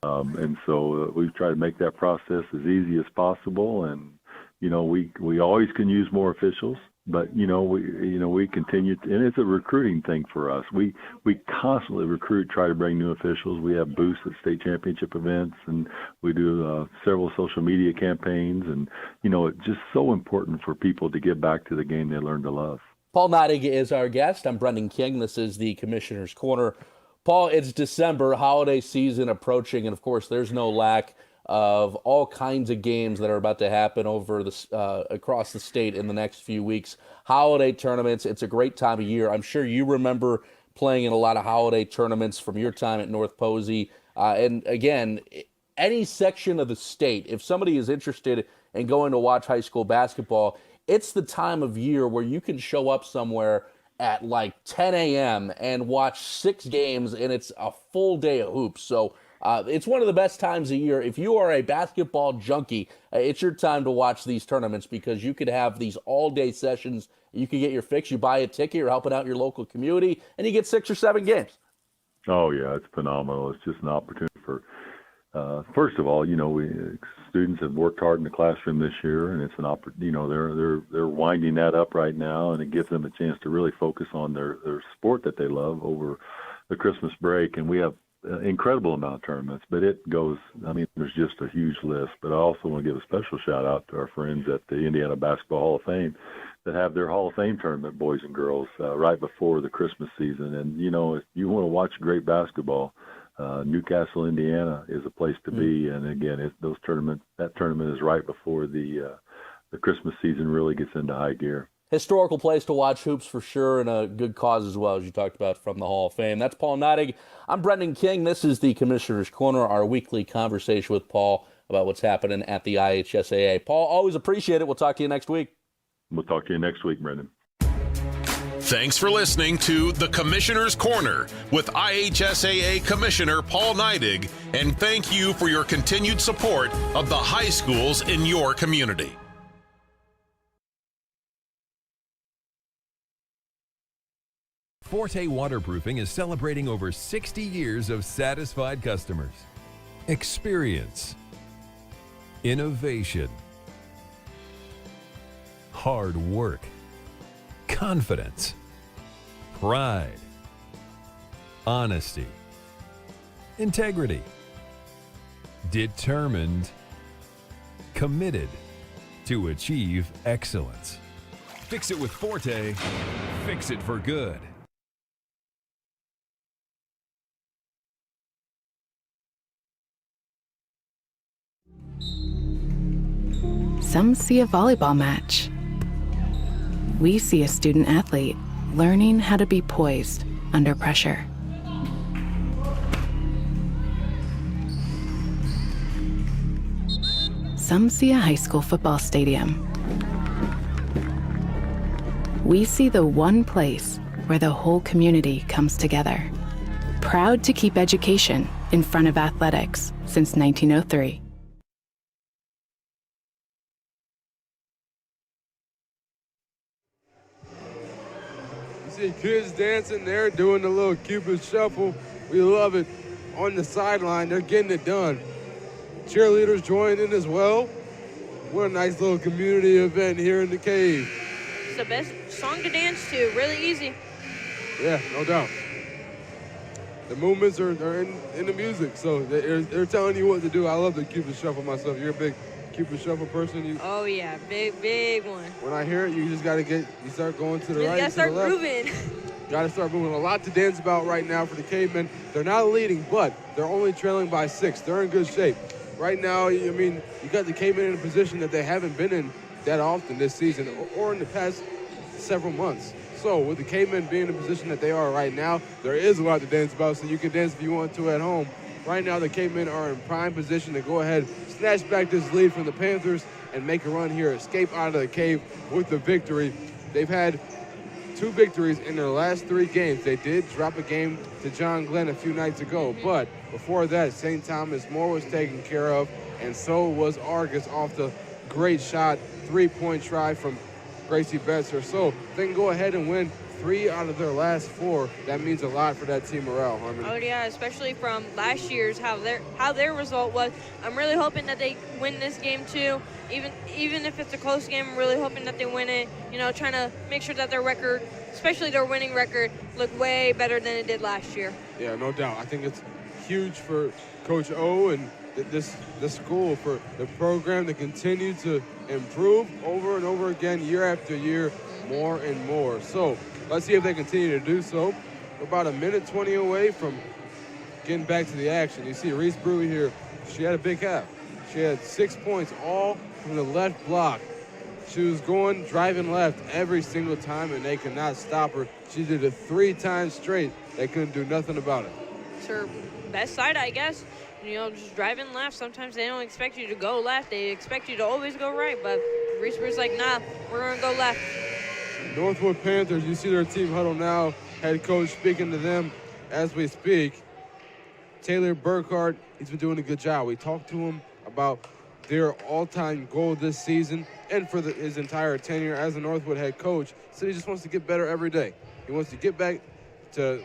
And so we've tried to make that process as easy as possible. And, we always can use more officials. But we continue to, and it's a recruiting thing for us. We constantly recruit, try to bring new officials. We have booths at state championship events, and we do several social media campaigns. And it's just so important for people to get back to the game they learned to love. Paul Neidig is our guest. I'm Brendan King. This is the Commissioner's Corner. Paul, it's December, holiday season approaching, and of course, there's no lack of all kinds of games that are about to happen over the across the state in the next few weeks. Holiday tournaments, it's a great time of year. I'm sure you remember playing in a lot of holiday tournaments from your time at North Posey. And again, any section of the state, if somebody is interested in going to watch high school basketball, it's the time of year where you can show up somewhere at like 10 a.m. and watch 6 games, and it's a full day of hoops. So it's one of the best times of year. If you are a basketball junkie, it's your time to watch these tournaments because you could have these all-day sessions. You can get your fix. You buy a ticket. You're helping out your local community, and you get 6 or 7 games. Oh, yeah, it's phenomenal. It's just an opportunity for, first of all, students have worked hard in the classroom this year, and it's an opportunity. They're winding that up right now, and it gives them a chance to really focus on their sport that they love over the Christmas break. And we have incredible amount of tournaments, but there's just a huge list. But I also want to give a special shout out to our friends at the Indiana Basketball Hall of Fame that have their Hall of Fame tournament, boys and girls, right before the Christmas season. And, if you want to watch great basketball, Newcastle, Indiana is a place to be. And again, that tournament is right before the Christmas season really gets into high gear. Historical place to watch hoops for sure, and a good cause as well, as you talked about from the Hall of Fame. That's Paul Neidig. I'm Brendan King. This is the Commissioner's Corner, our weekly conversation with Paul about what's happening at the IHSAA. Paul, always appreciate it. We'll talk to you next week. We'll talk to you next week, Brendan. Thanks for listening to the Commissioner's Corner with IHSAA Commissioner Paul Neidig, and thank you for your continued support of the high schools in your community. Forte Waterproofing is celebrating over 60 years of satisfied customers. Experience, innovation, hard work, confidence, pride, honesty, integrity, determined, committed to achieve excellence. Fix it with Forte, fix it for good. Some see a volleyball match. We see a student athlete learning how to be poised under pressure. some see a high school football stadium. We see the one place where the whole community comes together. Proud to keep education in front of athletics since 1903. You see kids dancing there, doing the little Cupid shuffle. We love it. On the sideline, they're getting it done. Cheerleaders joined in as well. What a nice little community event here in the cave. It's the best song to dance to, really easy. Yeah, no doubt. The movements are in the music, so they're telling you what to do. I love the Cupid shuffle myself. You're a big Cupid shuffle person? Oh yeah, big one. When I hear it, you just gotta you start going to the right, You gotta start to the left. moving. Gotta start moving. A lot to dance about right now for the Cavemen. They're not leading, but they're only trailing by 6. They're in good shape. Right now, I mean, you got the Cavemen in a position that they haven't been in that often this season or in the past several months. So with the Cavemen being in the position that they are right now, there is a lot to dance about, so you can dance if you want to at home. Right now, the Cavemen are in prime position to go ahead, snatch back this lead from the Panthers, and make a run here, escape out of the cave with the victory. They've had 2 victories in their last 3 games. They did drop a game to John Glenn a few nights ago, but before that, St. Thomas More was taken care of, and so was Argus off the great shot, 3-point try from Gracie Betzer. So they can go ahead and win 3 out of their last 4. That means a lot for that team morale, Harmony. Oh yeah, especially from last year's how their result was. I'm really hoping that they win this game too. Even if it's a close game, I'm really hoping that they win it. You know, trying to make sure that their record, especially their winning record, look way better than it did last year. Yeah, no doubt. I think it's huge for Coach O and this school, for the program to continue to improve over and over again, year after year, more and more. So let's see if they continue to do so. We're about a minute 20 away from getting back to the action. You see Reese Brew here. She had a big half. She had 6 points, all from the left block. She was driving left every single time, and they could not stop her. She did it 3 times straight. They couldn't do nothing about it. It's her best side, I guess. You know, just driving left. Sometimes they don't expect you to go left. They expect you to always go right. But Reese Brew's like, nah, we're going to go left. NorthWood Panthers, you see their team huddle now. Head coach speaking to them as we speak. Taylor Burkhart, he's been doing a good job. We talked to him about their all-time goal this season and for his entire tenure as a NorthWood head coach. So he just wants to get better every day. He wants to get back to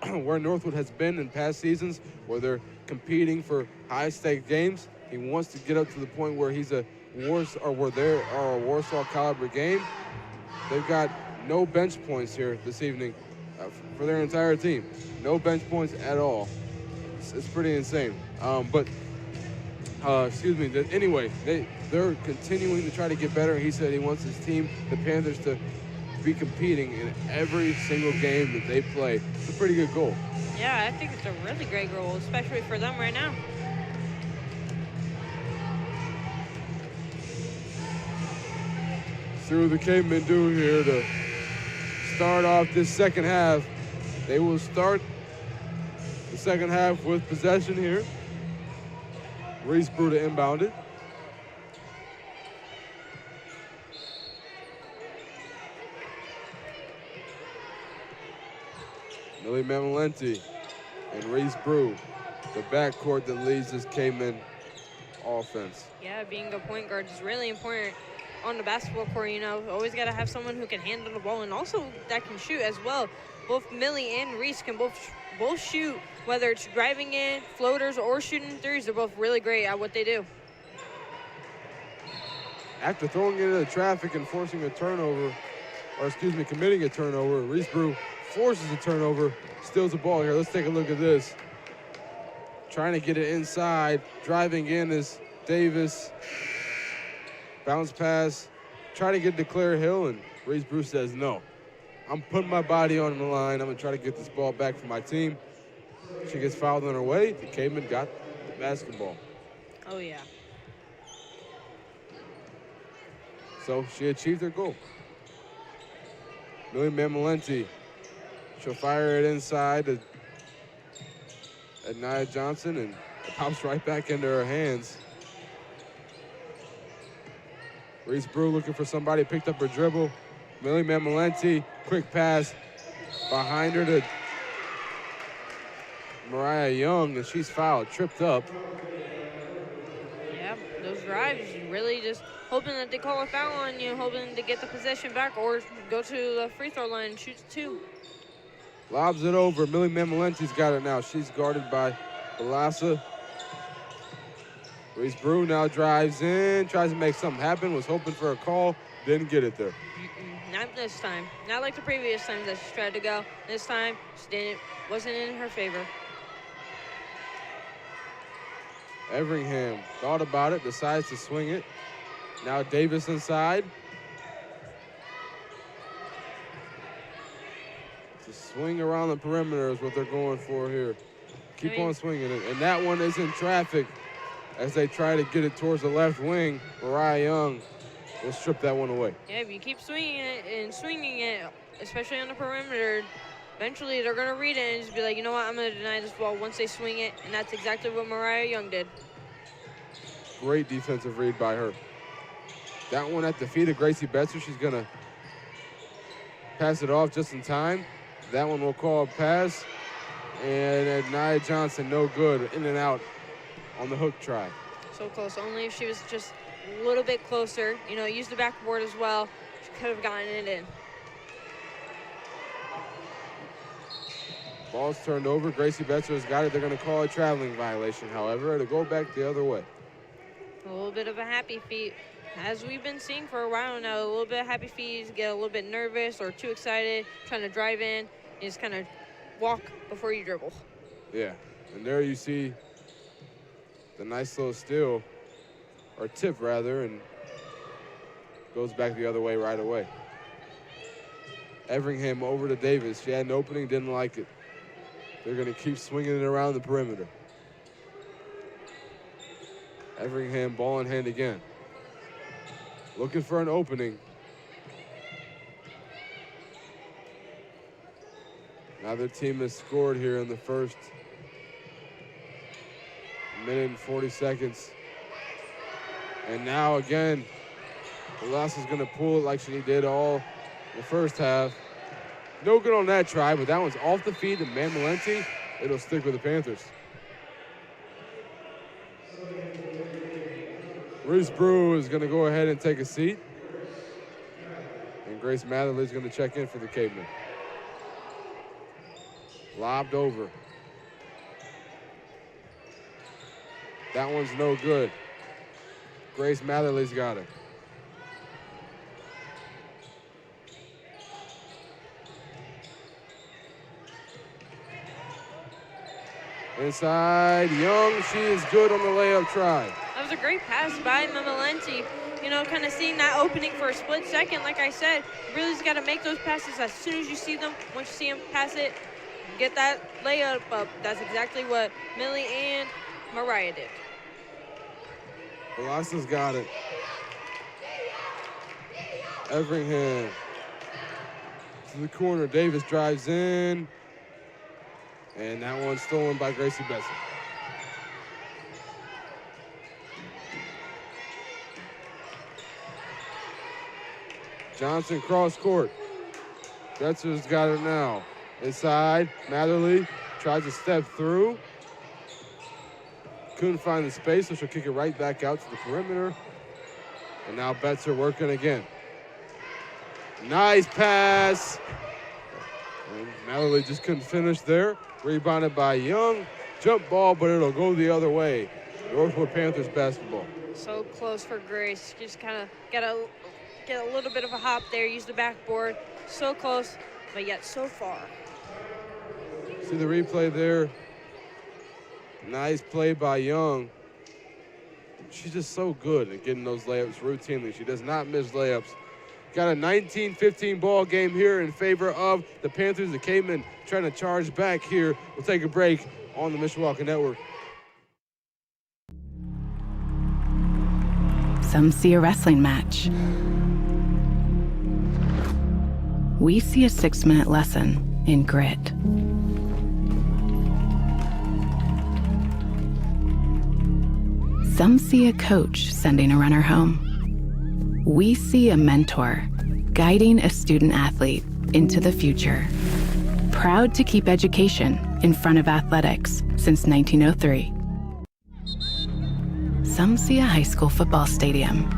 where NorthWood has been in past seasons, where they're competing for high-stakes games. He wants to get up to the point where they're a Warsaw caliber game. They've got no bench points here this evening for their entire team. No bench points at all. It's pretty insane. Anyway, they're continuing to try to get better. He said he wants his team, the Panthers, to be competing in every single game that they play. It's a pretty good goal. Yeah, I think it's a really great goal, especially for them right now. See what the Cavemen do here to start off this second half. They will start the second half with possession here. Reese Brew to inbound it. Millie Mamalenti and Reese Brew, the backcourt that leads this Caveman offense. Yeah, being a point guard is really important on the basketball court. You know, always got to have someone who can handle the ball and also that can shoot as well. Both Millie and Reese can both shoot, whether it's driving in, floaters, or shooting threes. They're both really great at what they do. After throwing it into the traffic and forcing a turnover, committing a turnover, Reese Brew forces a turnover, steals the ball here. Let's take a look at this. Trying to get it inside, driving in is Davis. Bounce pass, try to get to Claire Hill, and Reese Brew says no. I'm putting my body on the line. I'm going to try to get this ball back for my team. She gets fouled on her way. The Cavemen got the basketball. Oh, yeah. So she achieved her goal. Millie Mamalenti. She'll fire it inside at Nia Johnson, and it pops right back into her hands. Reese Brew looking for somebody, picked up her dribble. Millie Mamalenti, quick pass behind her to Mariah Young, and she's fouled, tripped up. Yeah, those drives, really just hoping that they call a foul on you, hoping to get the possession back or go to the free throw line and shoot 2. Lobs it over. Millie Mamalenti's got it now. She's guarded by Balassa. Reese Brew now drives in, tries to make something happen, was hoping for a call, didn't get it there. Not this time. Not like the previous times that she tried to go. This time, wasn't in her favor. Everingham thought about it, decides to swing it. Now Davis inside. To swing around the perimeter is what they're going for here. Keep on swinging it. And that one is in traffic as they try to get it towards the left wing. Mariah Young will strip that one away. Yeah, if you keep swinging it, especially on the perimeter, eventually they're going to read it and just be like, you know what, I'm going to deny this ball once they swing it, and that's exactly what Mariah Young did. Great defensive read by her. That one at the feet of Gracie Betzer. She's going to pass it off just in time. That one will call a pass, and Nia Johnson, no good, in and out on the hook try. So close, only if she was just a little bit closer, use the backboard as well, she could have gotten it in. Ball's turned over. Gracie Betzer has got it. They're going to call a traveling violation, however. It'll go back the other way. A little bit of a happy feet. As we've been seeing for a while now, a little bit of happy feet, get a little bit nervous or too excited, trying to drive in, and just kind of walk before you dribble. Yeah, and there you see the nice little steal, or tip rather, and goes back the other way right away. Everingham over to Davis. She had an opening, didn't like it. They're going to keep swinging it around the perimeter. Everingham ball in hand again. Looking for an opening. Now their team has scored here in the first minute and 40 seconds. And now again, Velasquez is going to pull it like she did all the first half. No good on that try, but that one's off the feet of Mamalenti. It'll stick with the Panthers. Reese Brew is going to go ahead and take a seat. And Grace Matherly is going to check in for the Cavemen. Lobbed over. That one's no good. Grace Matherly's got it. Inside, Young, she is good on the layup try. That was a great pass by Mamalenti. Kind of seeing that opening for a split second, like I said, you really just got to make those passes as soon as you see them. Once you see them, pass it, get that layup up. That's exactly what Millie and Mariah did. Velasquez got it. Everingham to the corner. Davis drives in. And that one's stolen by Gracie Betzer. Johnson cross court. Betzer's got it now. Inside, Matherly tries to step through. Couldn't find the space, so she'll kick it right back out to the perimeter. And now Betzer working again. Nice pass. And Matherly just couldn't finish there. Rebounded by Young. Jump ball, but it'll go the other way. NorthWood Panthers basketball. So close for Grace. Just kind of get a little bit of a hop there, use the backboard. So close, but yet so far. See the replay there. Nice play by Young. She's just so good at getting those layups routinely. She does not miss layups. Got a 19-15 ball game here in favor of the Panthers. The Cavemen trying to charge back here. We'll take a break on the Mishawaka Network. Some see a wrestling match. We see a 6-minute lesson in grit. Some see a coach sending a runner home. we see a mentor guiding a student athlete into the future. Proud to keep education in front of athletics since 1903. Some see a high school football stadium.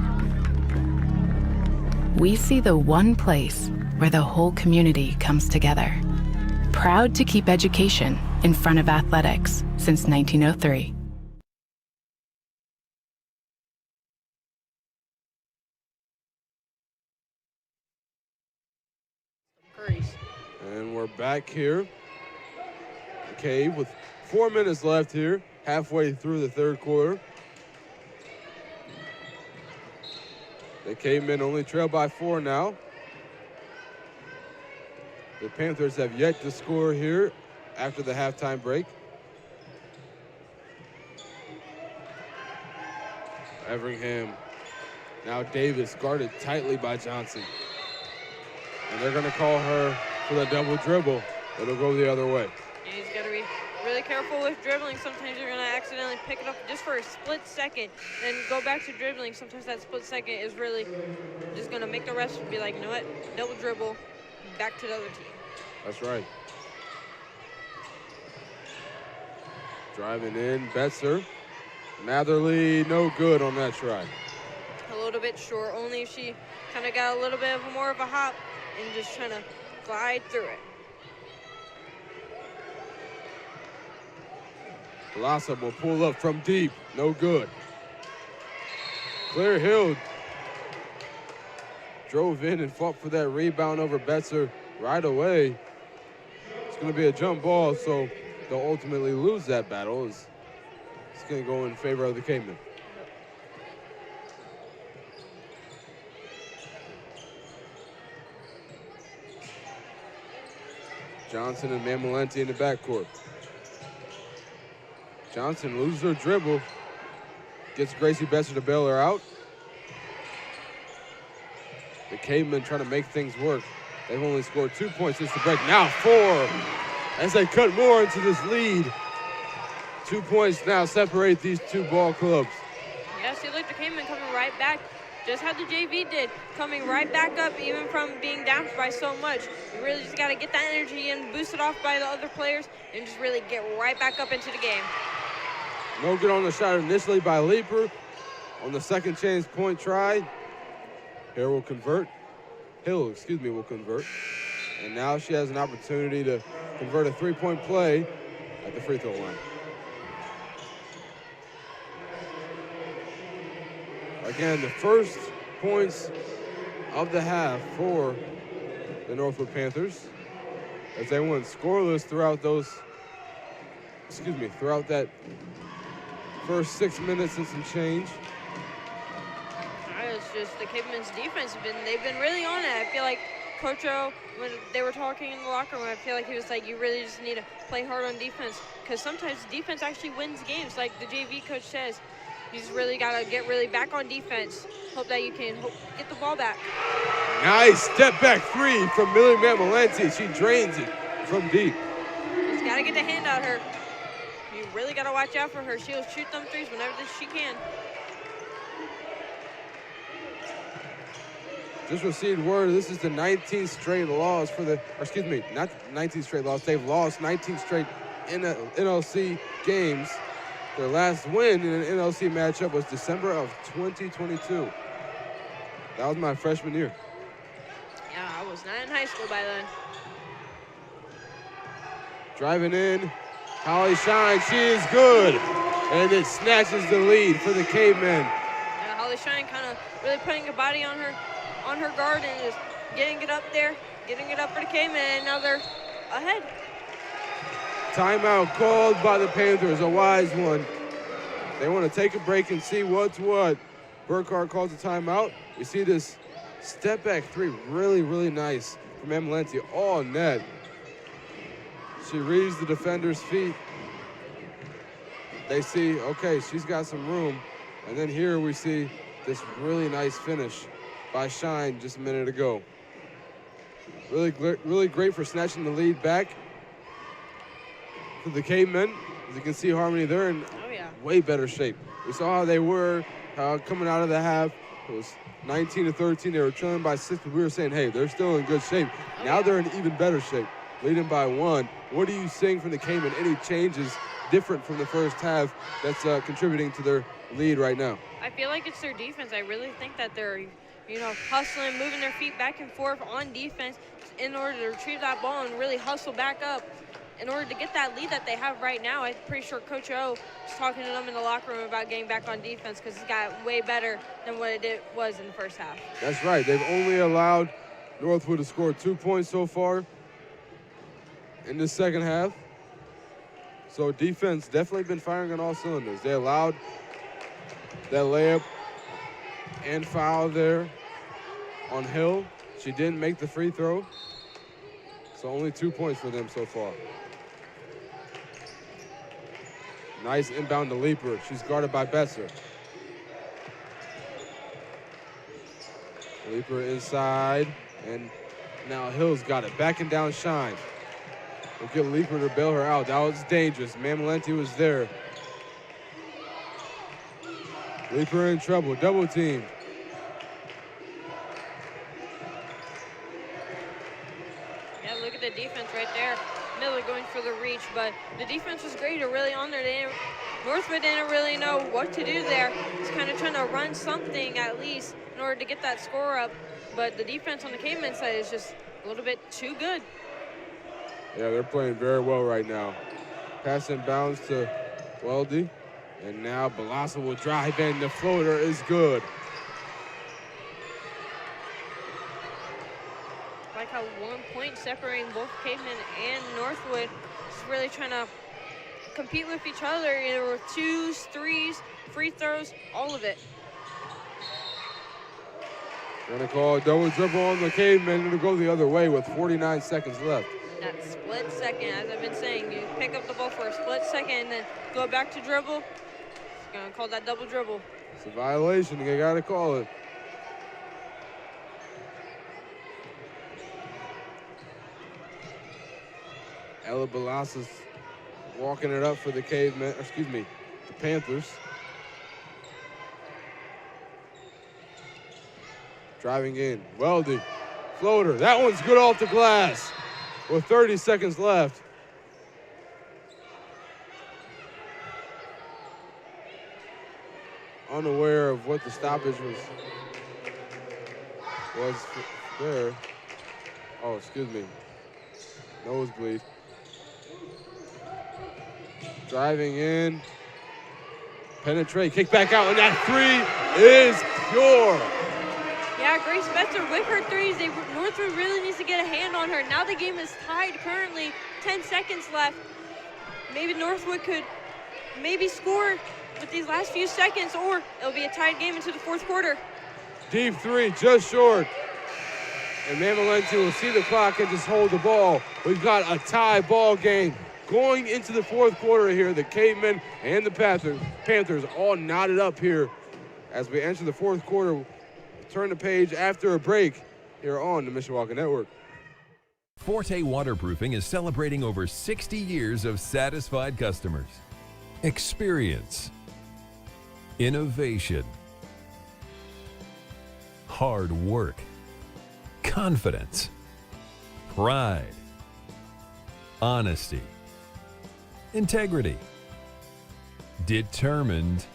We see the one place where the whole community comes together. Proud to keep education in front of athletics since 1903. And we're back here. Okay, with 4 minutes left here, halfway through the third quarter. The Cavemen only trail by 4 now. The Panthers have yet to score here after the halftime break. Everingham. Now Davis guarded tightly by Johnson. And they're going to call her for the double dribble. It'll go the other way. Yeah, he's got to be really careful with dribbling. Sometimes you're going to accidentally pick it up just for a split second and go back to dribbling. Sometimes that split second is really just going to make the rest be like, you know what, double dribble, back to the other team. That's right. Driving in, Betzer. Matherly, no good on that try. A little bit short, only if she kind of got a little bit of more of a hop and just trying to glide through it. Blossom will pull up from deep, no good. Claire Hill drove in and fought for that rebound over Betzer right away. It's going to be a jump ball, so they'll ultimately lose that battle. It's going to go in favor of the Cavemen. Johnson and Mamalenti in the backcourt. Johnson loses her dribble, gets Gracie Betzer to bail her out. The Cavemen trying to make things work. They've only scored 2 points since the break. Now 4 as they cut more into this lead. 2 points now separate these two ball clubs. Yeah, see, look, the Cavemen coming right back, just how the JV did, coming right back up even from being down by so much. You really just got to get that energy and boost it off by the other players and just really get right back up into the game. No good on the shot initially by Leeper. On the second chance point try, Hill will convert. And now she has an opportunity to convert a three-point play at the free throw line. Again, the first points of the half for the NorthWood Panthers as they went scoreless throughout that first 6 minutes and some change. It's just the Cavemen's defense, they've been really on it. I feel like Coach O, when they were talking in the locker room, I feel like he was like, you really just need to play hard on defense because sometimes defense actually wins games, like the JV coach says. You just really got to get really back on defense. Hope that you can get the ball back. Nice step back three from Millie Mamalenti. She drains it from deep. Just got to get the hand out her. You really got to watch out for her. She'll shoot them threes whenever she can. Just received word this is the 19th straight loss for the, not 19th straight loss. They've lost 19 straight NLC games. Their last win in an NLC matchup was December of 2022. That was my freshman year. Yeah, I was not in high school by then. Driving in, Holly Shine, she is good. And it snatches the lead for the Cavemen. Yeah, Holly Shine kind of really putting a body on her guard and just getting it up there, getting it up for the Cavemen, and now they're ahead. Timeout called by the Panthers, a wise one. They want to take a break and see what's what. Burkhardt calls a timeout. We see this step back three, really, really nice from Mamalenti, all net. She reads the defender's feet. They see, okay, she's got some room. And then here we see this really nice finish by Shine just a minute ago. Really great for snatching the lead back. For the Cavemen, as you can see, Harmony, they're in way better shape. We saw how they were coming out of the half. It was 19-13. They were trailing by 6, but we were saying, hey, they're still in good shape. Now they're in even better shape, leading by 1. What are you seeing from the Cayman? Any changes different from the first half that's contributing to their lead right now? I feel like it's their defense. I really think that they're, hustling, moving their feet back and forth on defense in order to retrieve that ball and really hustle back up in order to get that lead that they have right now. I'm pretty sure Coach O was talking to them in the locker room about getting back on defense because it's got way better than what it was in the first half. That's right. They've only allowed NorthWood to score 2 points so far in the second half. So defense definitely been firing on all cylinders. They allowed that layup and foul there on Hill. She didn't make the free throw. So only 2 points for them so far. Nice inbound to Leaper. She's guarded by Betzer. Leaper inside, and now Hill's got it. Backing down Shine. We'll get Leaper to bail her out. That was dangerous. Mamalenti was there. Leaper in trouble. Double team. Yeah, look at the defense right there. Miller going for the reach, but the defense was great. They're really on there. NorthWood didn't really know what to do there. Just kind of trying to run something at least in order to get that score up. But the defense on the Caveman side is just a little bit too good. Yeah, they're playing very well right now. Pass inbounds to Weldy. And now Balasa will drive in. The floater is good. Like how 1 point separating both Caveman and NorthWood. Just really trying to compete with each other, either with 2s, 3s, free throws, all of it. Gonna call a double dribble on the Caveman. It'll go the other way with 49 seconds left. That split second, as I've been saying, you pick up the ball for a split second and then go back to dribble. It's gonna call that double dribble. It's a violation. You gotta call it. Ella Balasa's walking it up for the the Panthers. Driving in, Weldy, floater. That one's good off the glass with 30 seconds left. Unaware of what the stoppage was there. Oh, excuse me. Nosebleed. Driving in. Penetrate, kick back out, and that three is pure. Yeah, Grace Betzer with her threes. NorthWood really needs to get a hand on her. Now the game is tied currently, 10 seconds left. Maybe NorthWood could maybe score with these last few seconds, or it'll be a tied game into the fourth quarter. Deep three, just short. And Mamalenti will see the clock and just hold the ball. We've got a tie ball game. Going into the fourth quarter here, the Cavemen and the Panthers all knotted up here as we enter the fourth quarter. Turn the page after a break here on the Mishawaka Network. Forte Waterproofing is celebrating over 60 years of satisfied customers. Experience, innovation, hard work, confidence, pride, honesty, integrity, determined,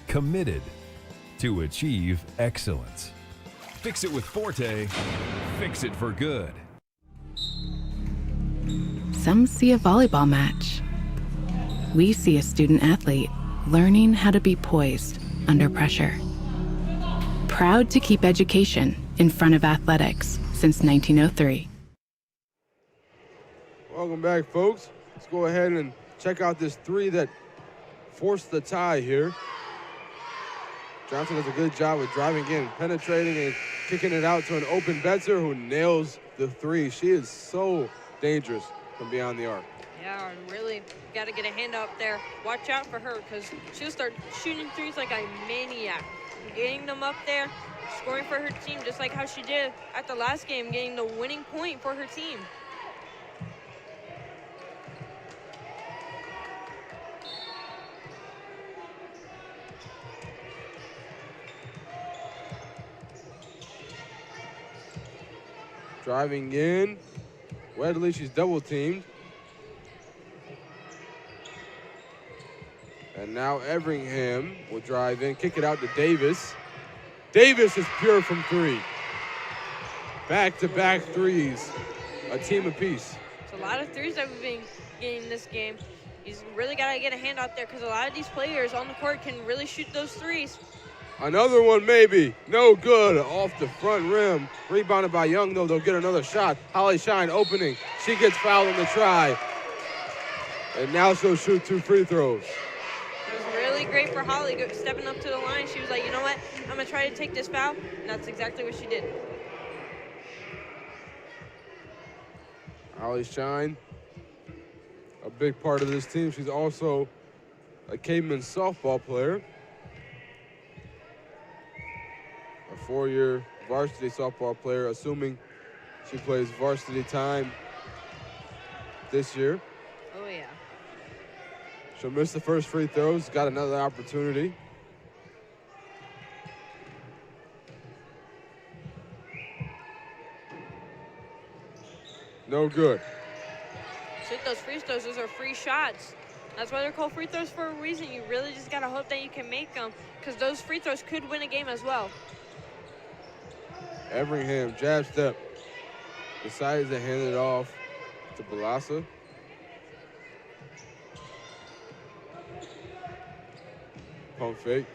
committed to achieve excellence. Fix it with Forte, fix it for good. Some see a volleyball match. We see a student athlete learning how to be poised under pressure. Proud to keep education in front of athletics since 1903. Welcome back, folks. Let's go ahead and check out this three that forced the tie here. Johnson does a good job with driving in, penetrating, and kicking it out to an open Betzer who nails the three. She is so dangerous from beyond the arc. Yeah, really got to get a hand up there. Watch out for her because she'll start shooting threes like a maniac. Getting them up there, scoring for her team just like how she did at the last game, getting the winning point for her team. Driving in. Wedley, she's double teamed. And now Everingham will drive in, kick it out to Davis. Davis is pure from three. Back-to-back threes, a team apiece. It's a lot of threes that we've been getting this game. He's really got to get a hand out there because a lot of these players on the court can really shoot those threes. Another one maybe, no good, off the front rim. Rebounded by Young, though, they'll get another shot. Holly Shine opening, she gets fouled on the try. And now she'll shoot 2 free throws. It was really great for Holly stepping up to the line. She was like, you know what, I'm going to try to take this foul, and that's exactly what she did. Holly Shine, a big part of this team. She's also a Caveman softball player. A 4-year varsity softball player, assuming she plays varsity time this year. Oh, yeah. She'll miss the first free throws, got another opportunity. No good. Shoot those free throws, those are free shots. That's why they're called free throws for a reason. You really just got to hope that you can make them because those free throws could win a game as well. Everingham, jab step, decides to hand it off to Balassa. Pump fake.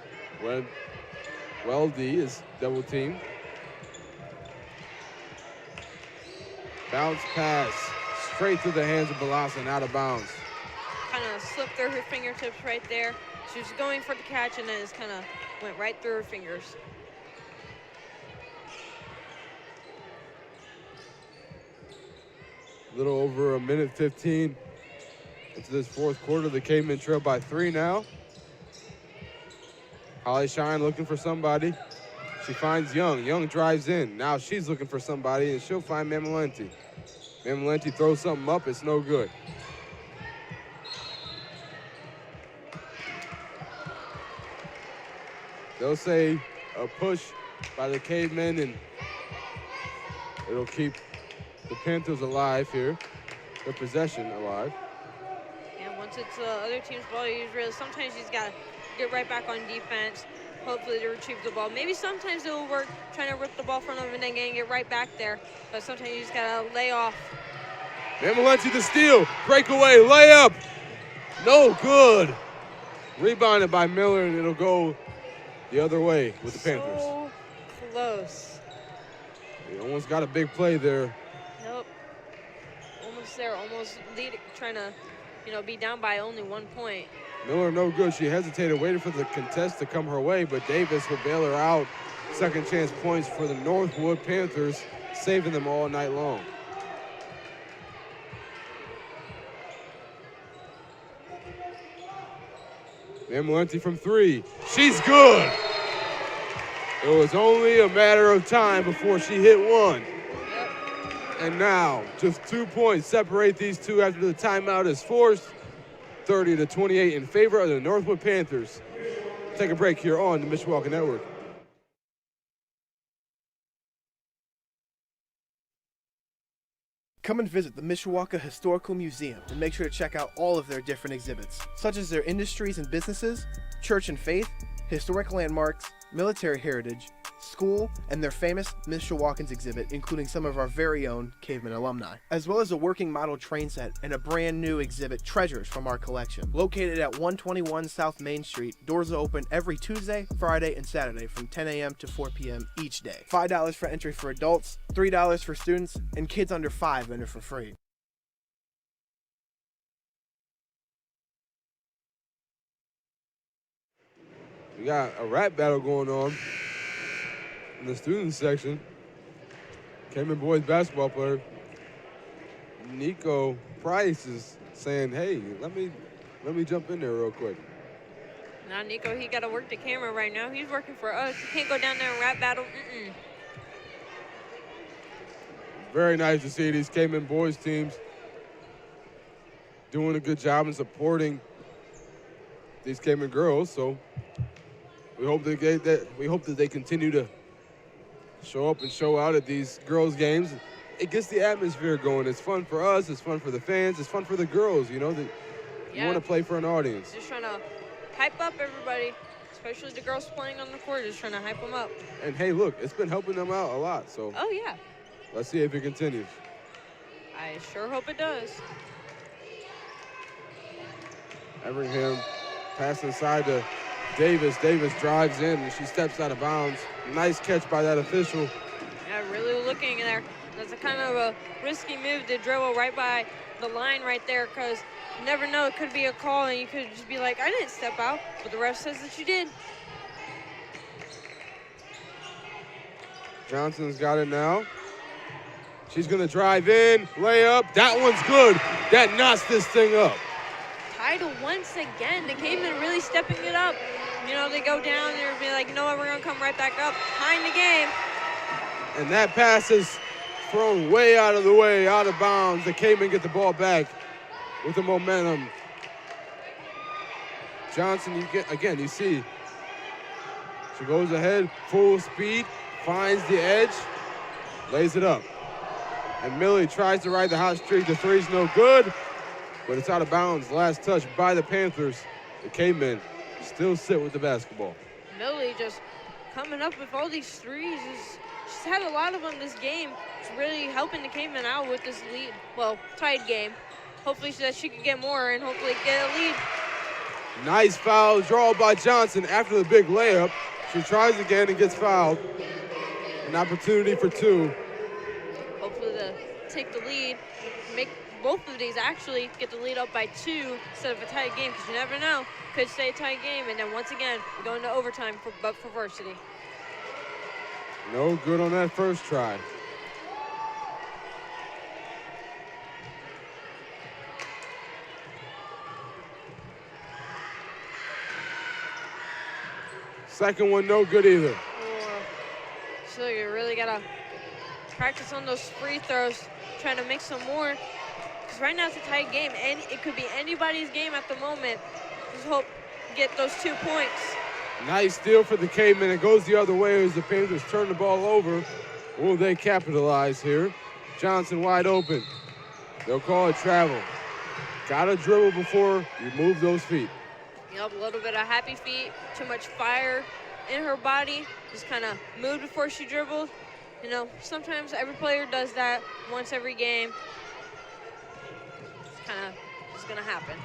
Weldy is double teamed. Bounce pass straight through the hands of Balassa and out of bounds. Kind of slipped through her fingertips right there. She was going for the catch and then just kind of went right through her fingers. A little over a minute 15 into this fourth quarter. The Cavemen trail by 3 now. Holly Shine looking for somebody. She finds Young. Young drives in. Now she's looking for somebody, and she'll find Mamalenti. Mamalenti throws something up. It's no good. They'll say a push by the Cavemen, and it'll keep the Panthers alive here, their possession alive. And once it's the other team's ball, sometimes you just got to get right back on defense, hopefully to retrieve the ball. Maybe sometimes it'll work trying to rip the ball from them and then get right back there, but sometimes you just got to lay off. Mamalenti the steal, breakaway, layup, no good. Rebounded by Miller, and it'll go the other way with the Panthers. So close. They almost got a big play there. Nope. Almost there, almost trying to, be down by only 1 point. Miller no good. She hesitated, waited for the contest to come her way, but Davis will bail her out. Second chance points for the NorthWood Panthers, saving them all night long. Mamalenti from 3. She's good. It was only a matter of time before she hit one. Yep. And now, just 2 points separate these two after the timeout is forced. 30-28 in favor of the NorthWood Panthers. Take a break here on the Mishawaka Network. Come and visit the Mishawaka Historical Museum and make sure to check out all of their different exhibits, such as their industries and businesses, church and faith, historic landmarks, military heritage, school, and their famous Mishawakans exhibit, including some of our very own Caveman alumni, as well as a working model train set and a brand new exhibit, Treasures from our collection. Located at 121 South Main Street, doors are open every Tuesday, Friday, and Saturday from 10 a.m. to 4 p.m. each day. $5 for entry for adults, $3 for students, and kids under 5 enter for free. We got a rap battle going on in the student section. Caveman boys basketball player Nico Price is saying, "Hey, let me jump in there real quick." Now Nico, he got to work the camera right now. He's working for us. He can't go down there and rap battle. Very nice to see these Caveman boys teams doing a good job in supporting these Caveman girls. So we hope that they continue to show up and show out at these girls' games. it gets the atmosphere going. It's fun for us. It's fun for the fans. It's fun for the girls, you know. You want to play for an audience. Just trying to hype up everybody, especially the girls playing on the court, just trying to hype them up. And, hey, look, it's been helping them out a lot. So Oh, yeah. let's see if it continues. I sure hope it does. Everingham pass inside to Davis. Davis drives in, and she steps out of bounds. Nice catch by that official. Yeah, really looking there. That's a kind of a risky move to dribble right by the line right there, because you never know, it could be a call and you could just be like, I didn't step out, but the ref says that you did. Johnson's got it now. She's going to drive in, layup. That one's good. That knocks this thing up. Tied once again. They came in really stepping it up. You know, they go down, they're be like, you know what, we're going to come right back up. Tying the game. And that pass is thrown way out of the way, out of bounds. The Cavemen get the ball back with the momentum. Johnson, you see, she goes ahead, full speed, finds the edge, lays it up. And Millie tries to ride the hot streak. The three's no good, but it's out of bounds. Last touch by the Panthers. The Cavemen still sit with the basketball. Millie just coming up with all these threes. She's had a lot of them this game. It's really helping the Cavemen out with this lead. Well, tied game. Hopefully that she can get more and hopefully get a lead. Nice foul draw by Johnson after the big layup. She tries again and gets fouled. An opportunity for two. Hopefully to take the lead, make both of these actually get the lead up by 2 instead of a tight game, because you never know. Could stay a tight game, and then once again, go into overtime for varsity. No good on that first try. Second one, no good either. So you really gotta practice on those free throws, trying to make some more. Because right now it's a tight game, and it could be anybody's game at the moment. Just hope to get those 2 points. Nice steal for the Cavemen. It goes the other way as the Panthers turn the ball over. Will they capitalize here? Johnson wide open. They'll call it travel. Gotta dribble before you move those feet. Yep, a little bit of happy feet, too much fire in her body. Just kind of moved before she dribbled. You know, sometimes every player does that once every game. It's kind of just gonna happen.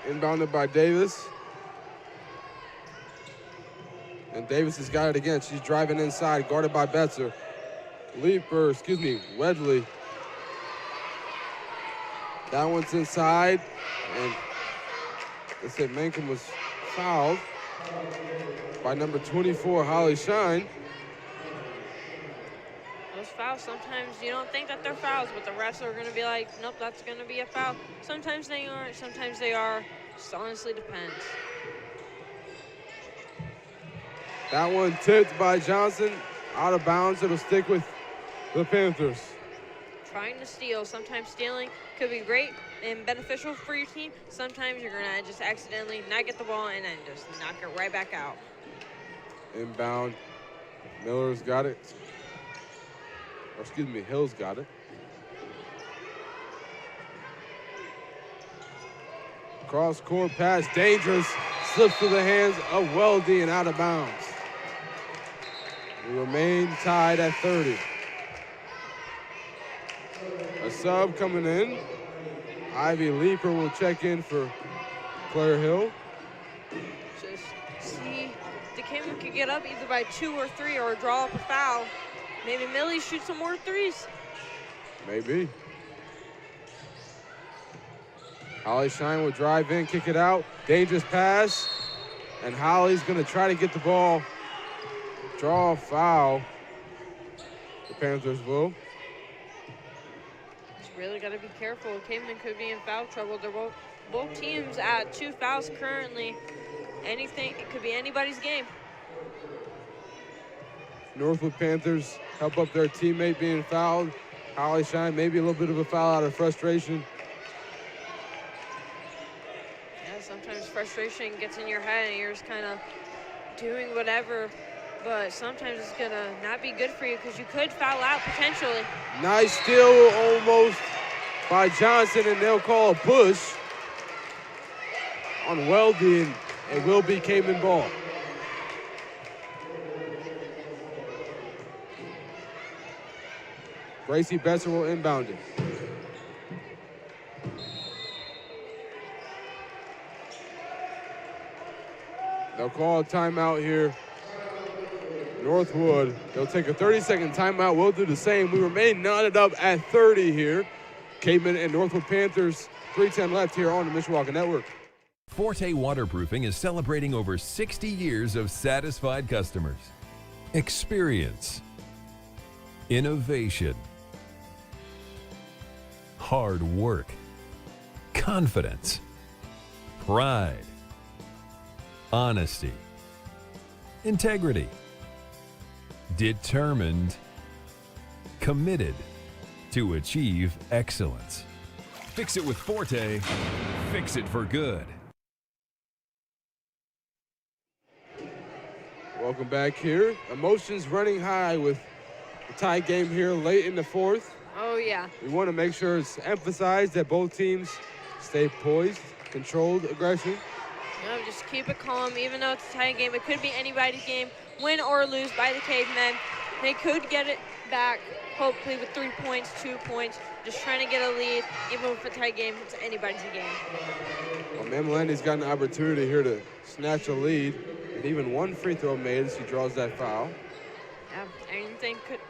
Inbounded by Davis. And Davis has got it again. She's driving inside, guarded by Betzer. Wedley. That one's inside, and they said Mankin was fouled by number 24, Holly Shine. Those fouls, sometimes you don't think that they're fouls, but the refs are going to be like, nope, that's going to be a foul. Sometimes they aren't, sometimes they are. Just honestly depends. That one tipped by Johnson, out of bounds. It'll stick with the Panthers. Trying to steal, sometimes stealing could be great and beneficial for your team. Sometimes you're going to just accidentally not get the ball and then just knock it right back out. Inbound. Miller's got it. Hill's got it. Cross court pass, dangerous. Slips through the hands of Weldy and out of bounds. We remain tied at 30. A sub coming in. Ivy Leeper will check in for Claire Hill. Just see the Cavemen could get up either by 2 or 3 or draw up a foul. Maybe Millie shoots some more threes. Maybe. Holly Shine will drive in, kick it out. Dangerous pass. And Holly's going to try to get the ball. Draw a foul. The Panthers will. Just really got to be careful. Cavemen could be in foul trouble. They're both teams at 2 fouls currently. Anything, it could be anybody's game. Northwood Panthers help up their teammate being fouled. Holly Shine, maybe a little bit of a foul out of frustration. Yeah, sometimes frustration gets in your head and you're just kind of doing whatever but sometimes it's going to not be good for you because you could foul out potentially. Nice steal almost by Johnson, and they'll call a push on Weldy, and it will be Cayman ball. Gracie Besser will inbound it. They'll call a timeout here. Northwood, they'll take a 30-second timeout. We'll do the same. We remain knotted up at 30 here. Cayman and Northwood Panthers, 3:10 left here on the Mishawaka Network. Forte Waterproofing is celebrating over 60 years of satisfied customers. Experience, innovation, hard work, confidence, pride, honesty, integrity, determined, committed to achieve excellence. Fix it with Forte, fix it for good. Welcome back here. Emotions running high with the tie game here late in the fourth. Oh, yeah. We want to make sure it's emphasized that both teams stay poised, controlled aggression. No, just keep it calm. Even though it's a tie game, it could be anybody's game, win or lose by the Cavemen. They could get it back, hopefully with 3 points, 2 points, just trying to get a lead. Even if it's a tie game, it's anybody's game. Well, Mamalandi's got an opportunity here to snatch a lead, and even one free throw made as she draws that foul. Yeah,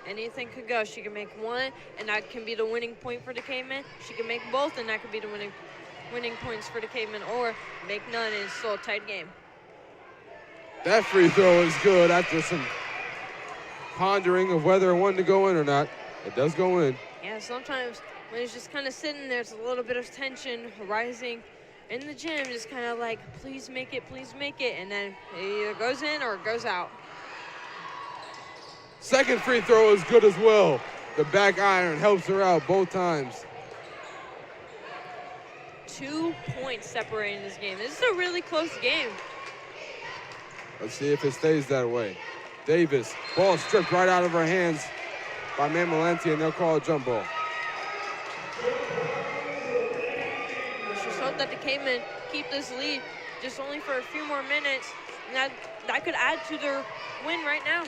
anything could go. She can make one, and that can be the winning point for the Cavemen. She can make both, and that could be the winning points for the Cavemen, or make none, and it's still a tight game. That free throw is good after some pondering of whether it wanted to go in or not. It does go in. Yeah, sometimes when it's just kind of sitting there, it's a little bit of tension rising in the gym, just kind of like, please make it, and then it either goes in or it goes out. Second free throw is good as well. The back iron helps her out both times. 2 points separating this game. This is a really close game. Let's see if it stays that way. Davis, ball stripped right out of her hands by Mamalanti, and they'll call a jump ball. Let's just hope that the Cavemen keep this lead just only for a few more minutes, and that could add to their win right now.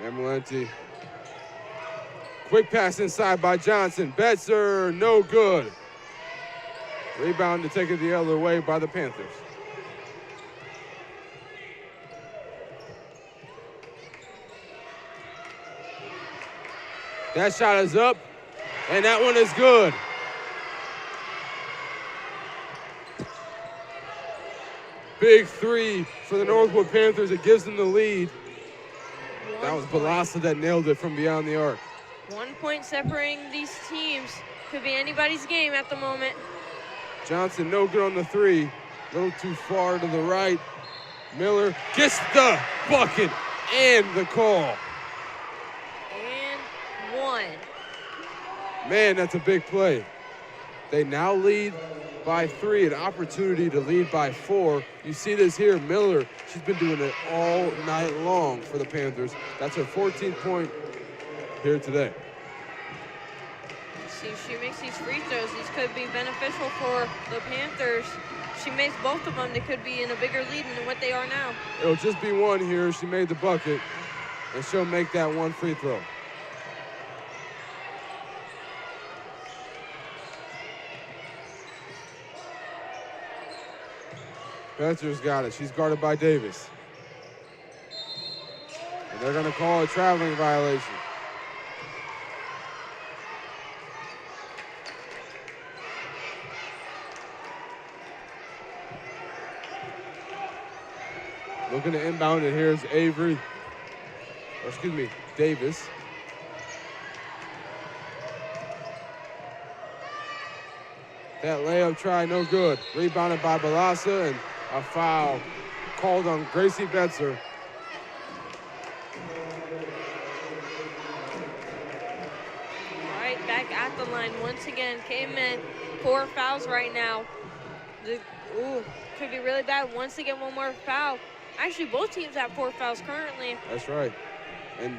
Mamalanti. Quick pass inside by Johnson. Betzer, no good. Rebound to take it the other way by the Panthers. That shot is up, and that one is good. Big three for the Northwood Panthers. It gives them the lead. That was Balassa that nailed it from beyond the arc. 1 point separating these teams. Could be anybody's game at the moment. Johnson no good on the three. A little too far to the right. Miller gets the bucket and the call. And one. Man, that's a big play. They now lead by 3, an opportunity to lead by 4. You see this here, Miller, she's been doing it all night long for the Panthers. That's her 14th point here today. See, if she makes these free throws, these could be beneficial for the Panthers. She makes both of them, they could be in a bigger lead than what they are now. It'll just be one here. She made the bucket, and she'll make that one free throw. Betcher's got it. She's guarded by Davis. And they're going to call a traveling violation. Looking to inbound it here is Davis. That layup try, no good. Rebounded by Balassa, and a foul called on Gracie Betzer. Right back at the line once again. Cavemen, 4 fouls right now. The Ooh, could be really bad once they get one more foul. Actually, both teams have 4 fouls currently. That's right. And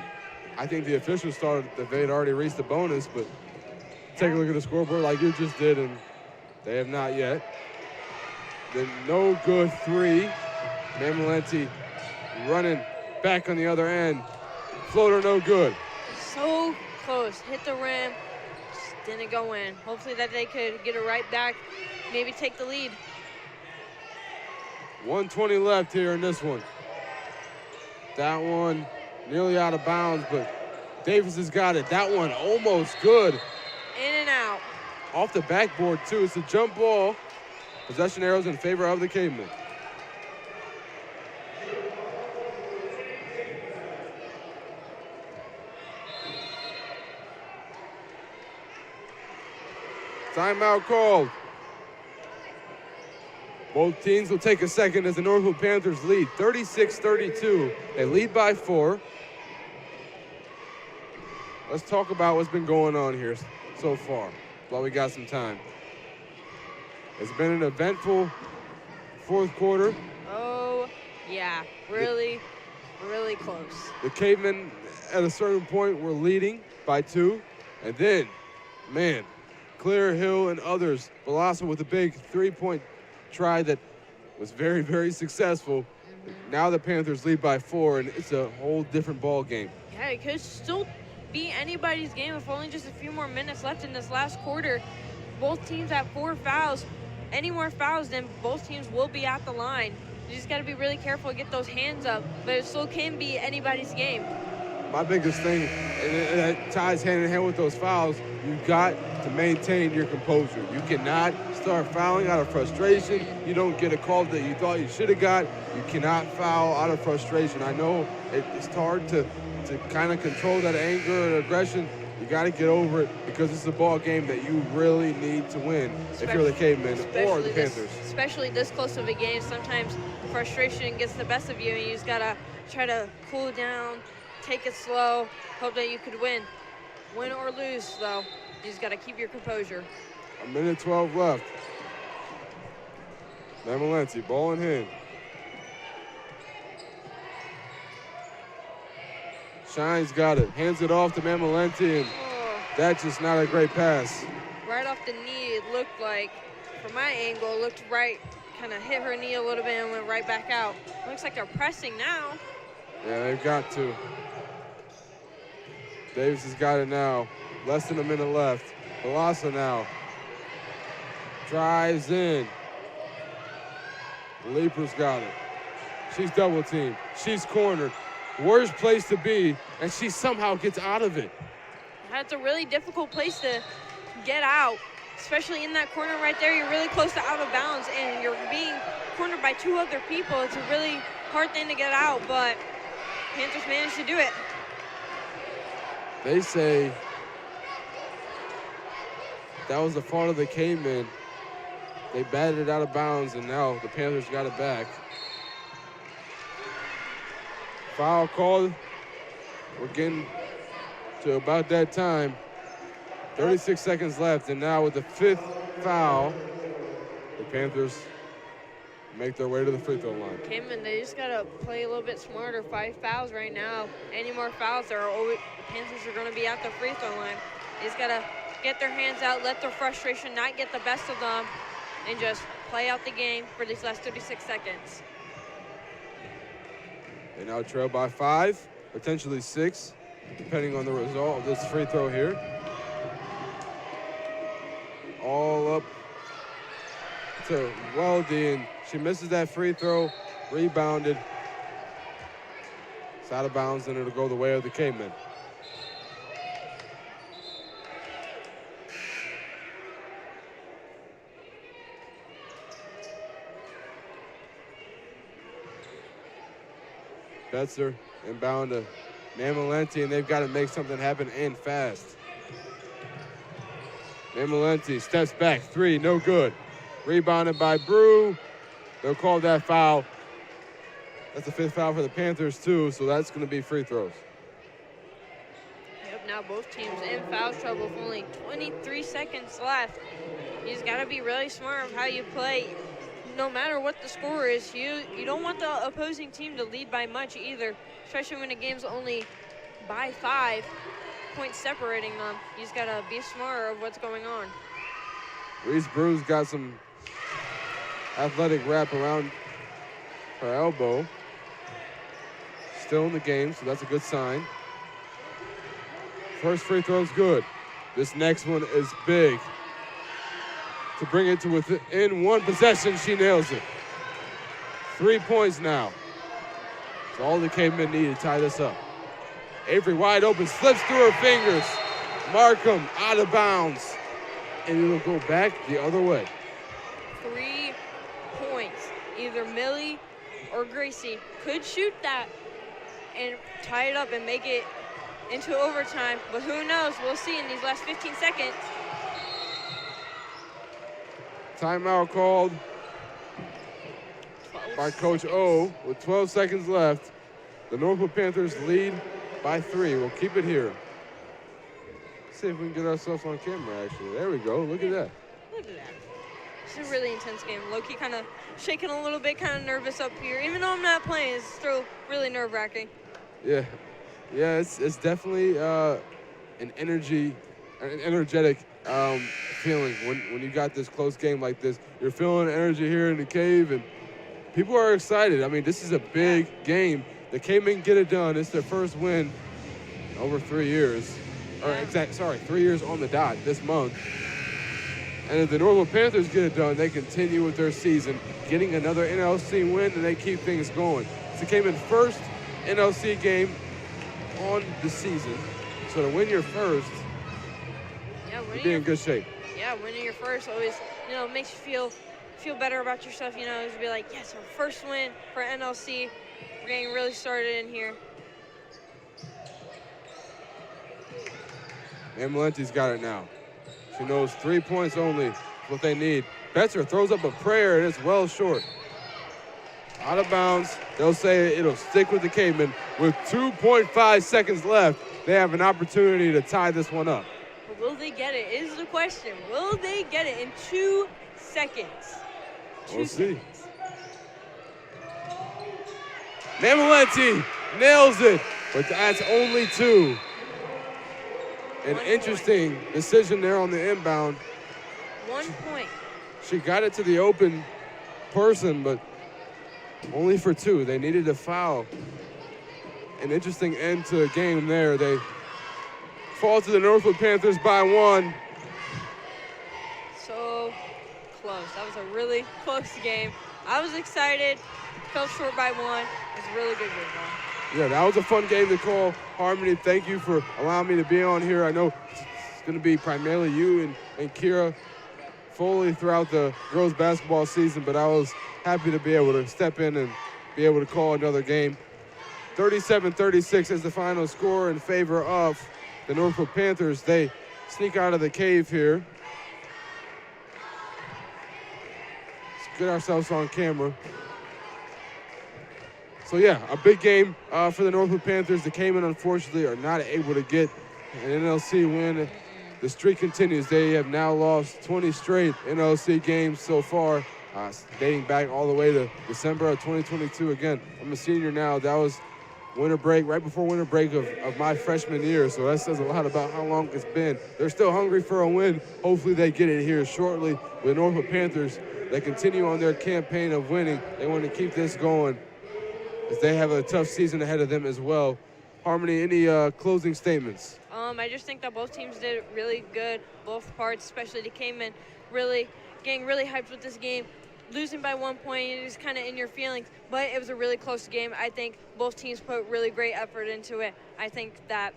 I think the officials thought that they had already reached the bonus, but take a look at the scoreboard like you just did, and they have not yet. The no good 3. Mammolenti running back on the other end. Floater no good. So close, hit the rim, just didn't go in. Hopefully that they could get it right back, maybe take the lead. 1:20 left here in this one. That one nearly out of bounds, but Davis has got it. That one almost good. In and out. Off the backboard too. It's a jump ball. Possession arrows in favor of the Cavemen. Timeout called. Both teams will take a second as the NorthWood Panthers lead 36-32. They lead by 4. Let's talk about what's been going on here so far while we got some time. It's been an eventful fourth quarter. Oh, yeah, really close. The Cavemen at a certain point were leading by 2. And then, man, Clear Hill and others, Velosa with a big 3-point try that was very, very successful. Now the Panthers lead by 4, and it's a whole different ball game. Yeah, it could still be anybody's game if only just a few more minutes left in this last quarter. Both teams have 4 fouls. Any more fouls, then both teams will be at the line. You just got to be really careful to get those hands up, but it still can be anybody's game. My biggest thing, and that ties hand in hand with those fouls, you've got to maintain your composure. You cannot start fouling out of frustration. You don't get a call that you thought you should have got. You cannot foul out of frustration. I know it's hard to kind of control that anger and aggression. You got to get over it because it's a ball game that you really need to win if you're the Cavemen or the Panthers. Especially this close of a game, sometimes frustration gets the best of you, and you just got to try to cool down, take it slow, hope that you could win. Win or lose, though, you just got to keep your composure. 1:12 left. Mammolenti, ball in hand. Shine's got it, hands it off to Mammolenti, and that's just not a great pass. Right off the knee, it looked like, from my angle, it looked right, kind of hit her knee a little bit and went right back out. Looks like they're pressing now. Yeah, they've got to. Davis has got it now. Less than a minute left. Velosa now. Drives in. Leaper's got it. She's double teamed. She's cornered. Worst place to be, and she somehow gets out of it. That's a really difficult place to get out, especially in that corner right there. You're really close to out of bounds, and you're being cornered by 2 other people. It's a really hard thing to get out, but Panthers managed to do it. They say that was the fault of the Cavemen. They batted it out of bounds, and now the Panthers got it back. Foul called. We're getting to about that time. 36 seconds left, and now with the 5th foul, the Panthers make their way to the free throw line. Cavemen, they just got to play a little bit smarter. 5 fouls right now. Any more fouls, the Panthers are going to be at the free throw line. They just got to get their hands out, let their frustration not get the best of them, and just play out the game for these last 36 seconds. They now trail by 5, potentially 6, depending on the result of this free throw here. All up to Weldy, and she misses that free throw, rebounded. It's out of bounds, and it'll go the way of the Cavemen. Betzer inbound to Mammolenti, and they've got to make something happen and fast. Mammolenti steps back, 3, no good. Rebounded by Brew. They'll call that foul. That's the 5th foul for the Panthers too, so that's going to be free throws. Yep, now both teams in foul trouble with only 23 seconds left. You just got to be really smart of how you play. no matter what the score is, you don't want the opposing team to lead by much either, especially when a game's only by 5 points separating them. You just gotta be smart of what's going on. Reese Bruce got some athletic wrap around her elbow. Still in the game, so that's a good sign. First free throw's good. This next one is big. To bring it to within one possession, she nails it. 3 points now. It's all the Cavemen need to tie this up. Avery wide open, slips through her fingers. Markham out of bounds. And it'll go back the other way. 3 points. Either Millie or Gracie could shoot that and tie it up and make it into overtime, but who knows? We'll see in these last 15 seconds. Timeout called by Coach O with 12 seconds left. The NorthWood Panthers lead by 3. We'll keep it here. Let's see if we can get ourselves on camera, actually. There we go. Look at that. Look at that. It's a really intense game. Low-key kind of shaking a little bit, kind of nervous up here. Even though I'm not playing, it's still really nerve-wracking. Yeah. Yeah, it's definitely an energetic feeling when you got this close game like this. You're feeling energy here in the cave, and people are excited. I mean, this is a big game. The Cavemen get it done. It's their first win in over 3 years. Or 3 years on the dot this month. And if the NorthWood Panthers get it done, they continue with their season, getting another NLC win, and they keep things going. It's the Cavemen first NLC game on the season. So to win your first, you'll be in good shape. Yeah, winning your first always, makes you feel better about yourself. Just be like, yes, our first win for NLC. We're getting really started in here. And Malenti's got it now. She knows 3 points only is what they need. Betzer throws up a prayer, and it's well short. Out of bounds. They'll say it'll stick with the Cavemen. With 2.5 seconds left, they have an opportunity to tie this one up. But will they get it is the question. Will they get it in 2 seconds? We'll see. Malenti nails it, but that's only 2. An interesting decision there on the inbound. 1 point. She got it to the open person, but only for 2. They needed a foul. An interesting end to the game there. They fall to the NorthWood Panthers by 1. So close. That was a really close game. I was excited. Fell short by 1. It was a really good game, though. Yeah, that was a fun game to call. Harmony, thank you for allowing me to be on here. I know it's going to be primarily you and Kira Foley throughout the girls basketball season, but I was happy to be able to step in and be able to call another game. 37-36 is the final score in favor of the NorthWood Panthers. They sneak out of the cave here. Let's get ourselves on camera. So yeah, a big game for the NorthWood Panthers. The Cavemen, unfortunately, are not able to get an NLC win. The streak continues. They have now lost 20 straight NLC games so far, dating back all the way to December of 2022. Again, I'm a senior now. That was winter break, right before winter break of my freshman year. So that says a lot about how long it's been. They're still hungry for a win. Hopefully they get it here shortly. With the NorthWood Panthers, they continue on their campaign of winning. They want to keep this going, as they have a tough season ahead of them as well. Harmony, any closing statements? I just think that both teams did really good, both parts, especially the Cavemen, really getting really hyped with this game. Losing by 1 point is kind of in your feelings, but it was a really close game. I think both teams put really great effort into it. I think that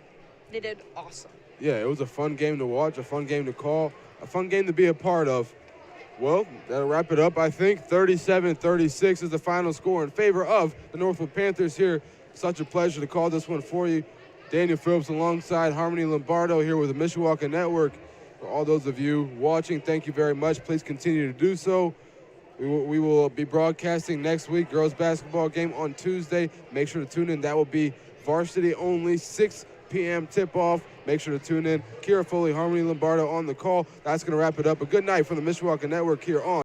they did awesome. Yeah, it was a fun game to watch, a fun game to call, a fun game to be a part of. Well, that'll wrap it up, I think. 37-36 is the final score in favor of the NorthWood Panthers here. Such a pleasure to call this one for you. Daniel Phillips alongside Harmony Lombardo here with the Mishawaka Network. For all those of you watching, thank you very much. Please continue to do so. We will be broadcasting next week, girls basketball game on Tuesday. Make sure to tune in. That will be varsity only, 6 p.m. tip-off. Make sure to tune in. Kira Foley, Harmony Lombardo on the call. That's going to wrap it up. A good night from the Mishawaka Network here on